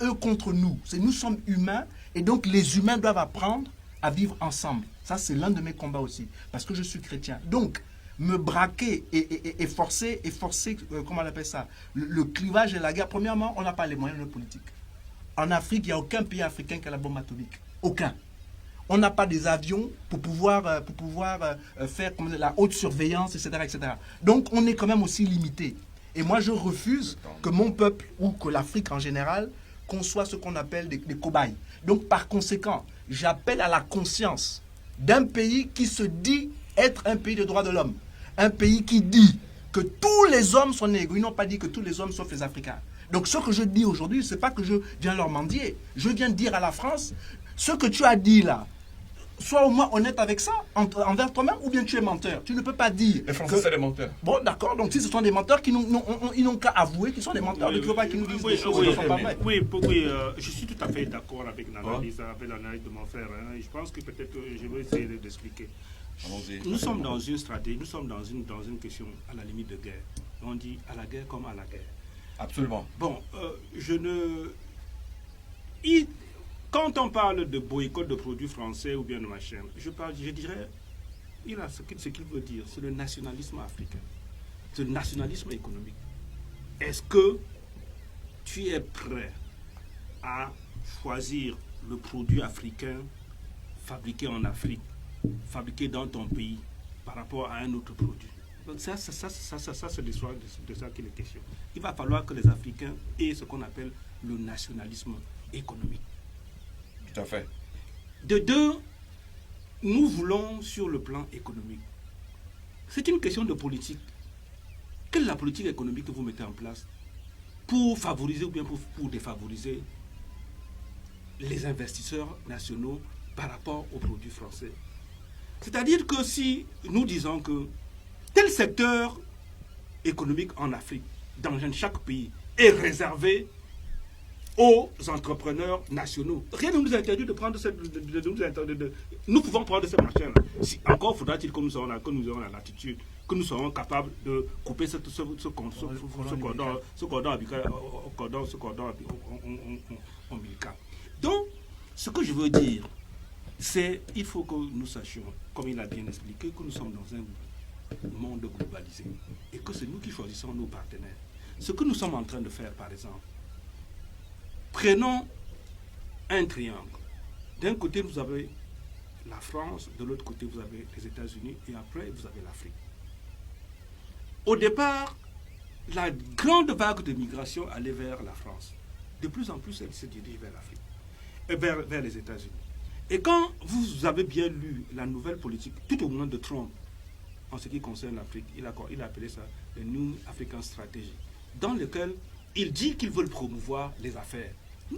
eux contre nous. Nous sommes humains et donc les humains doivent apprendre à vivre ensemble. Ça, c'est l'un de mes combats aussi, parce que je suis chrétien. Donc, me braquer et forcer, comment on appelle ça, le clivage et la guerre. Premièrement, on n'a pas les moyens de politique. En Afrique, il n'y a aucun pays africain qui a la bombe atomique. Aucun. On n'a pas des avions pour pouvoir faire la haute surveillance, etc., etc. Donc, on est quand même aussi limité. Et moi, je refuse que mon peuple, ou que l'Afrique en général, conçoit ce qu'on appelle des cobayes. Donc, par conséquent, j'appelle à la conscience d'un pays qui se dit être un pays de droits de l'homme. Un pays qui dit que tous les hommes sont égaux. Ils n'ont pas dit que tous les hommes sauf les Africains. Donc, ce que je dis aujourd'hui, ce n'est pas que je viens leur mendier. Je viens dire à la France, ce que tu as dit là, sois au moins honnête avec ça, envers toi-même, ou bien tu es menteur. Tu ne peux pas dire... Les Français, c'est des menteurs. Bon, d'accord. Donc, si ce sont des menteurs, ils n'ont qu'à avouer qu'ils sont des menteurs. Il ne faut pas qu'ils nous disent des choses qui ne sont pas vraies. Oui, je suis tout à fait d'accord avec l'analyse de mon frère. Hein. Je pense que peut-être je vais essayer d'expliquer. Nous sommes dans une stratégie, nous sommes dans une question à la limite de guerre. On dit à la guerre comme à la guerre. Absolument. Bon, quand on parle de boycott de produits français ou bien de machin, je dirais, il a ce qu'il veut dire, c'est le nationalisme africain, c'est le nationalisme économique. Est-ce que tu es prêt à choisir le produit africain fabriqué en Afrique, fabriqué dans ton pays, par rapport à un autre produit? Donc ça c'est de ça qu'il est question. Il va falloir que les Africains aient ce qu'on appelle le nationalisme économique. Tout à fait. De deux, nous voulons sur le plan économique. C'est une question de politique. Quelle est la politique économique que vous mettez en place pour favoriser ou bien pour défavoriser les investisseurs nationaux par rapport aux produits français? C'est-à-dire que si nous disons que tel secteur économique en Afrique, dans chaque pays, est réservé aux entrepreneurs nationaux. Rien ne nous interdit de prendre nous pouvons prendre ces marchés-là. Si, encore faudra-t-il que nous ayons la latitude, que nous serons capables de couper ce cordon ombilical. Donc, ce que je veux dire, c'est qu'il faut que nous sachions, comme il a bien expliqué, que nous sommes dans un monde globalisé et que c'est nous qui choisissons nos partenaires. Ce que nous sommes en train de faire, par exemple, prenons un triangle. D'un côté, vous avez la France, de l'autre côté, vous avez les États-Unis, et après, vous avez l'Afrique. Au départ, la grande vague de migration allait vers la France. De plus en plus, elle se dirige vers l'Afrique, et vers les États-Unis. Et quand vous avez bien lu la nouvelle politique, tout au moment de Trump, en ce qui concerne l'Afrique, il a appelé ça le New African Strategy, dans lequel il dit qu'ils veulent promouvoir les affaires.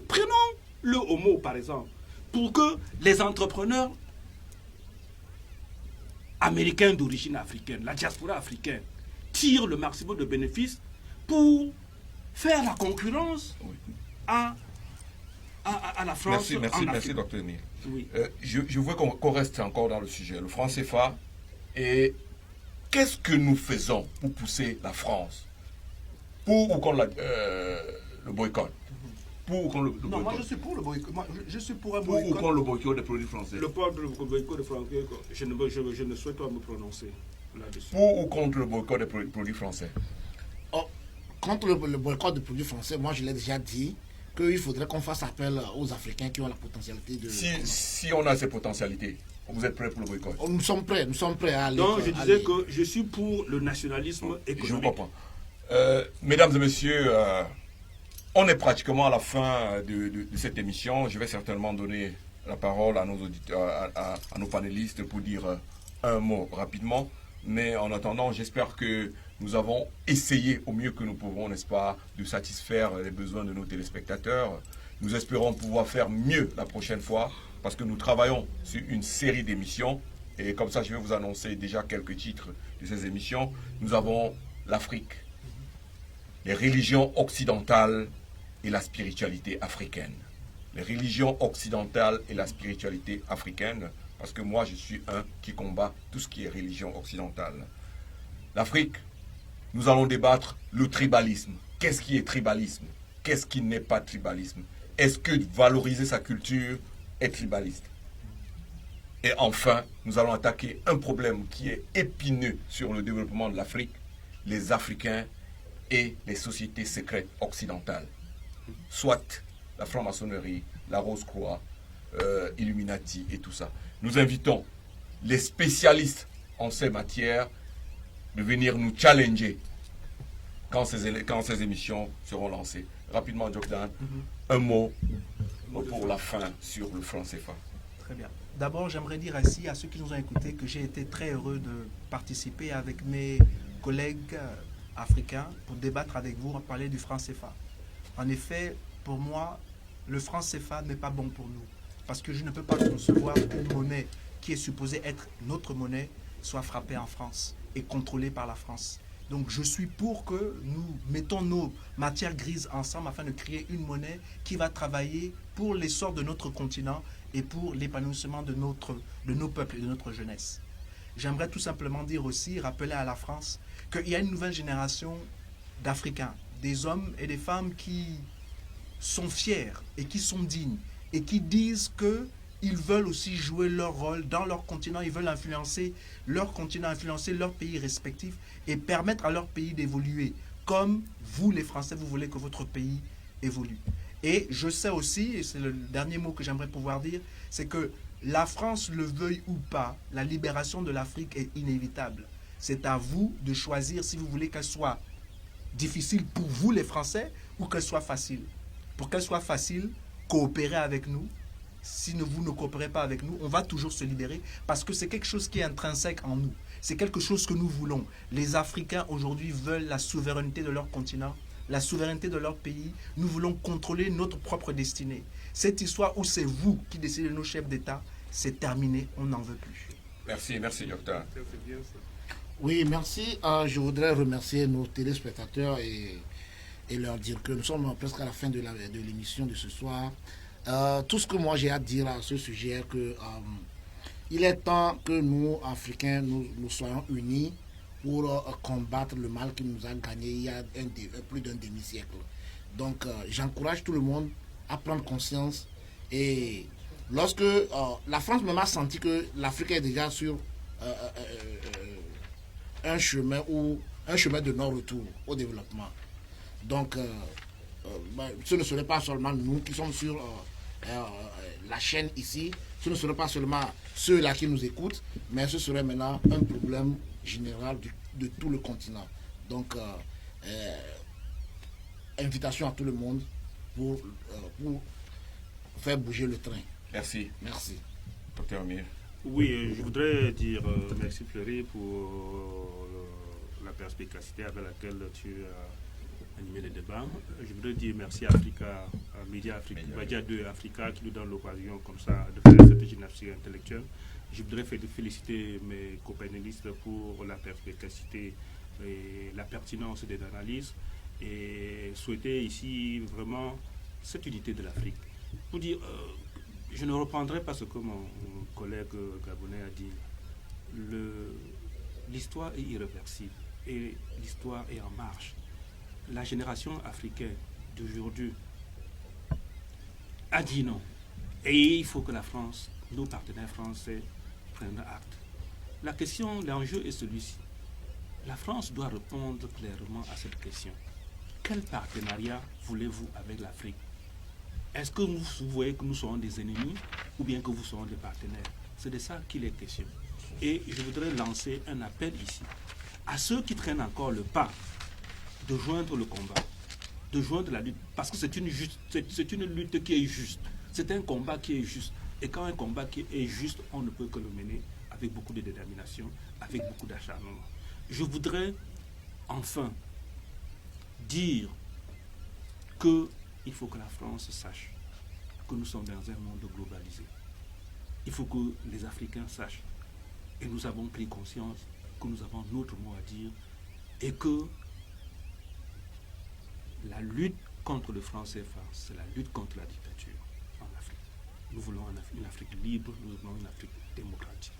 Prenons le homo, par exemple, pour que les entrepreneurs américains d'origine africaine, la diaspora africaine, tirent le maximum de bénéfices pour faire la concurrence à la France. Merci, Dr. Neil. Oui. Je veux qu'on reste encore dans le sujet, le franc CFA. Et qu'est-ce que nous faisons pour pousser la France pour ou contre le boycott? Pour ou contre le boycott? Non, moi je suis pour le boycott. Moi, je suis pour un boycott. Pour ou contre le boycott des produits français? Le boycott des français, je ne souhaite pas me prononcer là-dessus. Pour ou contre le boycott des produits français? Contre le boycott des produits français, moi je l'ai déjà dit, qu'il faudrait qu'on fasse appel aux Africains qui ont la potentialité de... Si on a ces potentialités, vous êtes prêts pour le boycott? Nous sommes prêts à aller... Non, je disais que je suis pour le nationalisme économique. Je vous comprends. Mesdames et messieurs, On est pratiquement à la fin de cette émission. Je vais certainement donner la parole à nos auditeurs, à nos panélistes pour dire un mot rapidement. Mais en attendant, j'espère que nous avons essayé au mieux que nous pouvons, n'est-ce pas, de satisfaire les besoins de nos téléspectateurs. Nous espérons pouvoir faire mieux la prochaine fois parce que nous travaillons sur une série d'émissions. Et comme ça, je vais vous annoncer déjà quelques titres de ces émissions. Nous avons l'Afrique, les religions occidentales et la spiritualité africaine. Les religions occidentales et la spiritualité africaine, parce que moi, je suis un qui combat tout ce qui est religion occidentale. L'Afrique, nous allons débattre le tribalisme. Qu'est-ce qui est tribalisme? Qu'est-ce qui n'est pas tribalisme? Est-ce que valoriser sa culture est tribaliste? Et enfin, nous allons attaquer un problème qui est épineux sur le développement de l'Afrique, les Africains et les sociétés secrètes occidentales. Soit la franc-maçonnerie, la Rose-Croix, Illuminati et tout ça. Nous invitons les spécialistes en ces matières de venir nous challenger quand ces émissions seront lancées. Rapidement, Jordan, un mot pour la fin sur le franc CFA. Très bien. D'abord, j'aimerais dire ainsi à ceux qui nous ont écoutés que j'ai été très heureux de participer avec mes collègues africains pour débattre avec vous, parler du franc CFA. En effet, pour moi, le franc CFA n'est pas bon pour nous. Parce que je ne peux pas concevoir une monnaie qui est supposée être notre monnaie soit frappée en France et contrôlée par la France. Donc je suis pour que nous mettons nos matières grises ensemble afin de créer une monnaie qui va travailler pour l'essor de notre continent et pour l'épanouissement de nos peuples et de notre jeunesse. J'aimerais tout simplement dire aussi, rappeler à la France qu'il y a une nouvelle génération d'Africains, des hommes et des femmes qui sont fiers et qui sont dignes et qui disent qu'ils veulent aussi jouer leur rôle dans leur continent, ils veulent influencer leur continent, influencer leur pays respectif et permettre à leur pays d'évoluer comme vous les Français, vous voulez que votre pays évolue. Et je sais aussi, et c'est le dernier mot que j'aimerais pouvoir dire, c'est que la France, le veuille ou pas, la libération de l'Afrique est inévitable. C'est à vous de choisir si vous voulez qu'elle soit difficile pour vous les Français ou qu'elle soit facile. Pour qu'elle soit facile, coopérez avec nous. Si vous ne coopérez pas avec nous, on va toujours se libérer parce que c'est quelque chose qui est intrinsèque en nous. C'est quelque chose que nous voulons. Les Africains aujourd'hui veulent la souveraineté de leur continent, la souveraineté de leur pays. Nous voulons contrôler notre propre destinée. Cette histoire où c'est vous qui décidez de nos chefs d'État, c'est terminé, on n'en veut plus. Merci, docteur. Oui, merci. Je voudrais remercier nos téléspectateurs et leur dire que nous sommes presque à la fin de l'émission de ce soir. Tout ce que moi j'ai à dire à ce sujet est que il est temps que nous, Africains, nous soyons unis pour combattre le mal qui nous a gagné il y a plus d'un demi-siècle. Donc j'encourage tout le monde à prendre conscience et lorsque la France même a senti que l'Afrique est déjà sur un chemin de non-retour au développement. Donc ce ne serait pas seulement nous qui sommes sur la chaîne ici, ce ne serait pas seulement ceux-là qui nous écoutent, mais ce serait maintenant un problème général de tout le continent. Donc, invitation à tout le monde pour faire bouger le train. Merci. Merci. Docteur Amir. Oui, je voudrais dire merci Fleury pour la perspicacité avec laquelle tu as animé le débat. Je voudrais dire merci à Africa, à Média 2 Africa qui nous donne l'occasion comme ça de faire cette gymnastique intellectuelle. Je voudrais féliciter mes co-panélistes pour la perspicacité et la pertinence des analyses et souhaiter ici vraiment cette unité de l'Afrique. Pour dire, je ne reprendrai pas ce que mon collègue gabonais a dit. L'histoire est irréversible et l'histoire est en marche. La génération africaine d'aujourd'hui a dit non. Et il faut que la France, nos partenaires français, prennent acte. La question, l'enjeu est celui-ci. La France doit répondre clairement à cette question. Quel partenariat voulez-vous avec l'Afrique? Est-ce que vous voyez que nous serons des ennemis ou bien que vous serons des partenaires? C'est de ça qu'il est question. Et je voudrais lancer un appel ici à ceux qui traînent encore le pas de joindre le combat. de joindre la lutte, parce que c'est une lutte qui est juste. C'est un combat qui est juste. Et quand un combat qui est juste, on ne peut que le mener avec beaucoup de détermination, avec beaucoup d'acharnement. Je voudrais enfin dire qu'il faut que la France sache que nous sommes dans un monde globalisé. Il faut que les Africains sachent, et nous avons pris conscience que nous avons notre mot à dire, et que la lutte contre le franc CFA, c'est la lutte contre la dictature en Afrique. Nous voulons une Afrique libre, nous voulons une Afrique démocratique,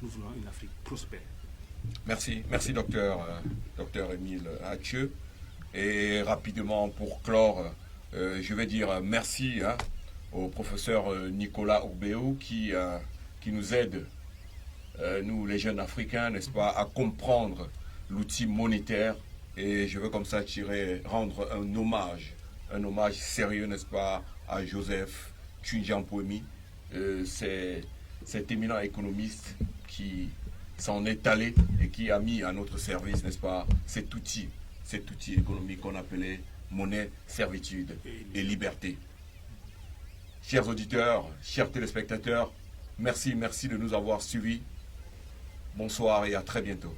nous voulons une Afrique prospère. Merci, docteur Émile Hattieu. Et rapidement, pour clore, je vais dire merci au professeur Nicolas Orbéo qui nous aide, nous les jeunes Africains, n'est-ce pas, à comprendre l'outil monétaire. Et je veux comme ça rendre un hommage sérieux, n'est-ce pas, à Joseph Tchundjian-Poemi, cet éminent économiste qui s'en est allé et qui a mis à notre service, n'est-ce pas, cet outil économique qu'on appelait monnaie, servitude et liberté. Chers auditeurs, chers téléspectateurs, merci de nous avoir suivis. Bonsoir et à très bientôt.